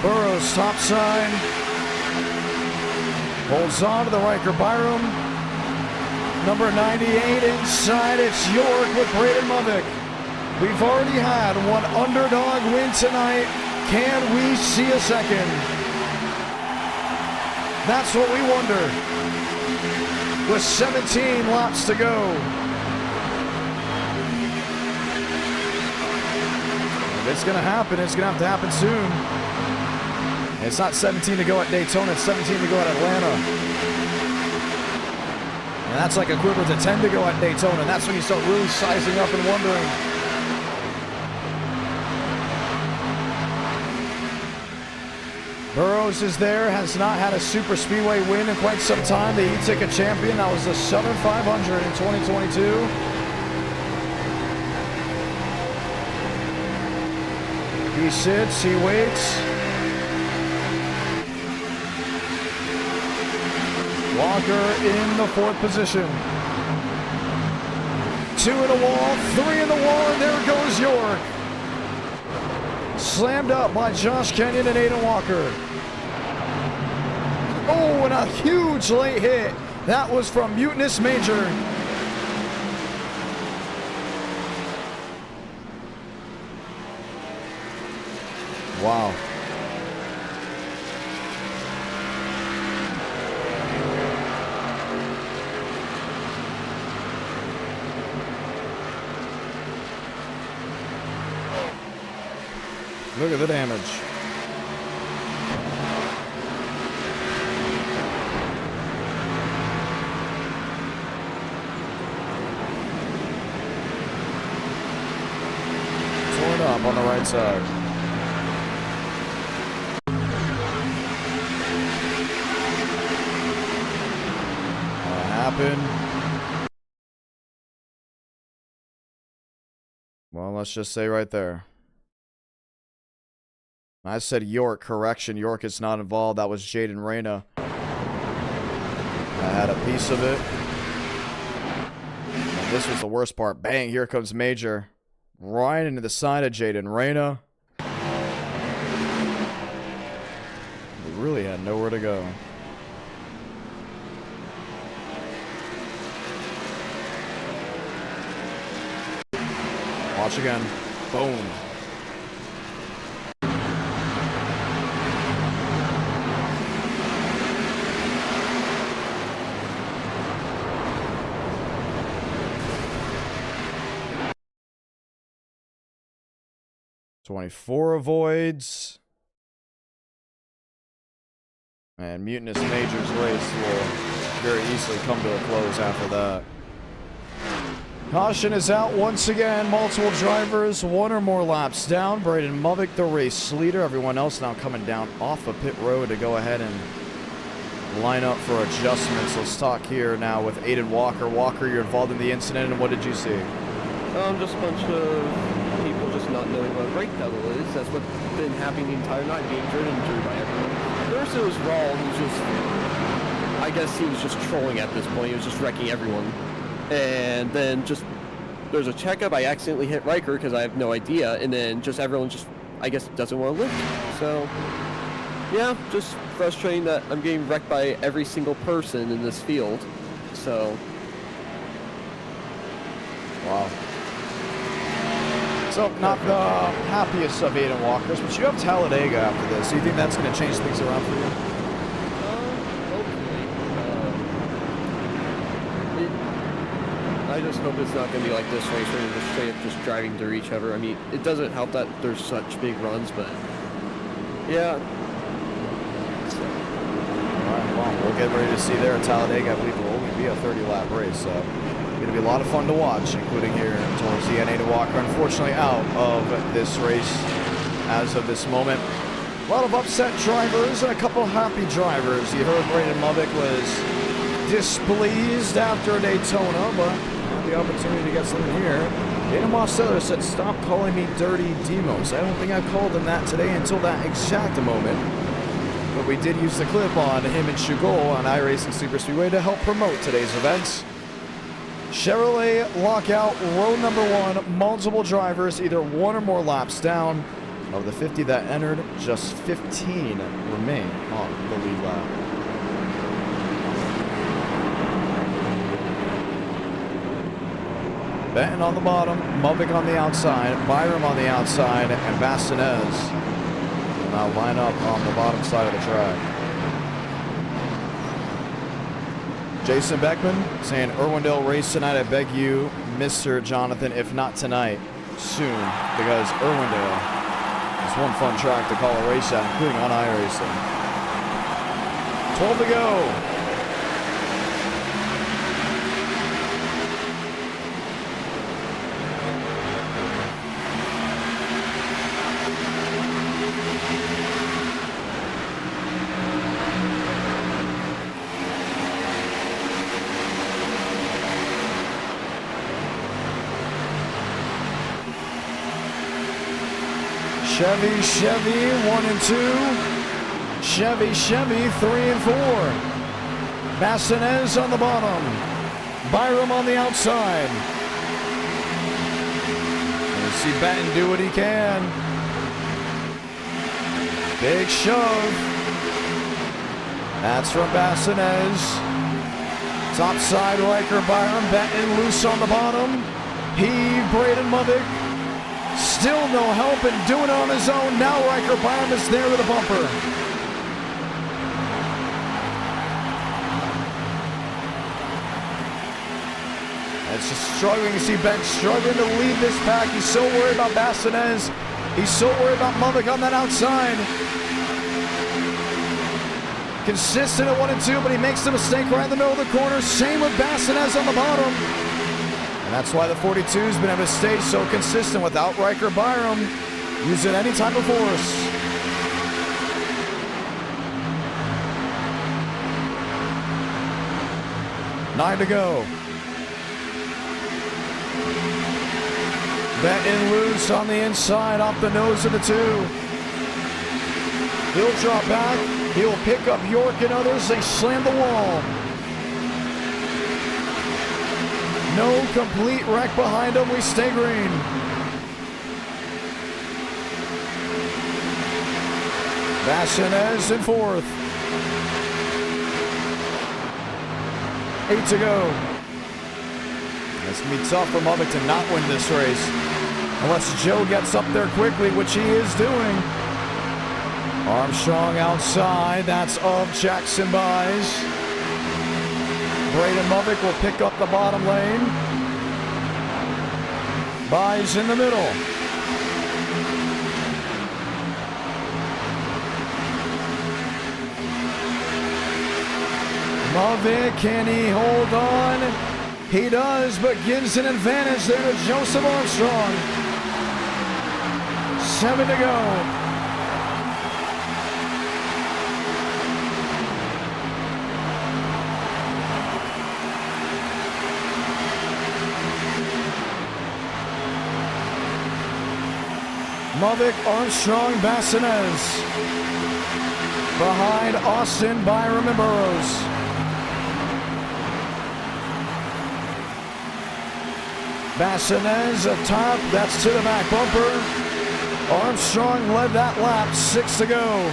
Burrows top side. Holds on to the Riker Byram. Number 98 inside, it's York with Braden Mavic. We've already had one underdog win tonight. Can we see a second? That's what we wonder. With 17 laps to go. If it's going to happen, it's going to have to happen soon. It's not 17 to go at Daytona, it's 17 to go at Atlanta. And that's like equivalent to 10 to go at Daytona. And that's when you start really sizing up and wondering. Burrows is there, has not had a super speedway win in quite some time. The E-Ticket champion, that was the Southern 500 in 2022. He sits, he waits. Walker in the 4th position. 2 in the wall, 3 in the wall, and there goes York. Slammed up by Josh Kenyon and Aiden Walker. Oh, and a huge late hit. That was from Mutinous Major. Wow. Look at the damage. Torn up on the right side. What happened? Well, let's just say right there. I said York, correction. York is not involved. That was Jaden Reyna. I had a piece of it. And this was the worst part. Bang, here comes Major. Right into the side of Jaden Reyna. He really had nowhere to go. Watch again. Boom. .24 avoids. And Mutinous Major's race will very easily come to a close after that. Caution is out once again. Multiple drivers, one or more laps down. Braden Movick, the race leader. Everyone else now coming down off of pit road to go ahead and line up for adjustments. Let's talk here now with Aiden Walker. Walker, you're involved in the incident, and what did you see? Just a bunch of people just not knowing what a brake pedal is. That's what's been happening the entire night, being driven through by everyone. First it was Raul, I guess he was just trolling at this point. He was just wrecking everyone. And then just, there's a checkup, I accidentally hit Riker because I have no idea, and then just everyone just, I guess, doesn't want to lift. So, yeah, just frustrating that I'm getting wrecked by every single person in this field. So. Wow. So, not the happiest of Aiden Walkers, but you have Talladega after this. Do you think that's going to change things around for you? I just hope it's not going to be like this race where we're just straight up just driving through each other. I mean, it doesn't help that there's such big runs, but yeah. So. All right, well, we'll get ready to see there at Talladega. I believe it will only be a 30-lap race, so it's going to be a lot of fun to watch, including here towards the end. Aiden Walker, unfortunately, out of this race as of this moment. A lot of upset drivers and a couple happy drivers. You heard Braden Movick was displeased after Daytona, but the opportunity to get something here. Dana Marcelo said, "Stop calling me Dirty Demos." I don't think I called him that today until that exact moment. But we did use the clip on him and Chugol on iRacing SuperSpeedway to help promote today's events. Chevrolet lockout, row number 1, multiple drivers, either one or more laps down. Of the 50 that entered, just 15 remain on the lead lap. Benton on the bottom, Movick on the outside, Byram on the outside, and Bastinez will now line up on the bottom side of the track. Jason Beckman saying, "Irwindale race tonight. I beg you, Mr. Jonathan, if not tonight, soon, because Irwindale is one fun track to call a race at, including on iRacing." 12 to go. Chevy, 1 and 2. Chevy, 3 and 4. Bastinez on the bottom. Byram on the outside. You see Benton do what he can. Big shove. That's from Bastinez. Top side, Riker, Byram. Benton loose on the bottom. Heave, Braden Movick. Still no help and doing it on his own. Now Riker Byram is there with a bumper. It's just struggling. You see Ben struggling to lead this pack. He's so worried about Bastinez. He's so worried about Movick on that outside. Consistent at 1 and 2, but he makes the mistake right in the middle of the corner. Same with Bastinez on the bottom. And that's why the 42's been able to stay so consistent without Riker Byram using any type of force. Nine to go. Benton loose on the inside off the nose of the 2. He'll drop back. He'll pick up York and others. They slam the wall. No complete wreck behind him. We stay green. Bastinez in 4th. 8 to go. It's going to be tough for Movick to not win this race. Unless Joe gets up there quickly, which he is doing. Armstrong outside. That's of Jackson Buys. Braden Movick will pick up the bottom lane. Buys in the middle. Movick, can he hold on? He does, but gives an advantage there to Joseph Armstrong. 7 to go. Movick, Armstrong, Bassinez. Behind Austin, Byram, and Burrows. Bassinez up top, that's to the back bumper. Armstrong led that lap, 6 to go.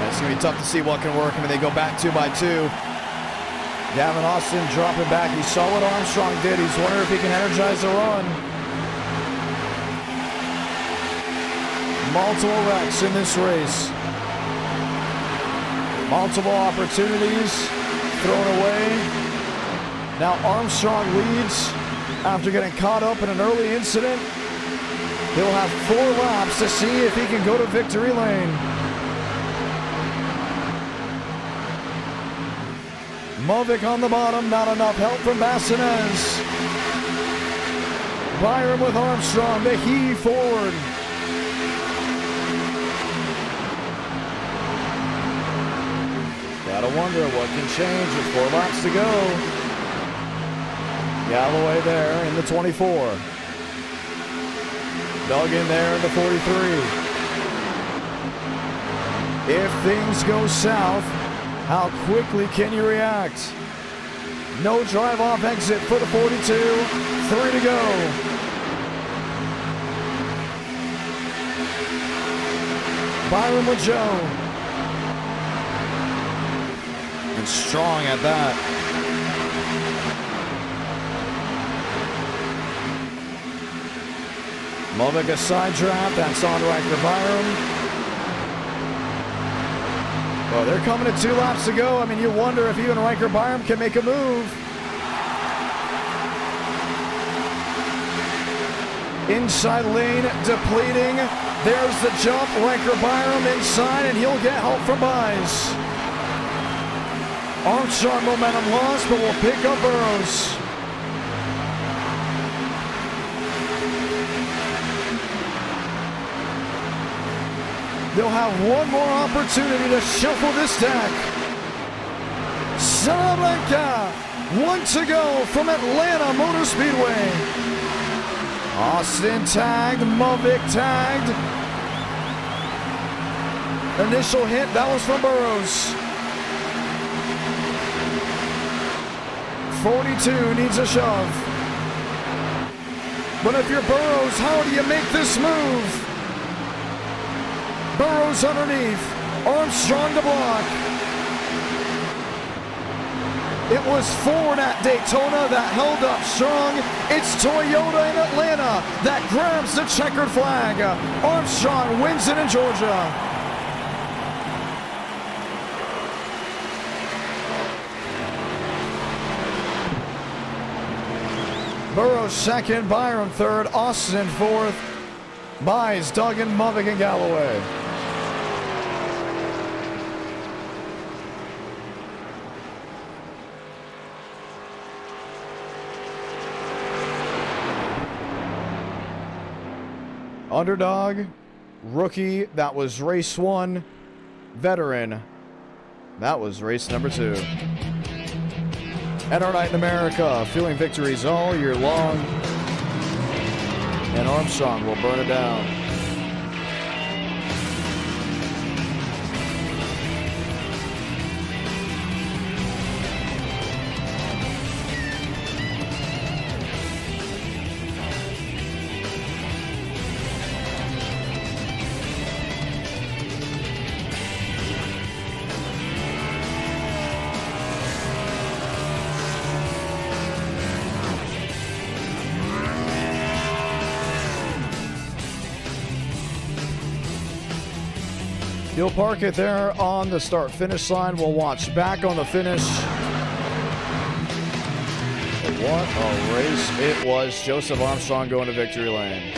It's going to be tough to see what can work when they go back 2 by 2. Gavin Austin dropping back. He saw what Armstrong did. He's wondering if he can energize the run. Multiple wrecks in this race. Multiple opportunities thrown away. Now Armstrong leads after getting caught up in an early incident. He'll have 4 laps to see if he can go to victory lane. Movick on the bottom, not enough help from Bassinez. Byram with Armstrong to heave forward. Gotta wonder what can change with 4 laps to go. Galloway there in the 24. Duggan there in the 43. If things go south, how quickly can you react? No drive-off exit for the 42. 3 to go. Byron with Joe. And strong at that. Movick a side draft. That's on Riker Byron. Oh, they're coming to 2 laps to go. I mean, you wonder if even Riker Byram can make a move. Inside lane depleting. There's the jump. Riker Byram inside, and he'll get help from Buys. Armstrong momentum lost, but will pick up Burrows. They'll have one more opportunity to shuffle this deck. Salamanca, 1 to go from Atlanta Motor Speedway. Austin tagged, Movick tagged. Initial hit, that was from Burrows. 42 needs a shove. But if you're Burrows, how do you make this move? Burrows underneath, Armstrong to block. It was Ford at Daytona that held up strong. It's Toyota in Atlanta that grabs the checkered flag. Armstrong wins it in Georgia. Burrows second, Byron third, Austin fourth. Buys, Duggan, Movick, and Galloway. Underdog, rookie, that was race 1. Veteran, that was race number 2. And our night in America, feeling victories all year long. And Armstrong will burn it down. You'll park it there on the start-finish line. We'll watch back on the finish. What a race it was. Joseph Armstrong going to victory lane.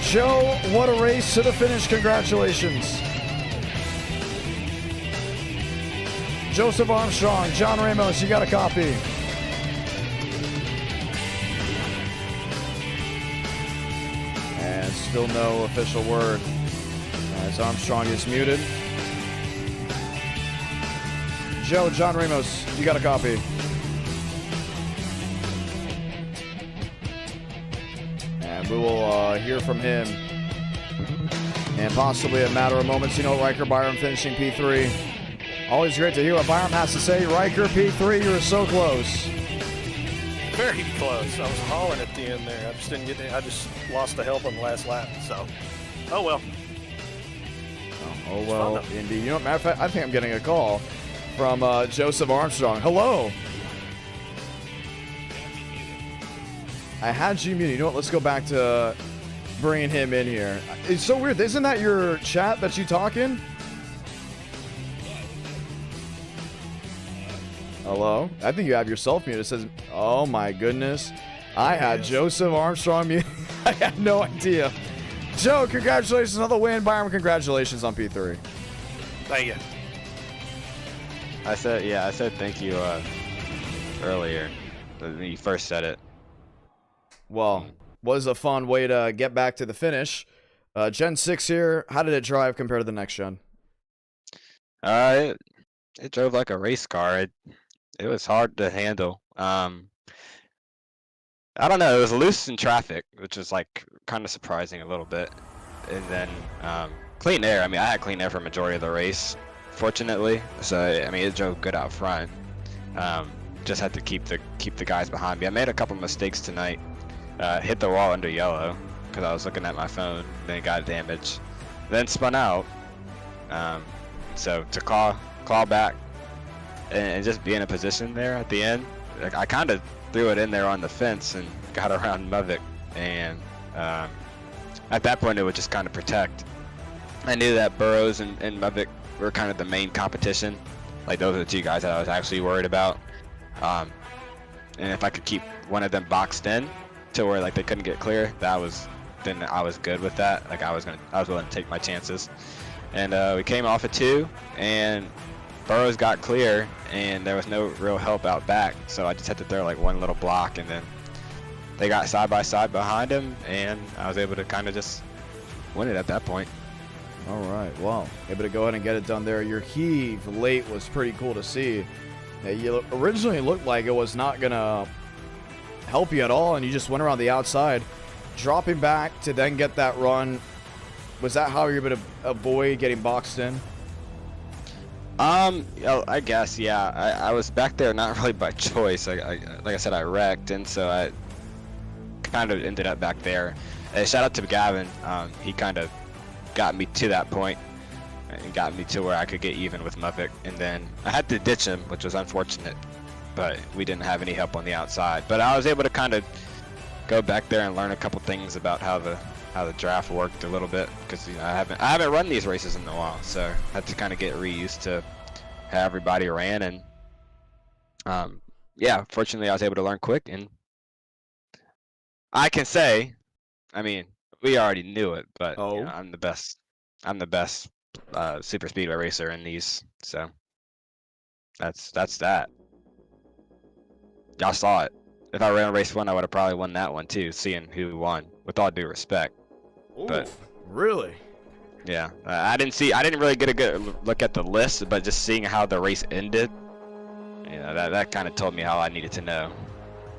Joe, what a race to the finish. Congratulations. Joseph Armstrong, John Ramos, you got a copy. And still no official word as Armstrong is muted. Joe, John Ramos, you got a copy. And we will hear from him in possibly a matter of moments. You know, Riker Byram finishing P3. Always great to hear what Byram has to say. Riker, P3, you're so close. Very close. I was hauling at the end there. I just didn't get it. I just lost the help on the last lap. So, oh well. Oh well, indeed. You know, matter of fact, I think I'm getting a call from Joseph Armstrong. Hello. I had you muted. You know what? Let's go back to bringing him in here. It's so weird. Isn't that your chat that you talk in? Hello? I think you have yourself muted. It says, oh my goodness. I had Joseph Armstrong muted. I had no idea. Joe, congratulations on the win. Byron, congratulations on P3. Thank you. I said thank you earlier when you first said it. Well, was a fun way to get back to the finish. Gen 6 here, how did it drive compared to the next gen? It drove like a race car. It was hard to handle. I don't know, it was loose in traffic, which was like kind of surprising a little bit. And then clean air. I mean, I had clean air for majority of the race, fortunately. So I mean, it drove good out front. Just had to keep the guys behind me. I made a couple mistakes tonight. Hit the wall under yellow because I was looking at my phone. Then it got damaged. Then spun out. So to claw back and just be in a position there at the end. Like, I kind of threw it in there on the fence and got around Mavic, and at that point it would just kind of protect. I knew that Burrows and Mavic were kind of the main competition. Like, those are the two guys that I was actually worried about. And if I could keep one of them boxed in to where like they couldn't get clear, then I was good with that. Like, I was willing to take my chances. And we came off of 2, and Burrows got clear, and there was no real help out back, so I just had to throw like one little block, and then they got side by side behind him, and I was able to kind of just win it at that point. All right, well, able to go ahead and get it done there. Your heave late was pretty cool to see. You originally looked like it was not gonna help you at all, and you just went around the outside, dropping back to then get that run. Was that how you were able to avoid getting boxed in? I guess, yeah. I was back there not really by choice. Like I said, I wrecked, and so I kind of ended up back there. Shout out to Gavin. He kind of got me to that point and got me to where I could get even with Mavic. And then I had to ditch him, which was unfortunate, but we didn't have any help on the outside. But I was able to kind of go back there and learn a couple things about how the draft worked a little bit, because I haven't run these races in a while, so I had to kind of get reused to how everybody ran. And yeah, fortunately I was able to learn quick, and I can say, I mean, we already knew it, but you know, I'm the best super speedway racer in these, so that's that. Y'all saw it. If I ran race 1, I would have probably won that one too, seeing who won, with all due respect. Ooh, but really? Yeah, I didn't really get a good look at the list, but just seeing how the race ended, you know, that kind of told me how I needed to know.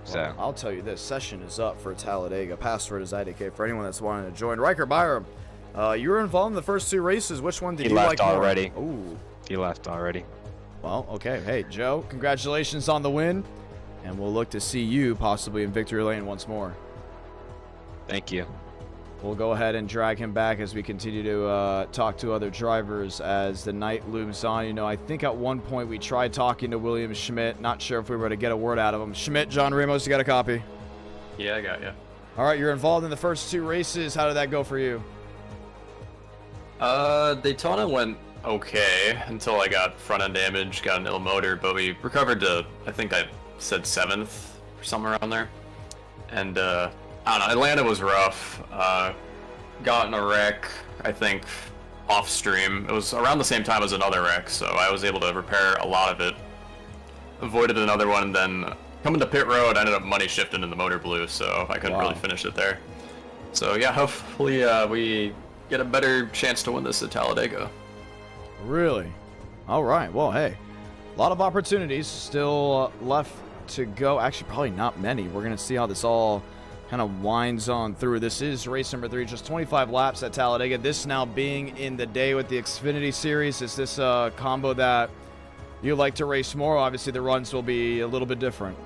So well, I'll tell you this, session is up for Talladega. Password is IDK for anyone that's wanting to join. Riker Byram, you were involved in the first 2 races. Which one did you like more? He left already. Well, okay. Hey, Joe, congratulations on the win, and we'll look to see you possibly in victory lane once more. Thank you. We'll go ahead and drag him back as we continue to talk to other drivers as the night looms on. You know, I think at one point we tried talking to William Schmidt. Not sure if we were to get a word out of him. Schmidt, John Ramos, you got a copy? Yeah, I got you. All right, you're involved in the first 2 races. How did that go for you? Daytona went okay until I got front-end damage, got an ill motor, but we recovered to, I think I said 7th or somewhere around there. And, I don't know, Atlanta was rough. Got in a wreck, I think, off-stream. It was around the same time as another wreck, so I was able to repair a lot of it. Avoided another one, and then coming to pit road, I ended up money shifting and the motor blew, so I couldn't really finish it there. So yeah, hopefully we get a better chance to win this at Talladega. Really? All right. Well, hey, a lot of opportunities still left to go. Actually, probably not many. We're going to see how this all kind of winds on through. This is race number 3, just 25 laps at Talladega. This now being in the day with the Xfinity Series. Is this a combo that you like to race more? Obviously, the runs will be a little bit different.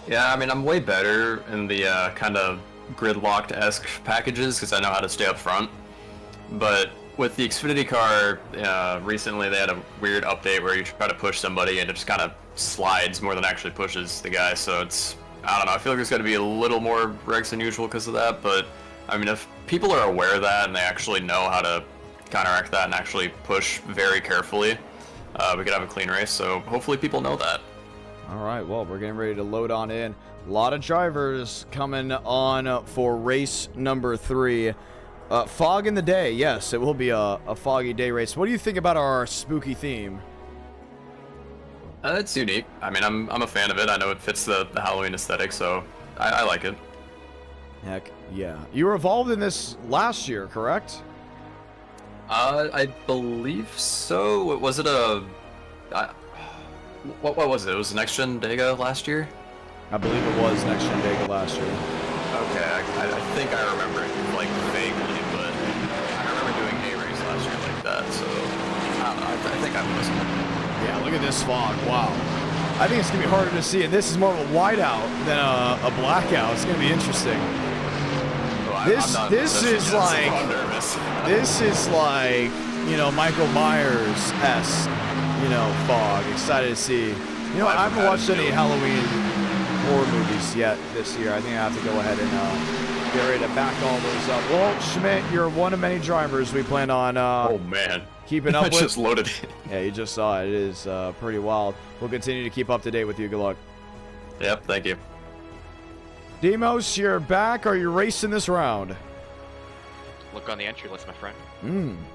Yeah, I mean, I'm way better in the kind of gridlocked-esque packages because I know how to stay up front. But with the Xfinity car, recently they had a weird update where you try to push somebody and it just kind of slides more than actually pushes the guy. So it's, I don't know, I feel like there's got to be a little more wrecks than usual because of that. But, I mean, if people are aware of that and they actually know how to counteract that and actually push very carefully, we could have a clean race. So hopefully people know that. All right, well, we're getting ready to load on in. A lot of drivers coming on for race number 3. Fog in the day, yes, it will be a foggy day race. What do you think about our spooky theme? It's unique. I mean, I'm a fan of it. I know it fits the Halloween aesthetic, so I like it. Heck, yeah. You were involved in this last year, correct? I believe so. Was it a... What was it? It was Next-Gen Dega last year? I believe it was Next-Gen Dega last year. Okay, I think I remember it, like, vaguely, but I remember doing a race last year like that, so I don't know, I think I'm listening. Yeah, look at this fog. Wow. I think it's going to be harder to see, and this is more of a whiteout than a blackout. It's going to be interesting. Well, This is like, you know, Michael Myers-esque, you know, fog. Excited to see. You know, I haven't watched any Halloween horror movies yet this year. I think I have to go ahead and get ready to back all those up. Well, Schmidt, you're one of many drivers we plan on oh man, keeping up with. I just loaded it. Yeah, you just saw it. It is pretty wild. We'll continue to keep up to date with you. Good luck. Yep, thank you. Demos, you're back. Are you racing this round? Look on the entry list, my friend.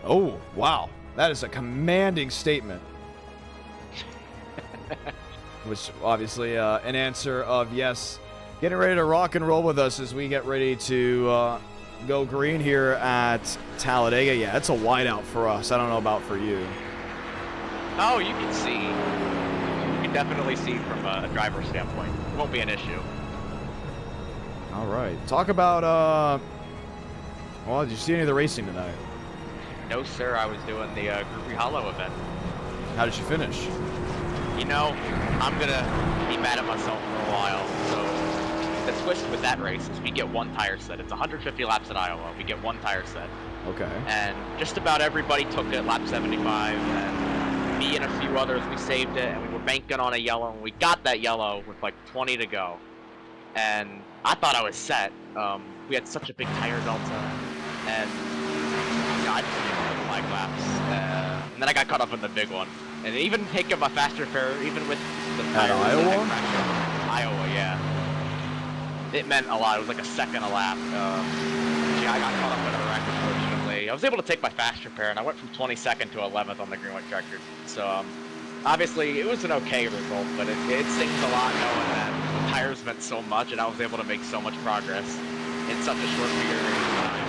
Oh, wow. That is a commanding statement. Which obviously an answer of yes. Getting ready to rock and roll with us as we get ready to go green here at Talladega. Yeah, it's a whiteout for us. I don't know about for you. Oh, you can see. You can definitely see from a driver's standpoint. It won't be an issue. All right. Talk about, well, did you see any of the racing tonight? No, sir. I was doing the Groovy Hollow event. How did you finish? You know, I'm going to be mad at myself for a while. So the twist with that race is we get one tire set. It's 150 laps at Iowa. We get one tire set. Okay. And just about everybody took it, lap 75. And me and a few others, we saved it. And we were banking on a yellow. And we got that yellow with like 20 to go. And I thought I was set. We had such a big tire delta. And you know, I didn't even the flag laps. And then I got caught up in the big one. And even taking my faster fare, even with the tires. Iowa? Iowa, yeah. It meant a lot. It was like a second a lap. Yeah, I got caught up in a wreck, unfortunately. I was able to take my faster fare, and I went from 22nd to 11th on the green white record. So, obviously, it was an okay result, but it stings a lot knowing that the tires meant so much, and I was able to make so much progress in such a short period of time.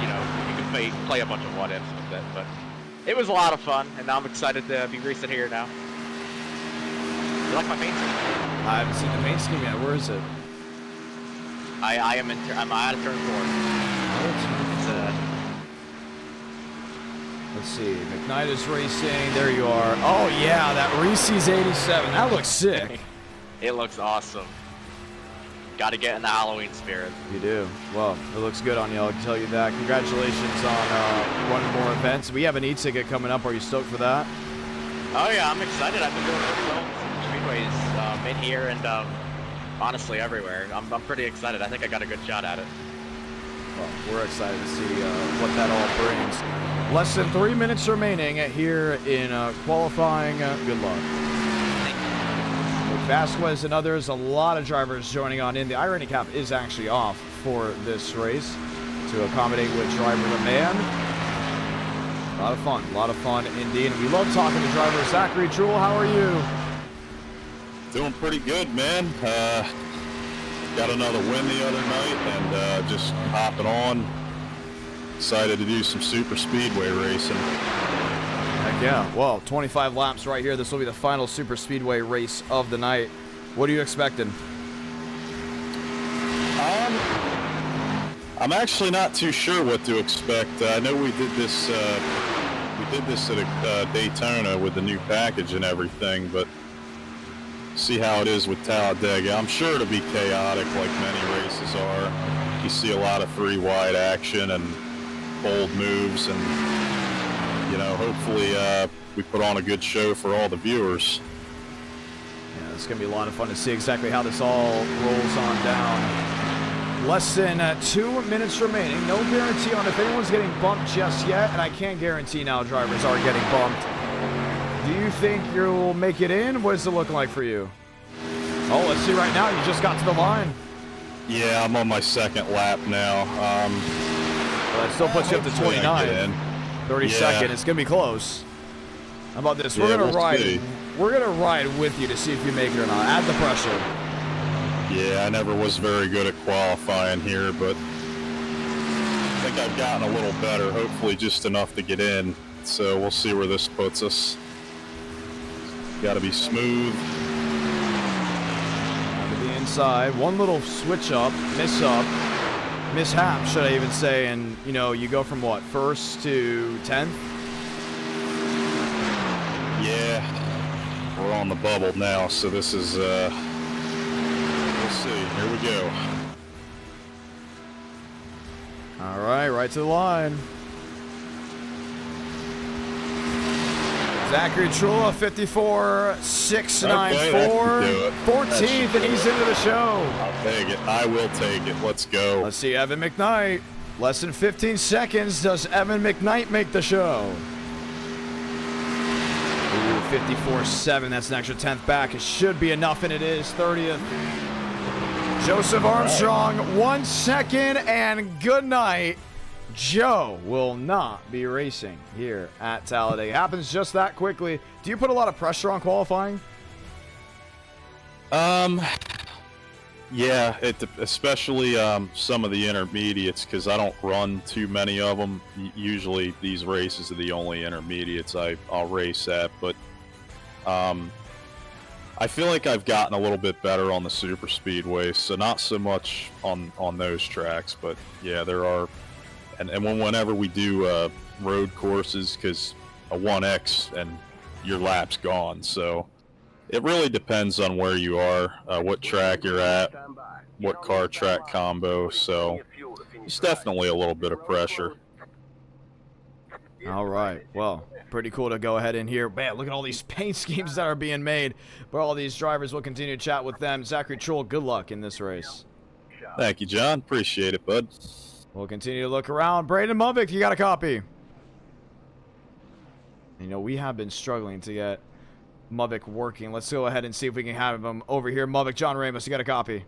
You know, you can play a bunch of what-ifs with it, but it was a lot of fun, and now I'm excited to be racing here now. You like my paint scheme? I haven't seen the paint scheme yet. Where is it? I'm out of turn 4. It's let's see. McKnight is racing. There you are. Oh yeah, that Reese's 87. That looks sick. It looks awesome. Got to get in the Halloween spirit. You do. Well, it looks good on you. I can tell you that. Congratulations on one more events. We have an e-ticket coming up. Are you stoked for that? Oh yeah, I'm excited. I've been doing really well with SuperSpeedways in here, and honestly everywhere. I'm pretty excited. I think I got a good shot at it. Well, we're excited to see what that all brings. Less than 3 minutes remaining here in qualifying. Good luck. With Vasquez and others, a lot of drivers joining on in. The iRating cap is actually off for this race to accommodate with driver demand. A lot of fun indeed. And we love talking to drivers. Zachary Truel, how are you? Doing pretty good, man. Got another win the other night, and just hopping on. Excited to do some super speedway racing. Heck yeah. Well, 25 laps right here. This will be the final super speedway race of the night. What are you expecting? I'm actually not too sure what to expect. I know we did this at Daytona with the new package and everything, but see how it is with Talladega. I'm sure it'll be chaotic like many races are. You see a lot of three-wide action and bold moves, and hopefully we put on a good show for all the viewers. Yeah, it's going to be a lot of fun to see exactly how this all rolls on down. Less than 2 minutes remaining. No guarantee on if anyone's getting bumped just yet, and I can't guarantee now drivers are getting bumped. Do you think you'll make it in? What does it look like for you? Oh, let's see right now. You just got to the line. Yeah, I'm on my second lap now. Well, that still puts you up to 29. 32nd. It's going to be close. How about this? We're going to ride. We're going to ride with you to see if you make it or not. Add the pressure. Yeah, I never was very good at qualifying here, but I think I've gotten a little better. Hopefully just enough to get in. So we'll see where this puts us. Got to be smooth. To the inside. One little switch up, mishap, should I even say, and you go from what, 1st to 10th? Yeah, we're on the bubble now, so this is we'll see. Here we go. All right to the line. Zachary Truel, 54.694, 14th, and he's into the show. I'll take it. I will take it. Let's go. Let's see Evan McKnight. Less than 15 seconds. Does Evan McKnight make the show? Ooh, 54.7. That's an extra 10th back. It should be enough, and it is. 30th. Joseph Armstrong, 1 second, and good night. Joe will not be racing here at Talladega. It happens just that quickly. Do you put a lot of pressure on qualifying? Yeah, especially some of the intermediates, because I don't run too many of them. Usually these races are the only intermediates I'll race at, but I feel like I've gotten a little bit better on the super speedways, so not so much on those tracks, but yeah, there are. And whenever we do road courses, because a 1X and your lap's gone, so it really depends on where you are, what track you're at, what car track combo, so it's definitely a little bit of pressure. All right, well, pretty cool to go ahead in here. Man, look at all these paint schemes that are being made for all these drivers. We'll continue to chat with them. Zachary Truel, good luck in this race. Thank you, John. Appreciate it, bud. We'll continue to look around. Braden Mubik, you got a copy. We have been struggling to get Mubik working. Let's go ahead and see if we can have him over here. Mubik, John Ramos, you got a copy.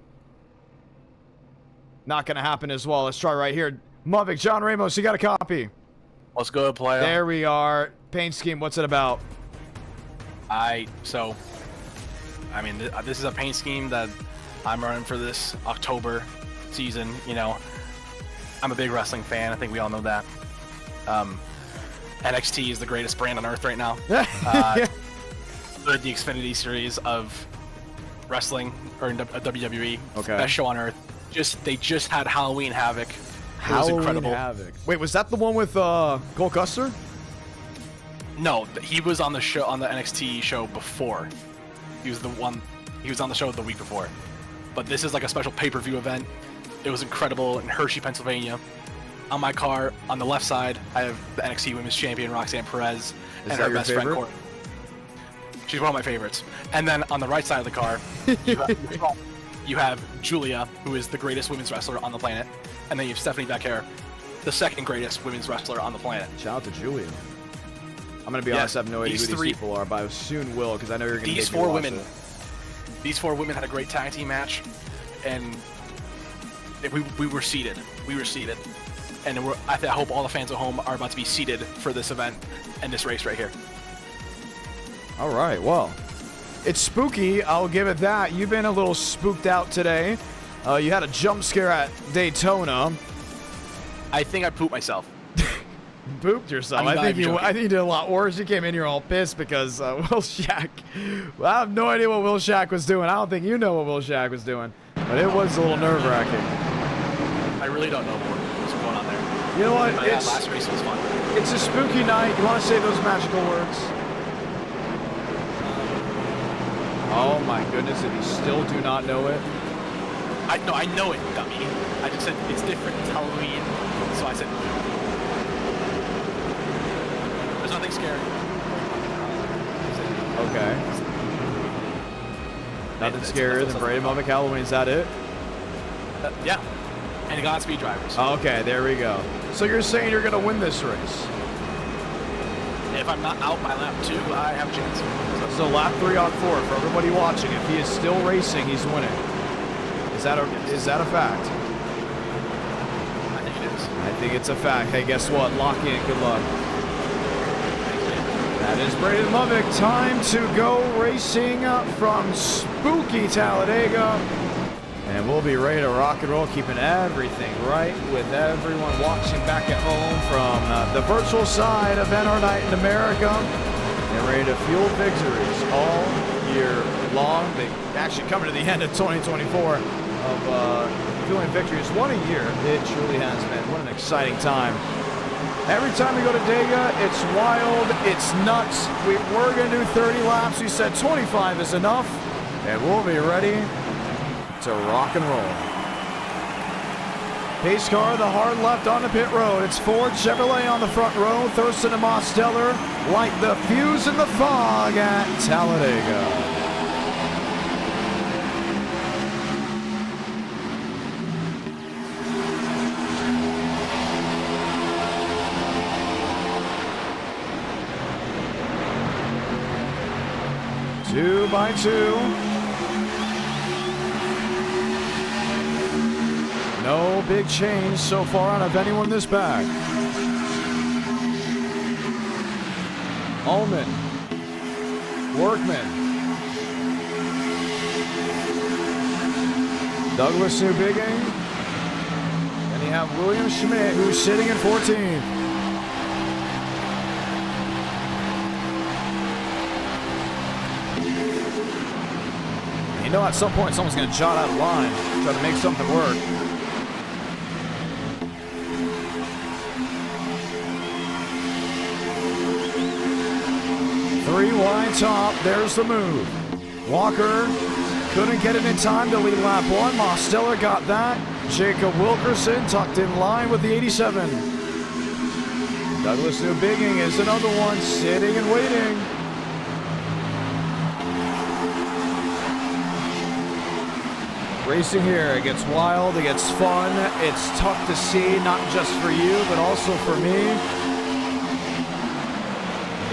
Not going to happen as well. Let's try right here. Mubik, John Ramos, you got a copy. Let's go, player. There we are. Paint scheme, what's it about? This is a paint scheme that I'm running for this October season. I'm a big wrestling fan. I think we all know that. NXT is the greatest brand on earth right now. The Xfinity Series of wrestling, or WWE. Okay. Best show on earth. They just had Halloween Havoc. It was incredible. Havoc. Wait, was that the one with Cole Custer? No, he was on the show, on the NXT show before. He was on the show the week before. But this is like a special pay-per-view event. It was incredible in Hershey, Pennsylvania. On my car, on the left side, I have the NXT Women's Champion Roxanne Perez and her best friend Courtney. She's one of my favorites. And then on the right side of the car, you have Julia, who is the greatest women's wrestler on the planet, and then you have Stephanie Becker, the second greatest women's wrestler on the planet. Shout out to Julia. I'm going to be honest, I have no idea who these people are, but I soon will, because I know you're going to These four women. These four women had a great tag team match, and we were seated. We were seated. And I hope all the fans at home are about to be seated for this event and this race right here. All right, well, it's spooky. I'll give it that. You've been a little spooked out today. You had a jump scare at Daytona. I think I pooped myself. Pooped yourself. I think you did a lot worse. You came in here all pissed because Will Shack. Well, I have no idea what Will Shack was doing. I don't think you know what Will Shack was doing, but it was a little nerve-wracking. I really don't know what's going on there. You know what? Last race was fun. It's a spooky night. You want to say those magical words? Oh my goodness! If you still do not know it, I know it, dummy. I just said it's different. It's Halloween, so I said. There's nothing scary. Okay. Nothing scarier than Brady Mummick Halloween. Is that it? Yeah. And Godspeed drivers. Okay, there we go. So you're saying you're going to win this race? If I'm not out by lap 2, I have a chance. So lap 3 on 4, for everybody watching, if he is still racing, he's winning. Is that a fact? I think it is. I think it's a fact. Hey, guess what? Lock in. Good luck. That is Braden Lovick. Time to go racing from spooky Talladega. And we'll be ready to rock and roll, keeping everything right with everyone watching back at home from the virtual side of NR Night in America. And ready to fuel victories all year long. They actually coming to the end of 2024 of fueling victories. What a year it truly has been. What an exciting time. Every time we go to Dega, it's wild, it's nuts. We're going to do 30 laps. We said 25 is enough. And we'll be ready to rock and roll. Pace car, the hard left on the pit road. It's Ford Chevrolet on the front row. Thurston and Mosteller light the fuse in the fog at Talladega. Two by two. No big change so far out of anyone this back. Ullman. Workman. Douglas Newbigging. And you have William Schmidt, who's sitting in 14th. You know, at some point, someone's going to jot out a line, try to make something work. Three wide top, there's the move. Walker couldn't get it in time to lead lap 1. Mosteller got that. Jacob Wilkerson tucked in line with the 87. Douglas Newbigging is another one sitting and waiting. Racing here, it gets wild, it gets fun. It's tough to see, not just for you, but also for me.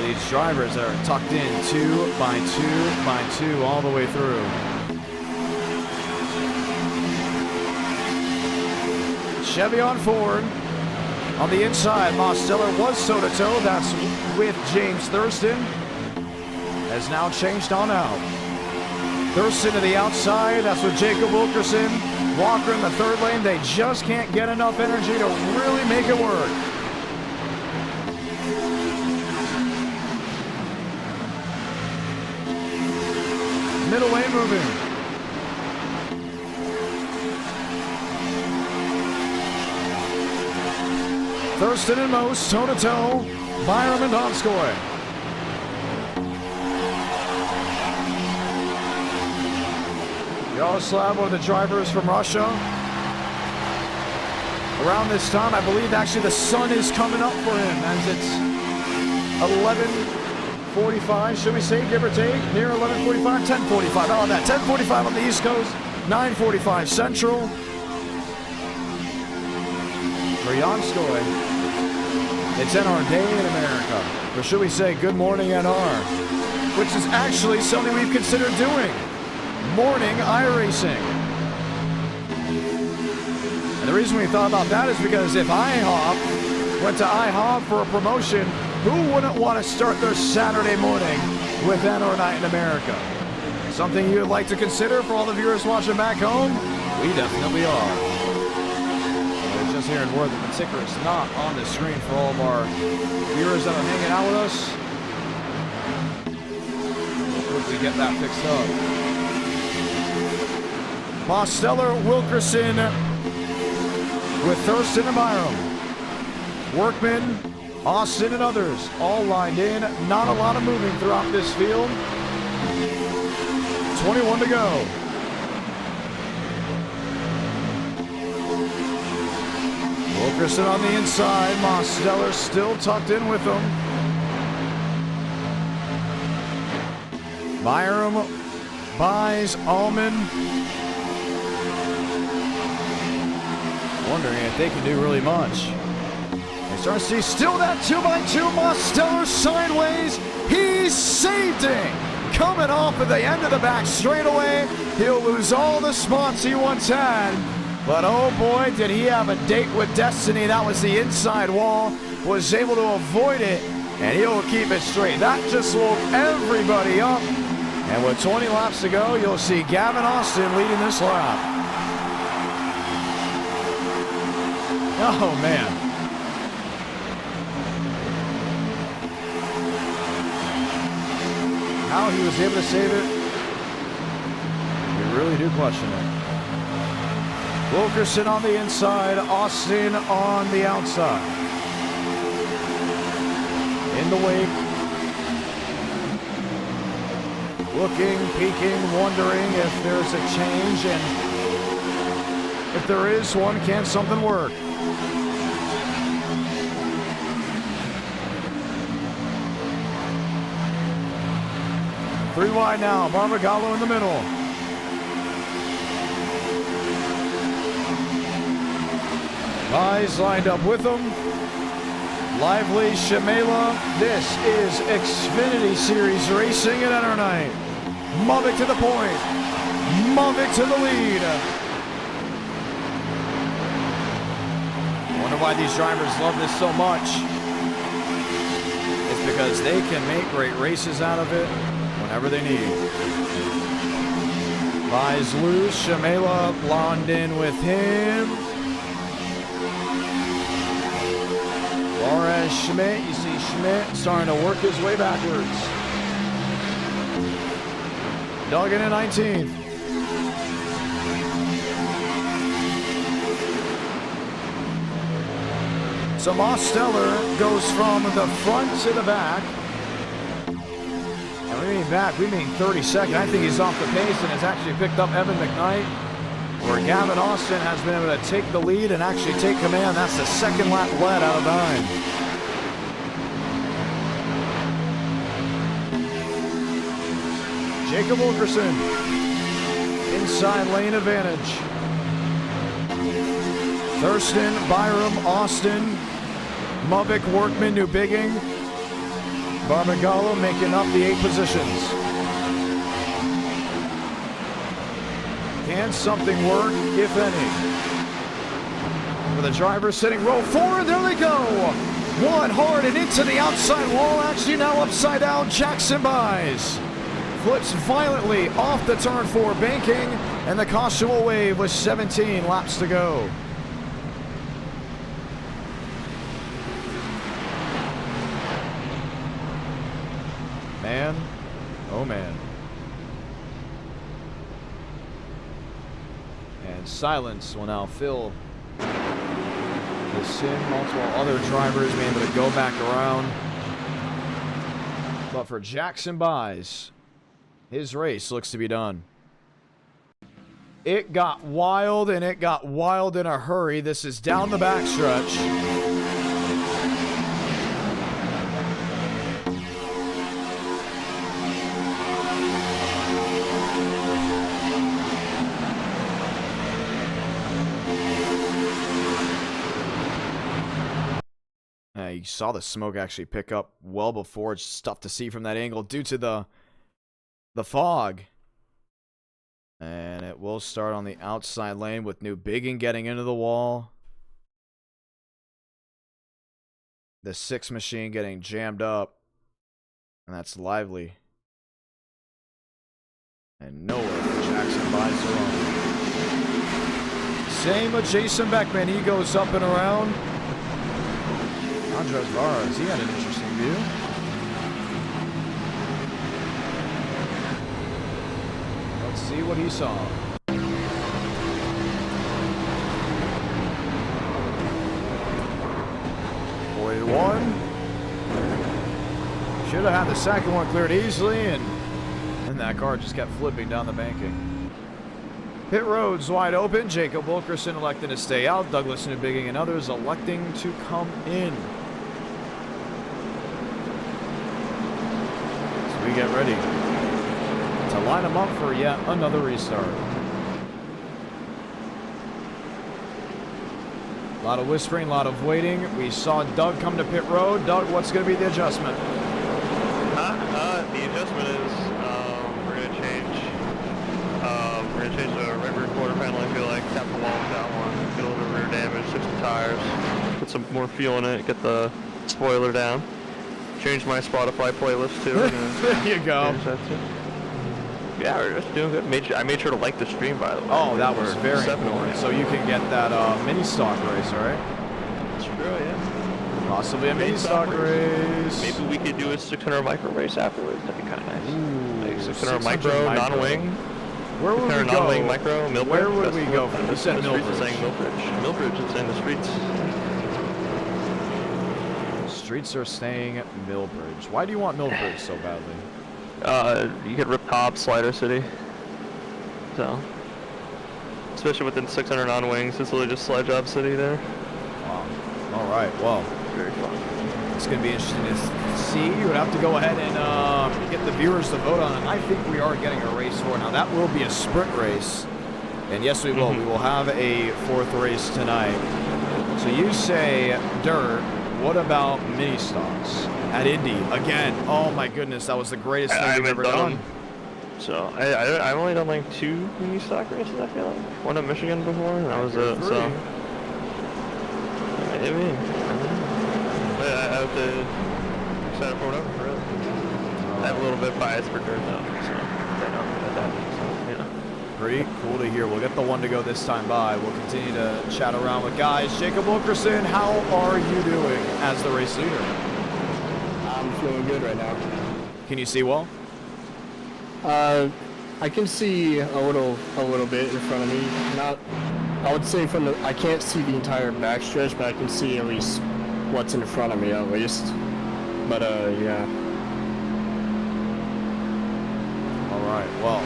These drivers are tucked in 2 by 2 by 2 all the way through. Chevy on Ford. On the inside, Mosteller was toe-to-toe. That's with James Thurston. Has now changed on out. Thurston to the outside. That's with Jacob Wilkerson. Walker in the third lane. They just can't get enough energy to really make it work. Middle lane moving. Thurston and Most, toe-to-toe. Byram and Donskoy. Yaroslav, one of the drivers from Russia. Around this time, I believe actually the sun is coming up for him as it's 11:45, should we say, give or take? Near 11:45, 10:45. How about that? 10:45 on the East Coast, 9:45 Central. For Janskoy, it's NR Day in America. Or should we say good morning NR, which is actually something we've considered doing. Morning iRacing. And the reason we thought about that is because if IHOP went to IHOP for a promotion, who wouldn't want to start their Saturday morning with NR Night in America? Something you would like to consider for all the viewers watching back home? We definitely are. We're just hearing word that the ticker is not on the screen for all of our viewers that are hanging out with us. We'll quickly get that fixed up. Mosteller, Wilkerson with Thurston and Byram. Workman, Austin, and others all lined in. Not a lot of moving throughout this field. 21 to go. Wilkerson on the inside. Mosteller still tucked in with him. Byram buys Allman. Wondering if they can do really much. They start to see still that 2x2. Mosteller sideways. He saved it. Coming off at the end of the back straightaway. He'll lose all the spots he once had. But oh boy, did he have a date with destiny. That was the inside wall. Was able to avoid it. And he'll keep it straight. That just woke everybody up. And with 20 laps to go, you'll see Gavin Austin leading this lap. Oh man. How he was able to save it, we really do question it. Wilkerson on the inside, Austin on the outside. In the wake. Looking, peeking, wondering if there's a change, and if there is one, can something work? Three wide now, Barbagallo in the middle. Guys lined up with him. Lively, Shamela. This is Xfinity Series racing at NR Night. Mavic to the point. Mavic to the lead. Wonder why these drivers love this so much. It's because they can make great races out of it whenever they need. Buys loose. Shamela blonde in with him. Flores Schmidt, you see Schmidt starting to work his way backwards. Duggan in 19th. So Mosteller goes from the front to the back. And we mean back, we mean 32nd. I think he's off the pace and has actually picked up Evan McKnight, where Gavin Austin has been able to take the lead and actually take command. That's the second lap led out of 9. Jacob Wilkerson, inside lane advantage. Thurston, Byram, Austin, Mavic, Workman, Newbigging, Barbagallo making up the 8 positions. Can something work, if any? For the driver sitting row forward, there they go. One hard and into the outside wall, actually now upside down, Jackson buys. Flips violently off the turn 4 banking, and the caution will wave with 17 laps to go. Man, oh man. And silence will now fill the sim. Multiple other drivers being able to go back around. But for Jackson Buys, his race looks to be done. It got wild, and it got wild in a hurry. This is down the backstretch. we saw the smoke actually pick up well before. It's tough to see from that angle due to the fog. And it will start on the outside lane with New Biggin getting into the wall. The 6 machine getting jammed up. And that's Lively. And nowhere for Jackson buys her own. Same with Jason Beckman. He goes up and around. Andres Vargas, he had an interesting view. Let's see what he saw. One. Should have had the second one cleared easily, and that car just kept flipping down the banking. Pit road's wide open. Jacob Wilkerson electing to stay out. Douglas Newbigging and others electing to come in. So we get ready to line them up for yet another restart. A lot of whispering, a lot of waiting. We saw Doug come to pit road. Doug, what's going to be the adjustment? The adjustment is we're going to change. We're going to change the rear quarter panel. I feel like tap the wall with that one. Get a little bit of rear damage. Fix the tires. Put some more fuel in it. Get the spoiler down. Change my Spotify playlist too. There you go. Yeah, we're just doing good. I made sure to like the stream, by the way. Oh, that was very important. So you can get that mini stock race, all right? That's true, yeah. Possibly a mini stock race. Maybe we could do a 600 micro race afterwards. That'd be kind of nice. Ooh, like 600 micro, non-wing. Where would we go? Non-wing micro, Millbridge. Where would we go? You said Millbridge. Saying Millbridge. Millbridge is saying the streets. Streets are staying Millbridge. Why do you want Millbridge so badly? You could rip top Slider City. So, especially within 600 non-wings, it's literally just slide job city there. Wow. All right. Well, very fun. It's going to be interesting to see. You would have to go ahead and get the viewers to vote on it. I think we are getting a race for it. Now, that will be a sprint race. And yes, we will. We will have a 4th race tonight. So you say dirt. What about mini stocks at Indy? Again, oh my goodness, that was the greatest thing we've ever done. So I've only done like 2 mini stock races, I feel like. One at Michigan before, and that was it. So maybe. But I have to sign up for whatever, really. I'm a little bit biased for dirt though, so I know that. So, you know. Pretty cool to hear. We'll get the one to go this time by. We'll continue to chat around with guys. Jacob Wilkerson, how are you doing as the race leader? I'm feeling good right now. Can you see well? I can see a little bit in front of me. Not, I would say I can't see the entire backstretch, but I can see at least what's in front of me at least. But yeah. All right. Well.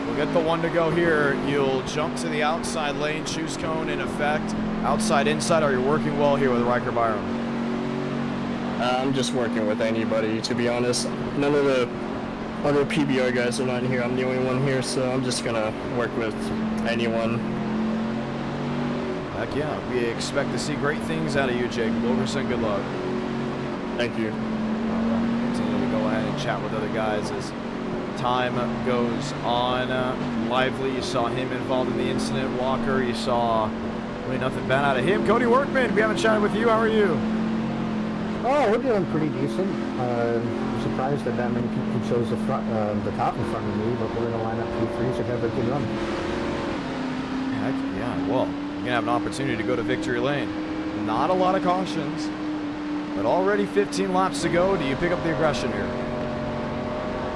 We'll get the one to go here. You'll jump to the outside lane, choose cone in effect. Outside, inside, are you working well here with Riker Byram? I'm just working with anybody, to be honest. None of the other PBR guys are not here. I'm the only one here, so I'm just going to work with anyone. Heck yeah. We expect to see great things out of you, Jake Wilkerson. Good luck. Thank you. All right. Continue to go ahead and chat with other guys as time goes on. Lively, you saw him involved in the incident. Walker, you saw really nothing bad out of him. Cody Workman, we haven't chatted with you. How are you? Oh, we're doing pretty decent. I'm surprised that many people chose the top in front of me, but we're going to line up P3, so have a good run. Heck yeah, well, you're going to have an opportunity to go to victory lane. Not a lot of cautions, but already 15 laps to go. Do you pick up the aggression here?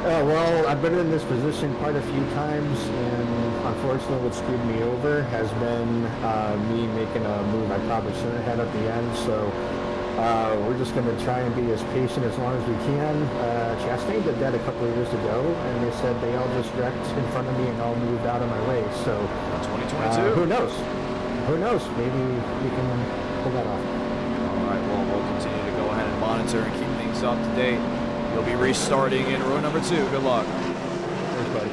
Well, I've been in this position quite a few times, and unfortunately what screwed me over has been me making a move I probably shouldn't have had at the end, so we're just going to try and be as patient as long as we can. Chastain did that a couple of years ago, and they said they all just wrecked in front of me and all moved out of my way, so 2022. Who knows? Who knows? Maybe we can pull that off. All right, well, we'll continue to go ahead and monitor and keep things up to date. You'll be restarting in row number 2. Good luck. Thanks, buddy.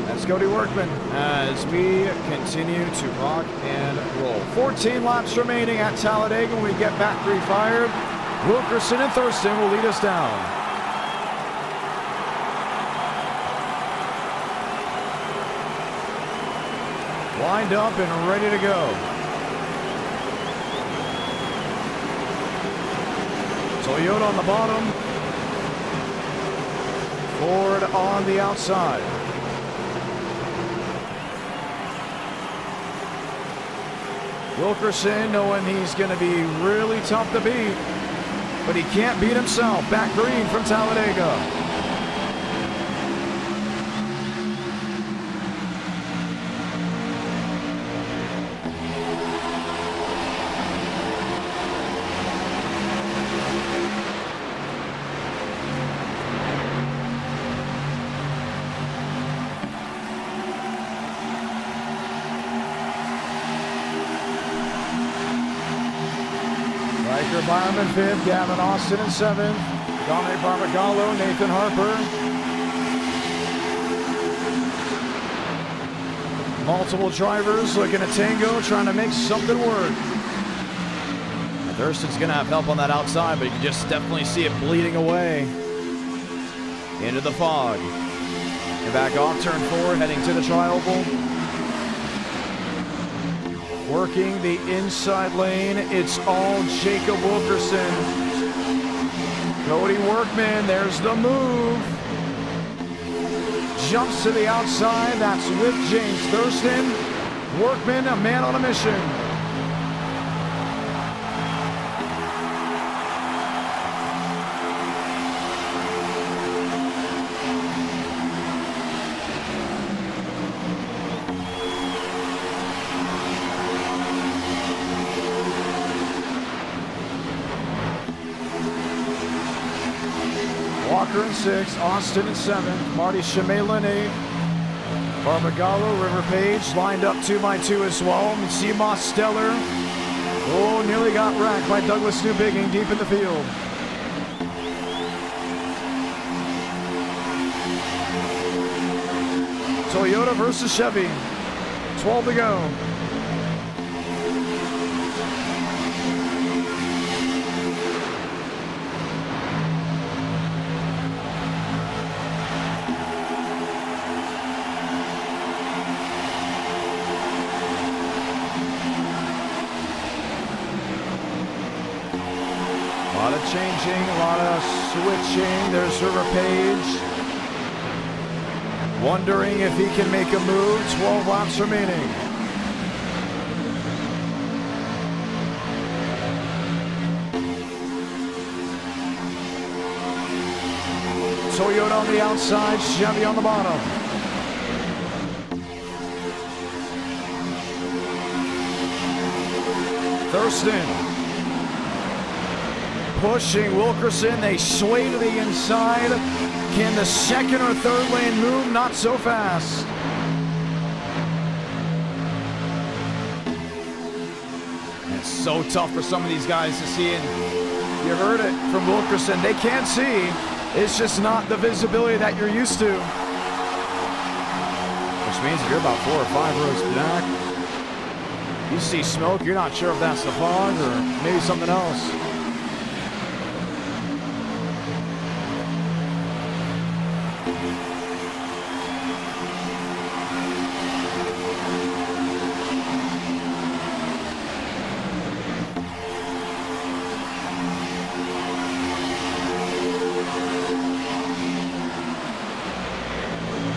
That's Cody Workman as we continue to rock and roll. 14 laps remaining at Talladega when we get back fired. Wilkerson and Thurston will lead us down. Lined up and ready to go. Toyota on the bottom. Ford on the outside. Wilkerson knowing he's going to be really tough to beat, but he can't beat himself. Back green from Talladega. Riker Byerman 5th, Gavin Austin in 7th, Dominic Barbagallo, Nathan Harper. Multiple drivers looking at Tango, trying to make something work. And Thurston's going to have help on that outside, but you can just definitely see it bleeding away into the fog. And back off turn 4, heading to the tri-oval. Working the inside lane, it's all Jacob Wilkerson. Cody Workman, there's the move. Jumps to the outside, that's with James Thurston. Workman, a man on a mission. Walker in 6th, Austin in 7th, Marty Shimela in 8th, Barbagallo, River Page lined up 2x2 as well. Seamoss Stellar, oh, nearly got wrecked by Douglas Newbigging deep in the field. Toyota versus Chevy, 12 to go. A lot of changing, a lot of switching. There's River Page. Wondering if he can make a move. 12 laps remaining. Toyota on the outside, Chevy on the bottom. Thurston pushing Wilkerson, they sway to the inside. Can the second or third lane move? Not so fast. It's so tough for some of these guys to see, and you heard it from Wilkerson. They can't see. It's just not the visibility that you're used to. Which means if you're about 4 or 5 rows back, you see smoke, you're not sure if that's the fog or maybe something else.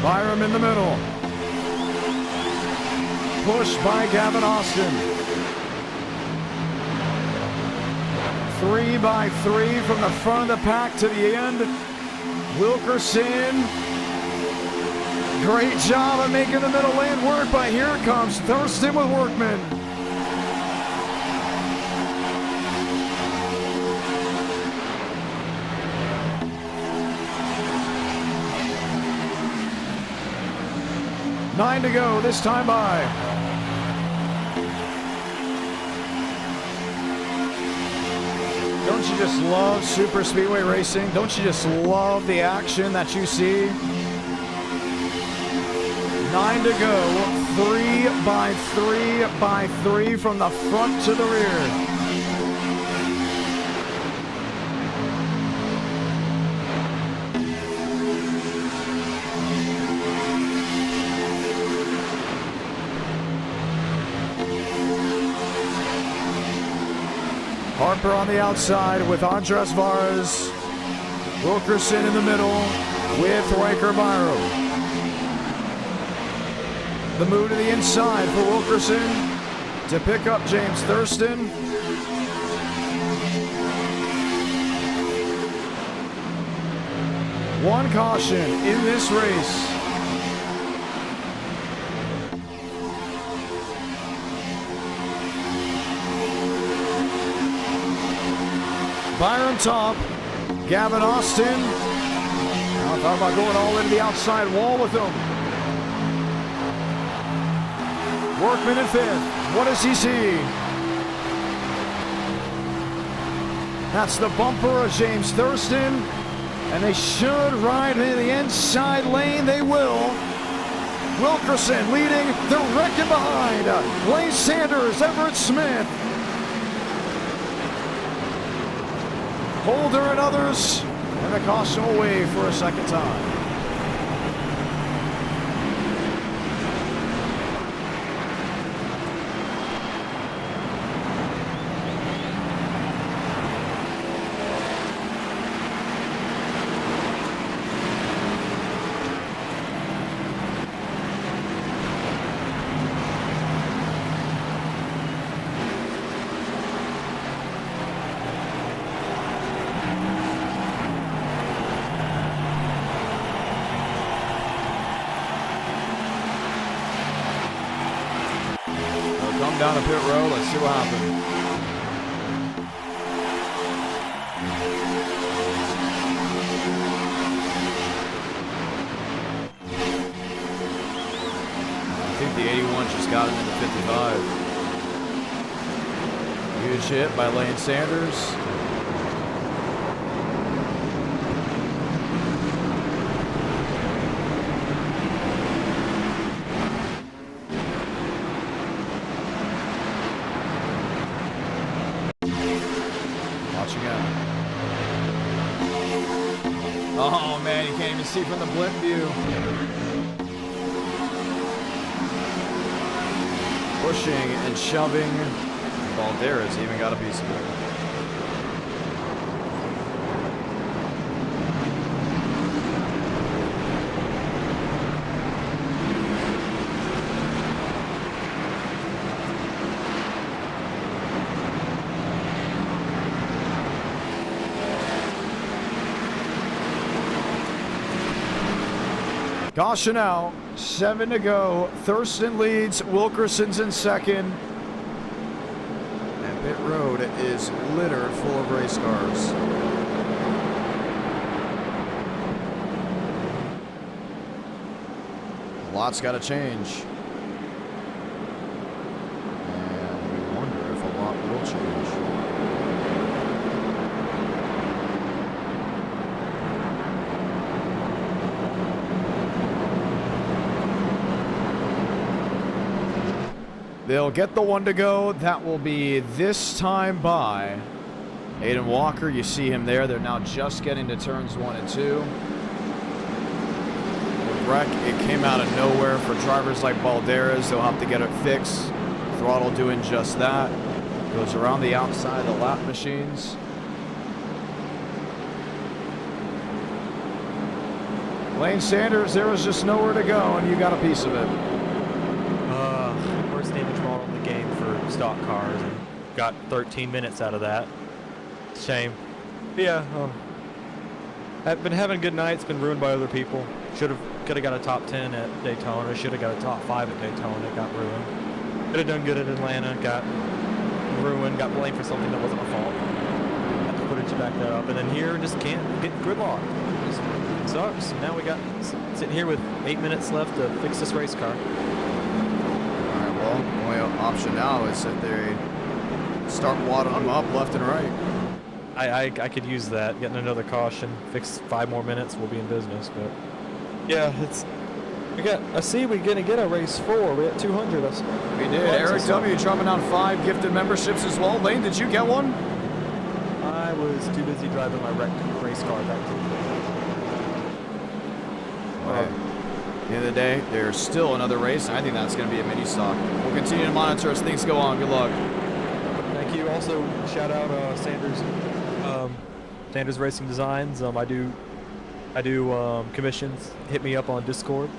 Byram in the middle. Pushed by Gavin Austin. 3 by 3 from the front of the pack to the end. Wilkerson. Great job of making the middle lane work, but here comes Thurston with Workman. Nine to go, this time by. Don't you just love super speedway racing? Don't you just love the action that you see? 9 to go, 3 by 3 by 3 from the front to the rear. Harper on the outside with Andres Vargas. Wilkerson in the middle with Riker Byram. The move to the inside for Wilkerson to pick up James Thurston. One caution in this race. Byron top, Gavin Austin. Now thought about going all into the outside wall with him. Workman in fifth. What does he see? That's the bumper of James Thurston. And they should ride in the inside lane. They will. Wilkerson leading. They're wrecking behind. Lane Sanders, Everett Smith. Holder and others. And the caution will wave for a second time. Down a pit road, let's see what happens. I think the 81 just got him into 55. Huge hit by Lane Sanders. Oh man, you can't even see from the blimp view. Pushing and shoving. Valderas even got a piece of it. Caution out, 7 to go. Thurston leads, Wilkerson's in second. And pit road is littered full of race cars. A lot's got to change. And we wonder if a lot will change. They'll get the 1 to go. That will be this time by Aiden Walker. You see him there. They're now just getting to turns 1 and 2. The wreck, it came out of nowhere for drivers like Balderas. They'll have to get it fixed. Throttle doing just that. Goes around the outside of the lap machines. Lane Sanders, there was just nowhere to go, and you got a piece of it. Damage ball in the game for stock cars and got 13 minutes out of that. Shame. But yeah, I've been having good nights, been ruined by other people. Could have got a top 10 at Daytona, should have got a top 5 at Daytona, got ruined. Could have done good at Atlanta, got ruined, got blamed for something that wasn't my fault. Had the footage to back that up, and then here just can't get gridlock. It sucks. Now we got sitting here with 8 minutes left to fix this race car. Well, the only option now is that they start wadding them up left and right. I could use that. Getting another caution, fix 5 more minutes, we'll be in business. But yeah, I see we're gonna get a race 4. We got 200. We did. Eric W. dropping down 5 gifted memberships as well. Lane, did you get one? I was too busy driving my wrecked race car back to At the end of the day, there's still another race, and I think that's going to be a mini stock. We'll continue to monitor as things go on. Good luck. Thank you. thank you. Also, shout out Sanders Racing Designs. I do commissions. Hit me up on Discord.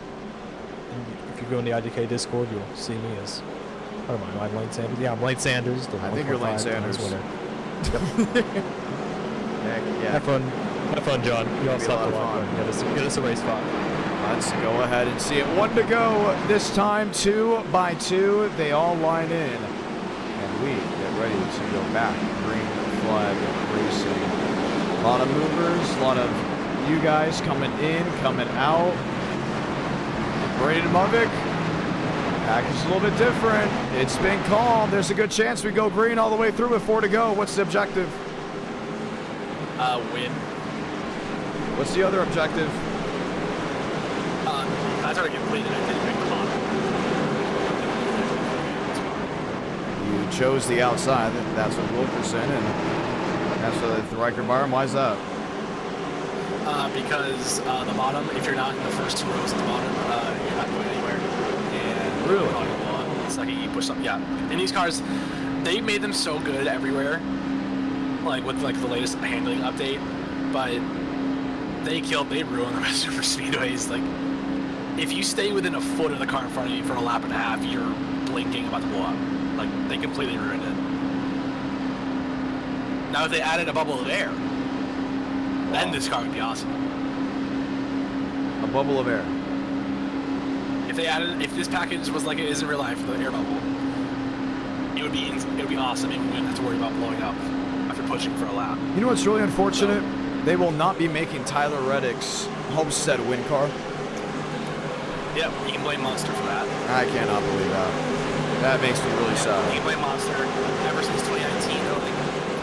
And if you go in the IDK Discord, you'll see me as. What am I? I'm Lane Sanders. Yeah, I'm Lane Sanders. I think you're Lane Sanders. Winner. Yeah. Have fun, John. You all stopped a lot. Get us a race 5. Let's go ahead and see it. 1 to go. This time 2 by 2. They all line in. And we get ready to go back. Green flag racing. A lot of movers. A lot of you guys coming in, coming out. Braden Movick. Package a little bit different. It's been called. There's a good chance we go green all the way through with 4 to go. What's the objective? Win. What's the other objective? That's already completed. I didn't make the bottom. You chose the outside. That's what Wilkerson, and that's what the Riker Byram. Why is that? Because the bottom, if you're not in the first 2 rows at the bottom, you're not going anywhere. And really? It's like you push something. Yeah. And these cars, they made them so good everywhere. Like with like the latest handling update, but they ruined the rest of SuperSpeedways. Like, if you stay within a foot of the car in front of you for a lap and a half, you're blinking about to blow up. Like, they completely ruined it. Now, if they added a bubble of air, then this car would be awesome. A bubble of air. If this package was like it is in real life, the air bubble, it would be awesome. You wouldn't have to worry about blowing up after pushing for a lap. You know what's really unfortunate? They will not be making Tyler Reddick's Homestead win car. Yeah, you can blame Monster for that. I cannot believe that. That makes me really sad. You can blame Monster. Ever since 2019, they're like,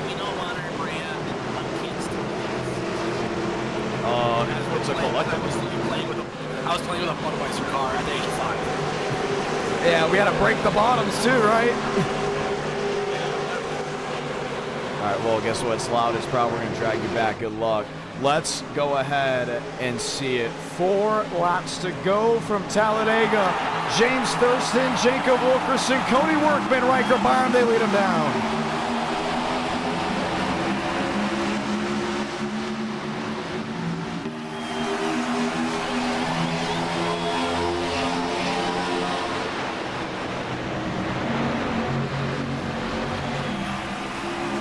we know modern brand and kids do this. It's a collectible. I was playing with a Budweiser car at the age of 5. Yeah, we had to break the bottoms too, right? All right, well, guess what? It's loud as proud. We're going to drag you back. Good luck. Let's go ahead and see it. 4 laps to go from Talladega. James Thurston, Jacob Wilkerson, Cody Workman, Riker Byram, they lead him down.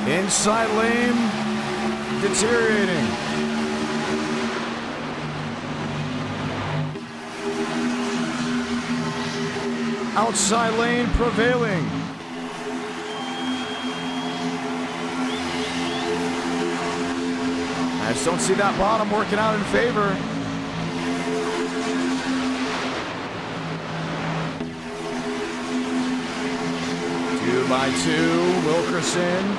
Inside lane deteriorating. Outside lane prevailing. I just don't see that bottom working out in favor. Two by 2, Wilkerson.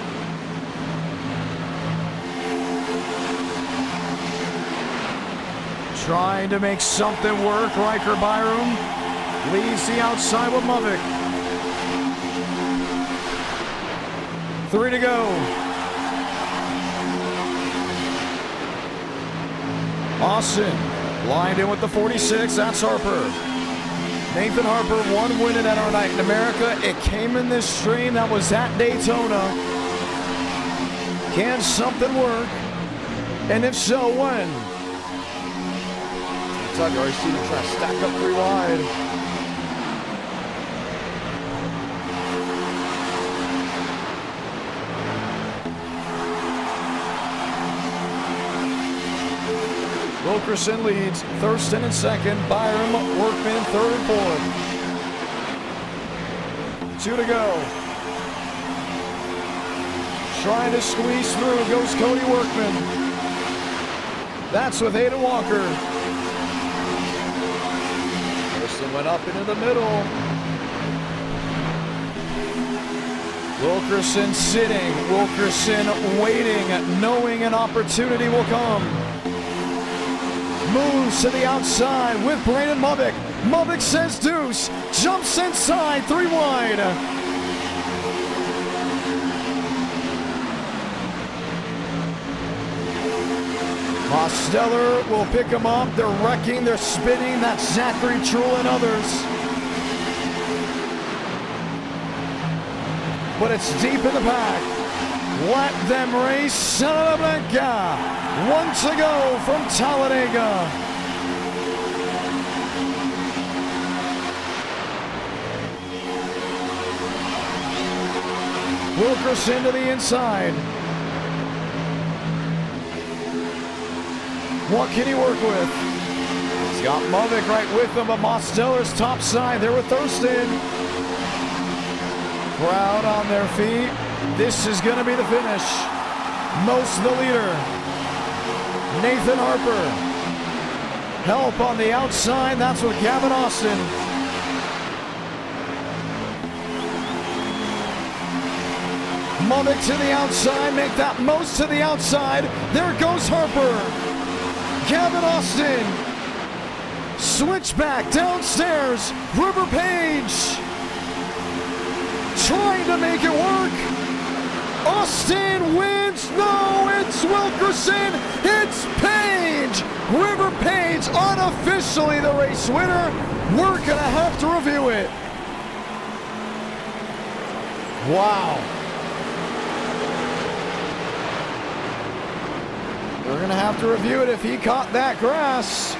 Trying to make something work. Riker Byram leads the outside with Movick. 3 to go. Austin lined in with the 46. That's Harper. Nathan Harper, 1 win at our night in America. It came in this stream. That was at Daytona. Can something work? And if so, when? Tucker already seen him try to stack up 3 wide. Wilkerson leads, Thurston in second, Byram, Workman third and fourth. 2 to go. Trying to squeeze through goes Cody Workman. That's with Aiden Walker. Thurston went up into the middle. Wilkerson sitting, Wilkerson waiting, knowing an opportunity will come. Moves to the outside with Braden Movick. Movick says deuce, jumps inside, 3 wide. Mosteller will pick him up. They're wrecking, they're spinning. That's Zachary Truel and others. but it's deep in the pack. Let them race, Salamanca. 1 to go from Talladega. Wilkerson to the inside. What can he work with? He's got Mavic right with him, but Mosteller's top side there with Thurston. Crowd on their feet. This is going to be the finish. Most the leader. Nathan Harper. Help on the outside. That's with Gavin Austin. Mavic to the outside. Make that Most to the outside. There goes Harper. Gavin Austin. Switchback downstairs. River Page. Trying to make it work. Austin wins. No, it's Wilkerson. It's Page. River Page unofficially the race winner. We're going to have to review it. Wow. We're going to have to review it if he caught that grass.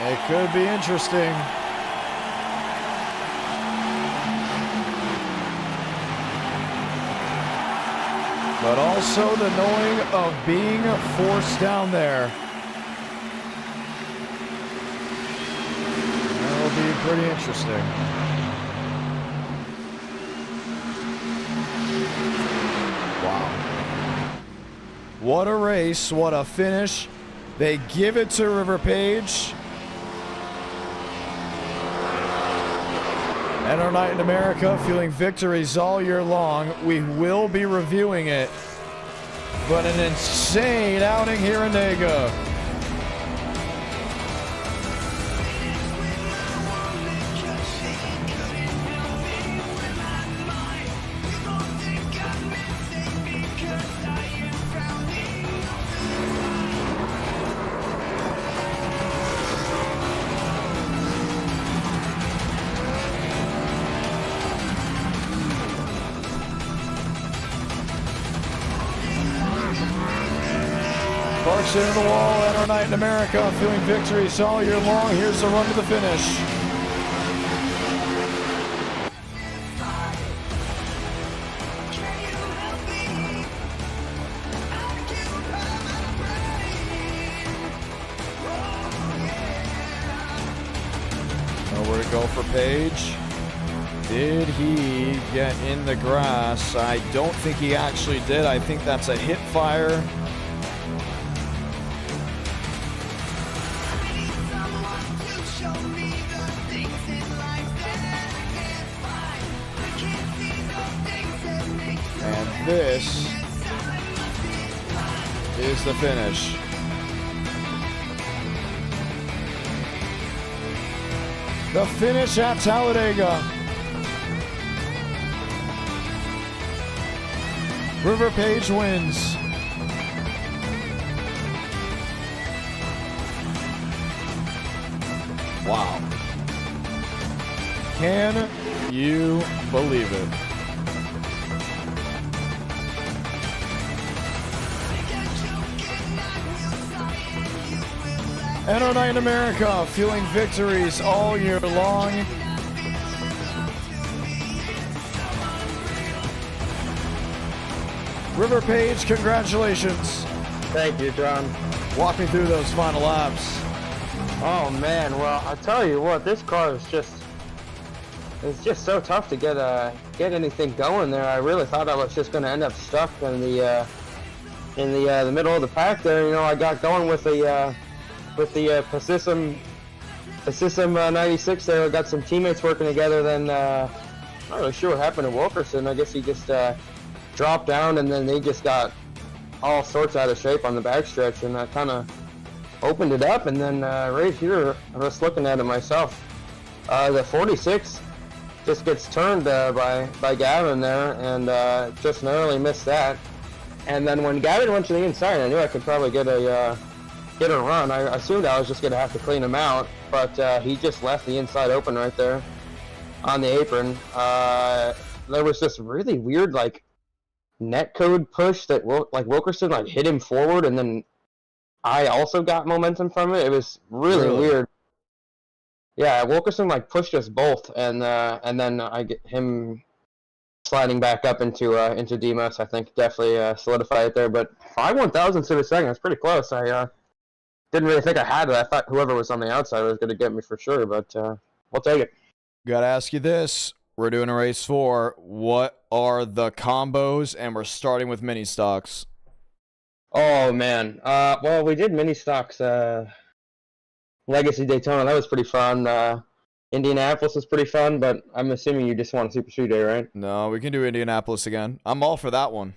It could be interesting. But also the knowing of being forced down there. That'll be pretty interesting. Wow. What a race, what a finish. They give it to River Page. And our night in America, feeling victories all year long. We will be reviewing it. But an insane outing here in Talladega. Parks into the wall and our night in America, feeling victories all year long. Here's the run to the finish. Nowhere to go for Page. Did he get in the grass? I don't think he actually did. I think that's a hit fire. And this is the finish. The finish at Talladega. River Page wins. Wow. Can you believe it? And our night in America, feeling victories all year long. River Page, congratulations. Thank you, John. Walk me through those final laps. Oh man, well I tell you what, this car is it's just so tough to get anything going there. I really thought I was just going to end up stuck in the middle of the pack there. You know, I got going with the Persistum 96 there. I got some teammates working together. Then not really sure what happened to Wilkerson. I guess he just dropped down, and then they just got all sorts out of shape on the backstretch, and I kind of opened it up. And then right here, I was looking at it myself. The 46 just gets turned by Gavin there, and just narrowly missed that. And then when Gavin went to the inside, I knew I could probably get a hit a run. I assumed I was just gonna have to clean him out, but he just left the inside open right there on the apron. There was this really weird like net code push that Wilkerson like hit him forward, and then I also got momentum from it. It was really weird. Yeah, Wilkerson like pushed us both, and then I get him sliding back up into Demos. I think definitely solidified it there. But 5/1000ths to the second, that's pretty close. I didn't really think I had it. I thought whoever was on the outside was going to get me for sure, but we'll take it. Gotta ask you this. We're doing a race 4. What are the combos? And we're starting with mini stocks. Oh, man. Well, we did mini stocks. Legacy Daytona, that was pretty fun. Indianapolis was pretty fun, but I'm assuming you just want a SuperSpeedway, right? No, we can do Indianapolis again. I'm all for that one.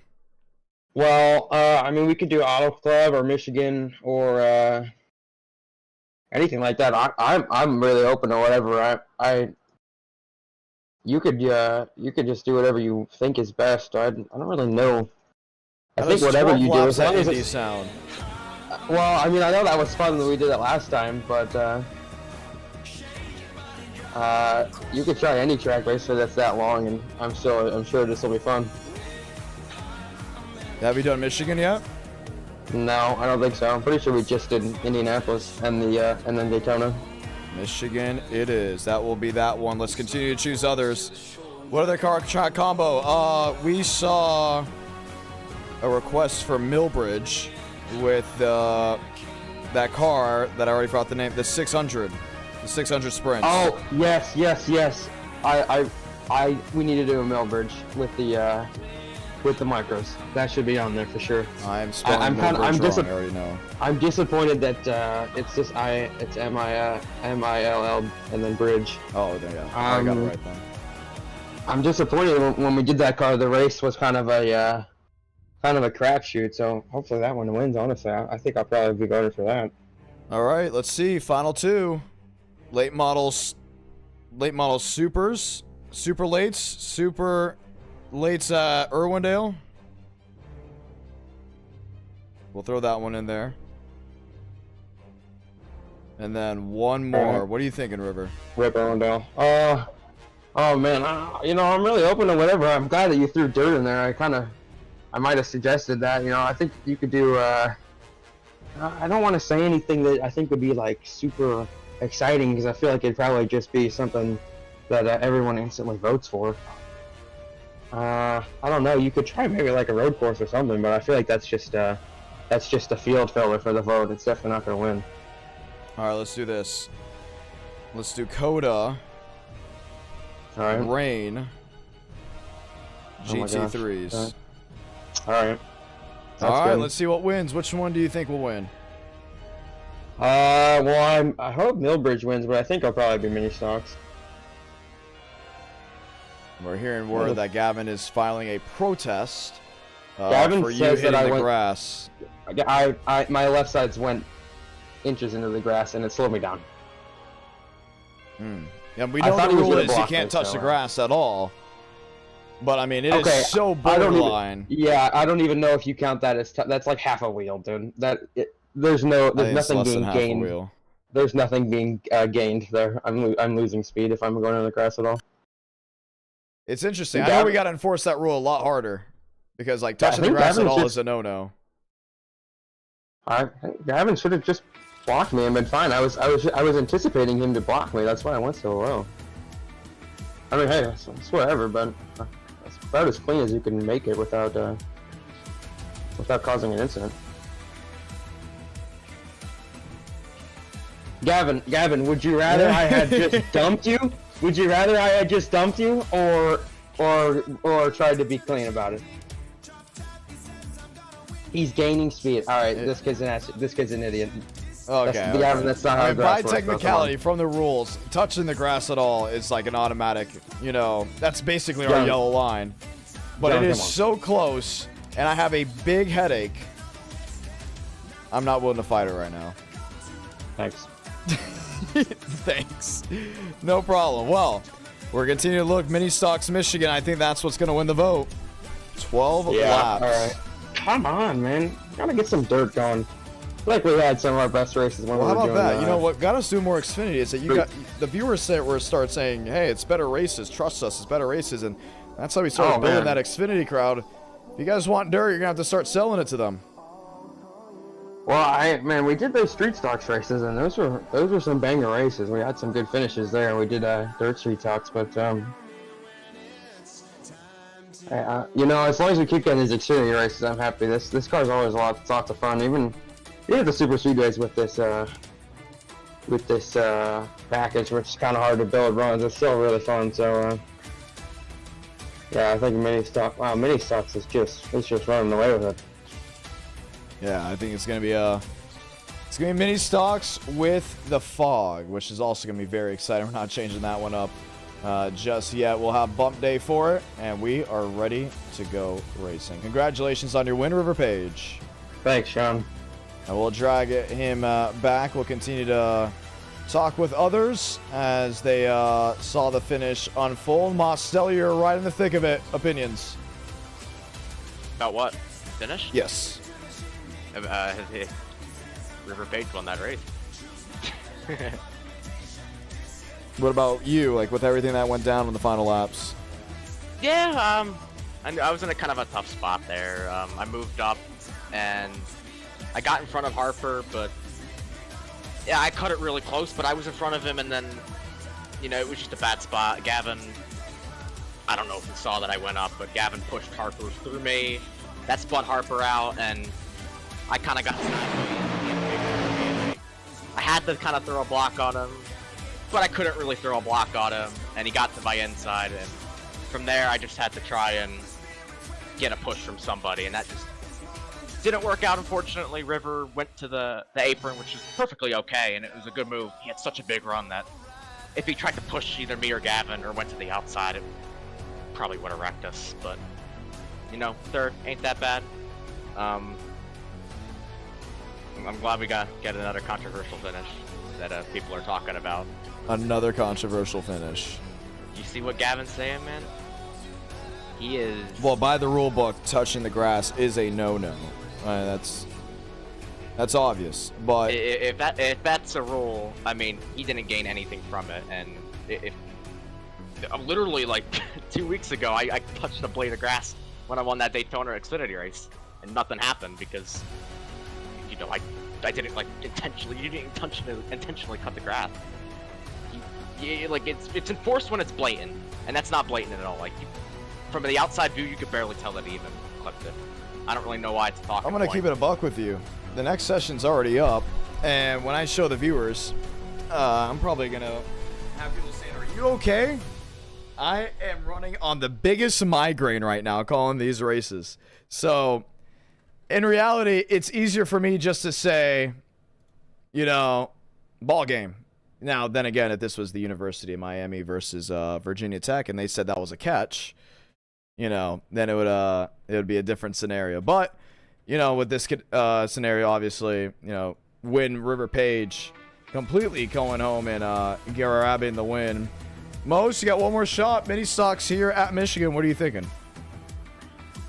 Well, I mean, we could do Auto Club or Michigan or anything like that. I'm really open to whatever. You could just do whatever you think is best. I don't really know. I think whatever you do, as long as it's sound. Well, I mean, I know that was fun when we did it last time, but you could try any track racer that's that long, and I'm sure this will be fun. Have you done Michigan yet? No, I don't think so. I'm pretty sure we just did Indianapolis and then Daytona. Michigan it is. That will be that one. Let's continue to choose others. What other car track combo? We saw a request for Millbridge with that car that I already forgot the name, the 600 Sprint. Oh, yes. We need to do a Millbridge with the micros. That should be on there for sure. I'm spelling Millbridge wrong, I already know. I'm disappointed that it's M-I-L-L and then Bridge. Oh, yeah. I got it right then. I'm disappointed when we did that car. The race was kind of a crapshoot, so hopefully that one wins, honestly. I think I'll probably be voting for that. All right, let's see. Final 2. Late model supers, super lates Irwindale. We'll throw that one in there. And then one more. What are you thinking, River? Rip Irwindale. Oh man, I'm really open to whatever. I'm glad that you threw dirt in there. I might have suggested that. I think you could do. I don't want to say anything that I think would be like super exciting because I feel like it'd probably just be something that everyone instantly votes for. I don't know. You could try maybe like a road course or something, but I feel like that's just a field filler for the vote. It's definitely not going to win. All right, let's do this. Let's do Coda. All right. Rain. GT3s. All right. All right, let's see what wins. Which one do you think will win? Well, I hope Millbridge wins, but I think I'll probably be mini stocks. We're hearing word that Gavin is filing a protest Gavin for you says hitting that the grass. My left sides went inches into the grass, and it slowed me down. Yeah, we know the rule is you can't touch the grass at all. But I mean, it is so borderline. I don't even know if you count that as that's like half a wheel, dude. There's nothing being gained. There's nothing being gained there. I'm losing speed if I'm going on the grass at all. It's interesting. I know we got to enforce that rule a lot harder because like touching the grass at all is a no-no. Gavin should have just blocked me and been fine. I was anticipating him to block me. That's why I went so low. I mean, hey, it's whatever, but it's about as clean as you can make it without causing an incident. Gavin, would you rather I had just dumped you? Would you rather I had just dumped you, or tried to be clean about it? He's gaining speed. All right, this kid's an idiot. Okay. That's not how by technicality, from the rules, touching the grass at all is like an automatic. That's basically our yellow line. But it is so close, and I have a big headache. I'm not willing to fight it right now. Thanks. Thanks. No problem. Well, we're continuing to look. Mini Stocks Michigan. I think that's what's going to win the vote. 12 laps. All right. Come on, man. Gotta get some dirt going. like we had some of our best races when Well, we how were about doing that? You know what got us doing more Xfinity is that you got the viewers start saying, "Hey, it's better races. Trust us, it's better races," and that's how we started building that Xfinity crowd. If you guys want dirt, you're gonna have to start selling it to them. Well, man, we did those street stocks races, and those were some banger races. We had some good finishes there. We did dirt street stocks, but you know, as long as we keep getting these Xfinity races, I'm happy. This car's always lots of fun. Even the super speedways with this package, which is kind of hard to build runs, it's still really fun. So yeah, I think mini stocks is just running away with it. Yeah, I think it's gonna be mini stocks with the fog, which is also gonna be very exciting. We're not changing that one up just yet. We'll have bump day for it, and we are ready to go racing. Congratulations on your win, River Page. Thanks, Sean. And we'll drag him back. We'll continue to talk with others as they saw the finish unfold. Mostelli, you're right in the thick of it. Opinions? About what? Finish? Yes. River Page won that race. What about you, like with everything that went down in the final laps? Yeah, I was in a kind of a tough spot there. I moved up and I got in front of Harper, but yeah, I cut it really close, but I was in front of him, and then, you know, it was just a bad spot. Gavin, I don't know if he saw that I went up, but Gavin pushed Harper through me. That spun Harper out, and I kind of got sideways. I had to kind of throw a block on him, but I couldn't really throw a block on him, and he got to my inside, and from there I just had to try and get a push from somebody, and that just didn't work out, unfortunately. River went to the apron, which was perfectly okay, and it was a good move. He had such a big run that if he tried to push either me or Gavin or went to the outside, it probably would have wrecked us, but, you know, third ain't that bad. I'm glad we get another controversial finish that people are talking about. Another controversial finish. You see what Gavin's saying, man? He is... Well, by the rule book, touching the grass is a no-no. That's obvious, but... If that's a rule, I mean, he didn't gain anything from it, and if literally, like, 2 weeks ago, I touched a blade of grass when I won that Daytona Xfinity race, and nothing happened because, you know, I didn't, like, intentionally, you didn't intentionally cut the grass. Like, it's enforced when it's blatant, and that's not blatant at all. Like, from the outside view, you could barely tell that he even clipped it. I don't really know why it's a talking I'm going to keep it a buck with you. The next session's already up, and when I show the viewers, I'm probably going to have people saying, "Are you okay?" I am running on the biggest migraine right now calling these races. So, in reality, it's easier for me just to say, you know, ball game. Now, then again, if this was the University of Miami versus Virginia Tech, and they said that was a catch, you know, then it would be a different scenario. But, you know, with this scenario, obviously, you know, win River Page completely going home and grabbing the win. Mose, you got one more shot. Mini stocks here at Michigan. What are you thinking?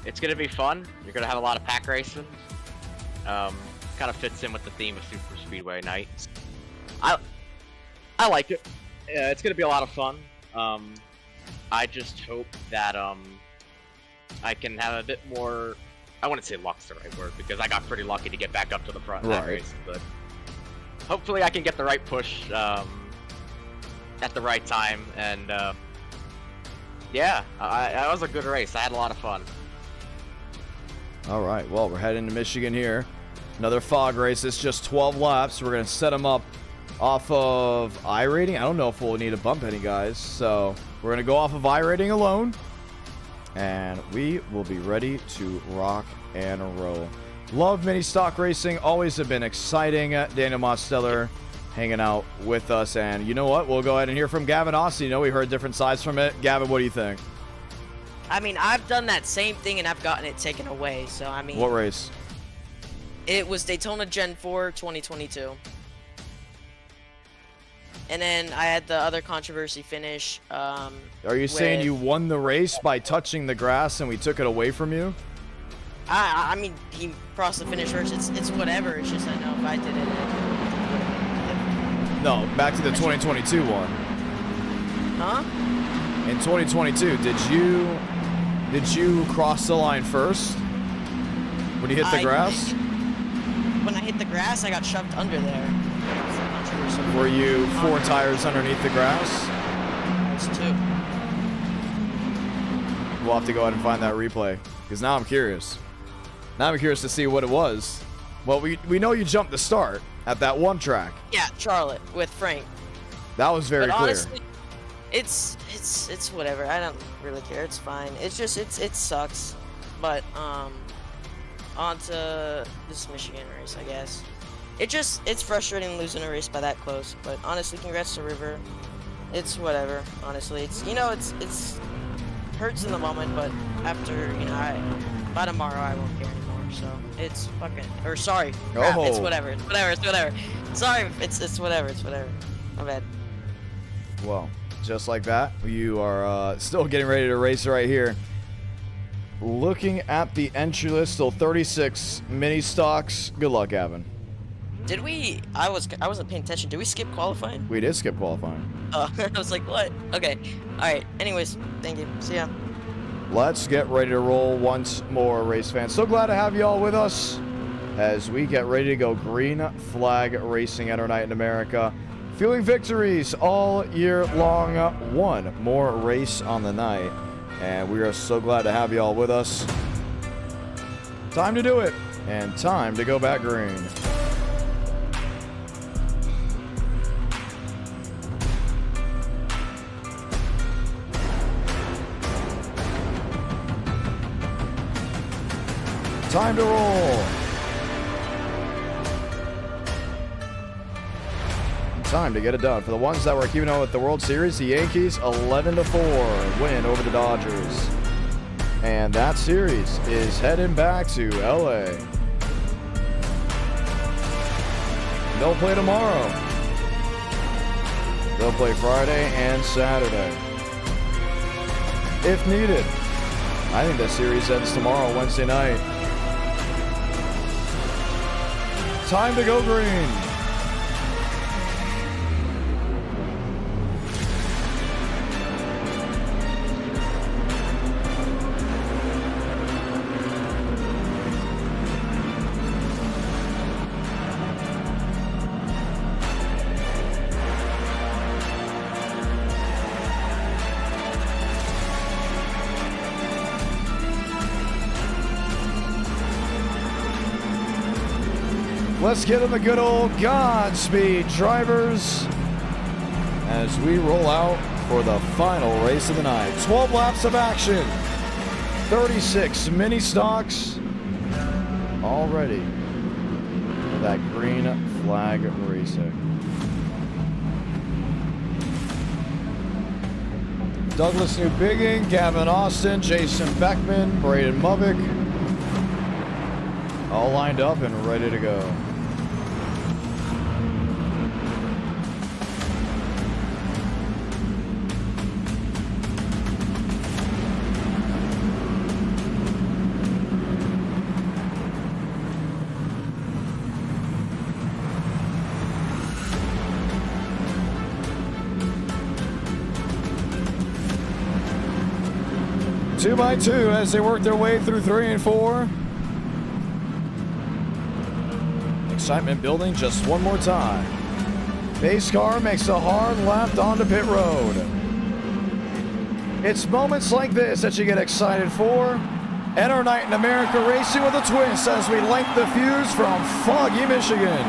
It's going to be fun. You're going to have a lot of pack racing. Kind of fits in with the theme of Super Speedway night. I like it. Yeah, it's going to be a lot of fun. I just hope that I can have a bit more... I wouldn't say luck's the right word, because I got pretty lucky to get back up to the front in that race. But hopefully I can get the right push at the right time. And yeah, that was a good race. I had a lot of fun. All right, well, we're heading to Michigan here. Another fog race. It's just 12 laps. We're going to set them up off of iRating. I don't know if we'll need to bump any guys. So we're going to go off of iRating alone. And we will be ready to rock and roll. Love mini stock racing. Always have been exciting. Daniel Mosteller hanging out with us. And you know what? We'll go ahead and hear from Gavin Austin. You know, we heard different sides from it. Gavin, what do you think? I mean, I've done that same thing and I've gotten it taken away. So, I mean... What race? It was Daytona Gen 4 2022. And then I had the other controversy finish. Are you saying you won the race by touching the grass and we took it away from you? I mean, he crossed the finish first. It's whatever. It's just I know if I did it. No, back to the 2022 one. Huh? In 2022, did you cross the line first when you hit the grass? When I hit the grass, I got shoved under there. So I'm not sure, so Were you 4 tires underneath the grass? I was 2. We'll have to go ahead and find that replay because now I'm curious. Now I'm curious to see what it was. Well, we know you jumped the start at that one track. Yeah, Charlotte with Frank. That was very But clear. honestly, it's whatever. I don't really care. It's fine. It's just it sucks. But on to this Michigan race, I guess. It's frustrating losing a race by that close. But honestly, congrats to River. It's whatever. Honestly, it's hurts in the moment, but after by tomorrow I won't care anymore. So it's fucking sorry. Crap, it's whatever. It's whatever. Sorry, it's whatever. It's whatever. My bad. Well, just like that, you are still getting ready to race right here. Looking at the entry list, still 36 mini stocks. Good luck, Gavin. Did we? I wasn't paying attention. Did we skip qualifying? We did skip qualifying. Oh, I was like, what? Okay. All right. Anyways, thank you. See ya. Let's get ready to roll once more, race fans. So glad to have you all with us as we get ready to go green flag racing at our night in America. Fueling victories all year long. One more race on the night. And we are so glad to have you all with us. Time to do it. And time to go back green. Time to roll. Time to get it done. For the ones that were keeping on with the World Series, the Yankees 11-4 win over the Dodgers. And that series is heading back to LA. They'll play tomorrow. They'll play Friday and Saturday, if needed. I think that series ends tomorrow, Wednesday night. Time to go green. Let's get in the good old Godspeed, drivers, as we roll out for the final race of the night. 12 laps of action, 36 mini stocks, all ready for that green flag racing. Douglas Newbigging, Gavin Austin, Jason Beckman, Braden Mubick, all lined up and ready to go. Two by two as they work their way through 3 and 4. Excitement building just one more time. Pace car makes a hard left onto pit road. It's moments like this that you get excited for. And our night in America racing with a twist as we light the fuse from foggy Michigan.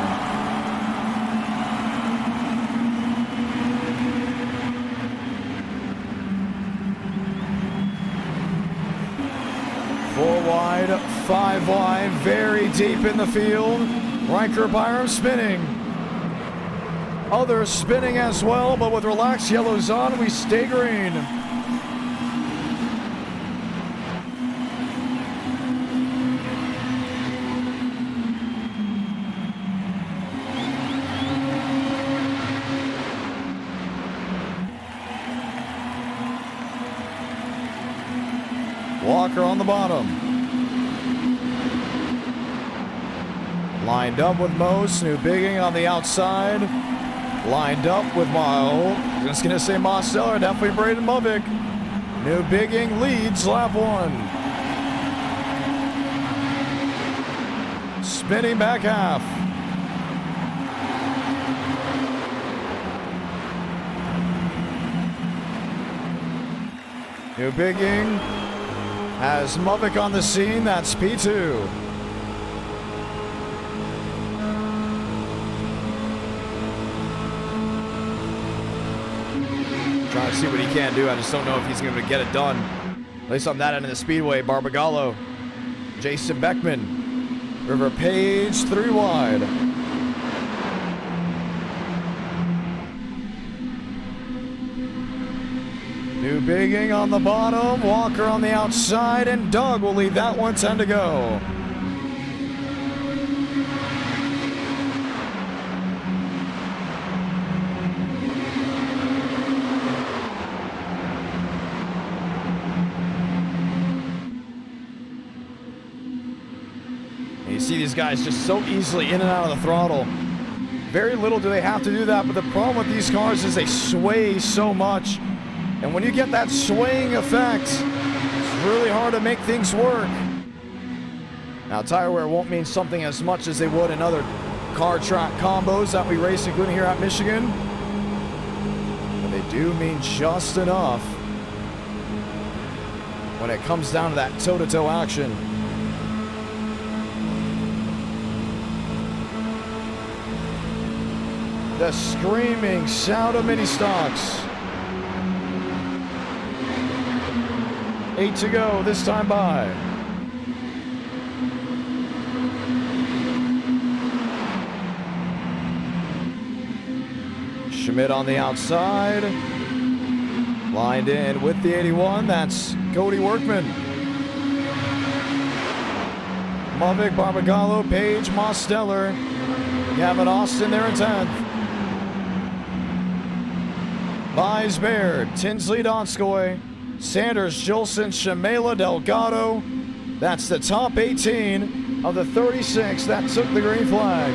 Four wide, 5 wide, very deep in the field. Riker Byram spinning. Others spinning as well, but with relaxed yellows on, we stay green. Walker on the bottom. Lined up with Mose. New Bigging on the outside. Lined up with I was going to say Mosteller. Definitely Braden Movick. New Bigging leads lap 1. Spinning back half. New Bigging has Movick on the scene. That's P2. Trying to see what he can do. I just don't know if he's going to get it done. At least on that end of the speedway. Barbagallo, Jason Beckman, River Page, 3 wide. New Bigging on the bottom, Walker on the outside, and Doug will lead that one, 10 to go. You see these guys just so easily in and out of the throttle. Very little do they have to do that, but the problem with these cars is they sway so much. And when you get that swaying effect, it's really hard to make things work. Now, tire wear won't mean something as much as they would in other car track combos that we race, including here at Michigan. But they do mean just enough when it comes down to that toe-to-toe action. The screaming sound of mini stocks. 8 to go, this time by. Schmidt on the outside. Lined in with the 81, that's Cody Workman. Movick, Barbagallo, Page, Mosteller. Gavin Austin there in 10th. Buys Baird, Tinsley Donskoy, Sanders, Jolson, Shamela, Delgado. That's the top 18 of the 36 that took the green flag.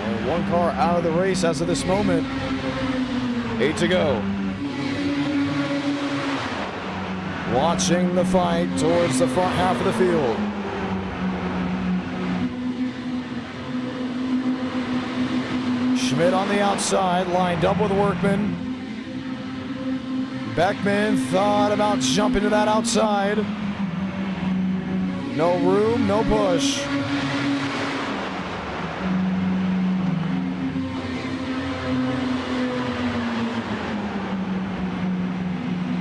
Only one car out of the race as of this moment. 8 to go. Watching the fight towards the front half of the field. Schmidt on the outside, lined up with Workman. Beckman thought about jumping to that outside. No room, no push.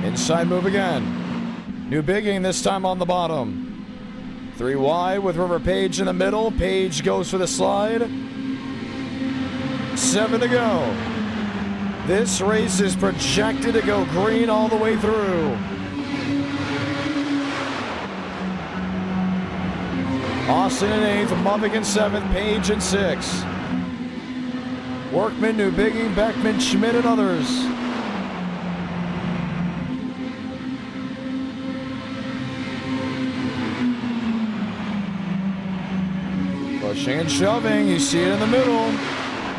Inside move again. New Bigging this time on the bottom. 3 wide with River Page in the middle. Page goes for the slide. 7 to go. This race is projected to go green all the way through. Austin in 8th, Movick in 7th, Page in 6th. Workman, New Bigging, Beckman, Schmidt, and others. Pushing and shoving, you see it in the middle.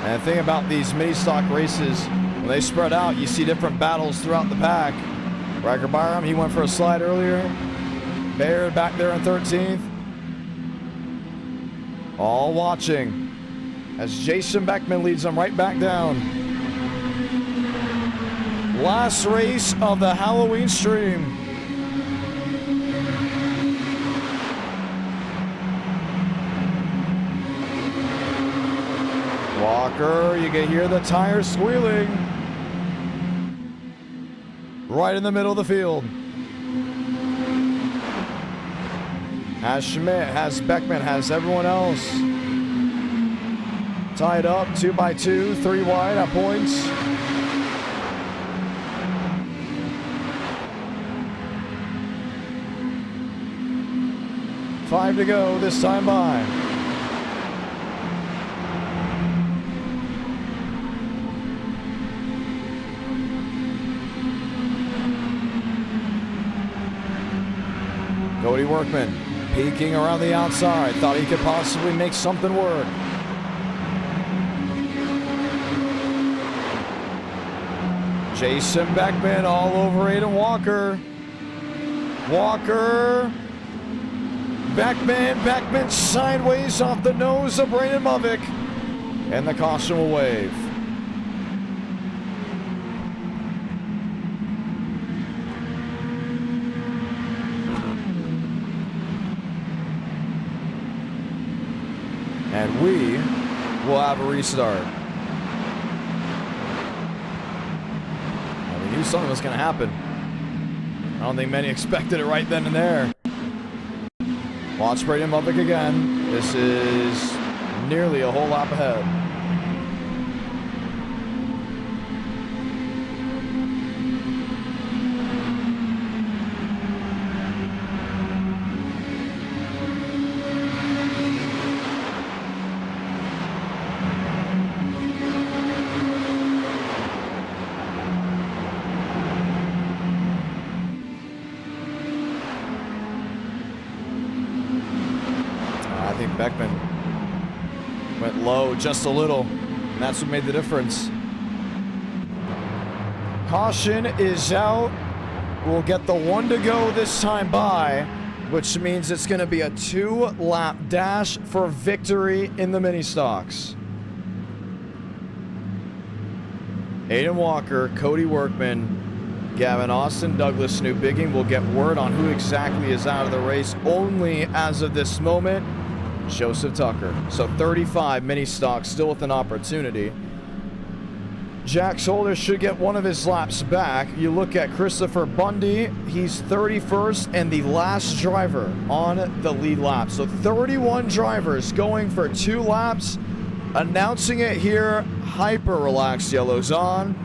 And the thing about these mini stock races, when they spread out, you see different battles throughout the pack. Riker Byram, he went for a slide earlier. Baird back there in 13th. All watching as Jason Beckman leads them right back down. Last race of the Halloween stream. Walker, you can hear the tires squealing. Right in the middle of the field. Has Schmidt, has Beckman, has everyone else. Tied up, 2 by 2, 3 wide at points. Five to go this time by. Cody Workman peeking around the outside. Thought he could possibly make something work. Jason Beckman all over Aiden Walker. Walker. Beckman sideways off the nose of Brandon Movick. And the caution will wave. And we will have a restart. We knew something was going to happen. I don't think many expected it right then and there. Watch Brandon Movick again. This is nearly a whole lap ahead. Beckman went low just a little, and that's what made the difference. Caution is out. We'll get the 1 to go this time by, which means it's going to be a 2-lap dash for victory in the mini stocks. Aiden Walker, Cody Workman, Gavin Austin, Douglas Newbigging will get word on who exactly is out of the race only as of this moment. Joseph Tucker. So 35 mini stocks still with an opportunity. Jack Solder should get one of his laps back. You look at Christopher Bundy. He's 31st and the last driver on the lead lap. So 31 drivers going for 2 laps. Announcing it here, hyper relaxed yellows on,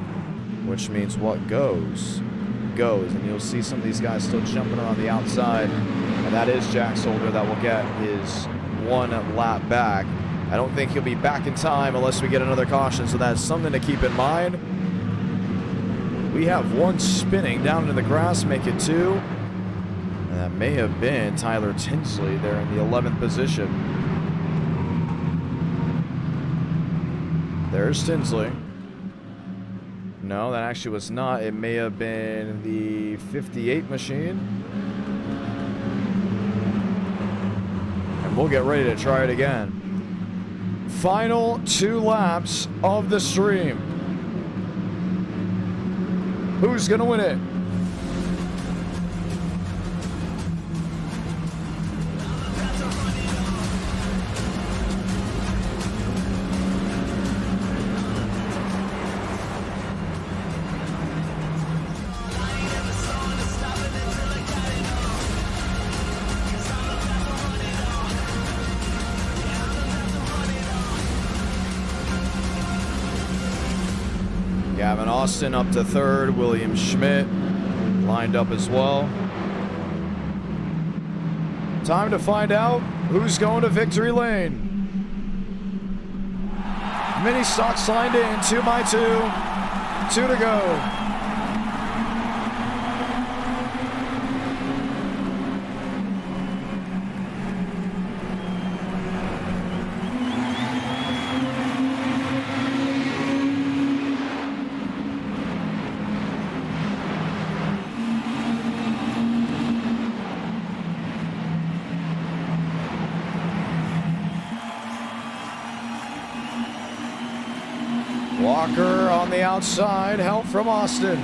which means what goes. And you'll see some of these guys still jumping around the outside. And that is Jack Solder that will get his 1 lap back. I don't think he'll be back in time unless we get another caution, so that's something to keep in mind. We have 1 spinning down into the grass, make it 2. And that may have been Tyler Tinsley there in the 11th position. There's Tinsley. No, that actually was not. It may have been the 58 machine. We'll get ready to try it again. Final 2 laps of the stream. Who's gonna win it? Gavin Austin up to 3rd. William Schmidt lined up as well. Time to find out who's going to victory lane. Mini stocks lined in, 2 by 2. 2 to go. Walker on the outside, help from Austin.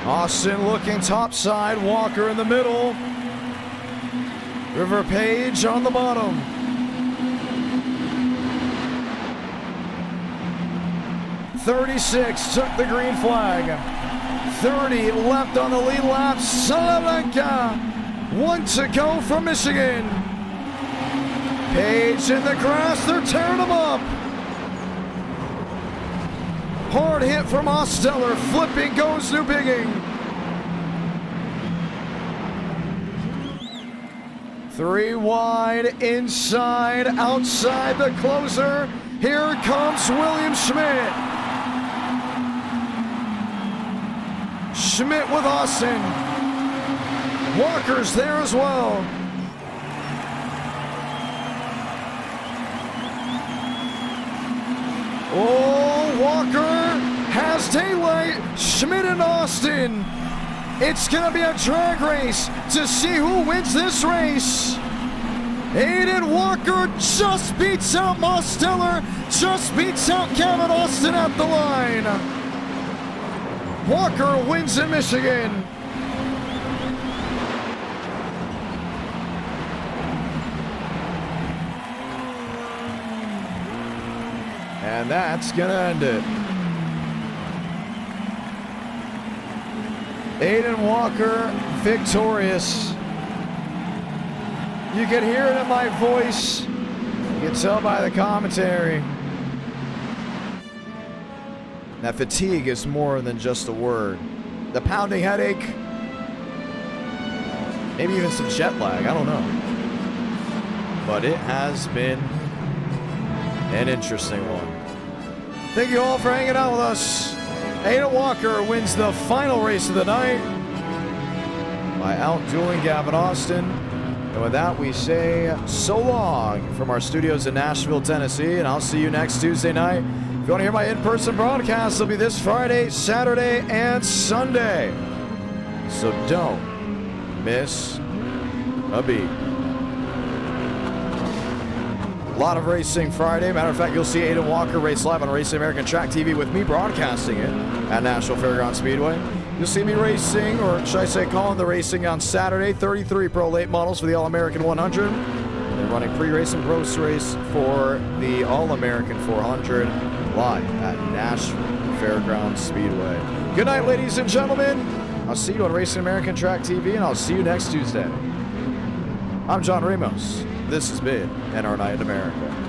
Austin looking topside, Walker in the middle. River Page on the bottom. .36 took the green flag. 30 left on the lead lap. Salamanca. 1 to go from Michigan. Page in the grass, they're tearing them up. Hard hit from Osteller, flipping goes Newbigging. 3 wide, inside, outside the closer. Here comes William Schmidt. Schmidt with Austin. Walker's there as well. Schmidt and Austin. It's going to be a drag race to see who wins this race. Aiden Walker just beats out Mosteller, just beats out Kevin Austin at the line. Walker wins in Michigan. And that's going to end it. Aiden Walker victorious. You can hear it in my voice. You can tell by the commentary. That fatigue is more than just a word. The pounding headache. Maybe even some jet lag. I don't know. But it has been an interesting one. Thank you all for hanging out with us. Aiden Walker wins the final race of the night by out-dueling Gavin Austin. And with that, we say so long from our studios in Nashville, Tennessee, and I'll see you next Tuesday night. If you want to hear my in-person broadcast, it'll be this Friday, Saturday, and Sunday. So don't miss a beat. A lot of racing Friday. Matter of fact, you'll see Aiden Walker race live on Racing American Track TV with me broadcasting it at Nashville Fairgrounds Speedway. You'll see me racing, or should I say calling the racing on Saturday, 33 Pro Late Models for the All-American 100. And they're running pre-race and post-race for the All-American 400 live at Nashville Fairgrounds Speedway. Good night, ladies and gentlemen. I'll see you on Racing American Track TV, and I'll see you next Tuesday. I'm John Ramos. This has been NR Night in America.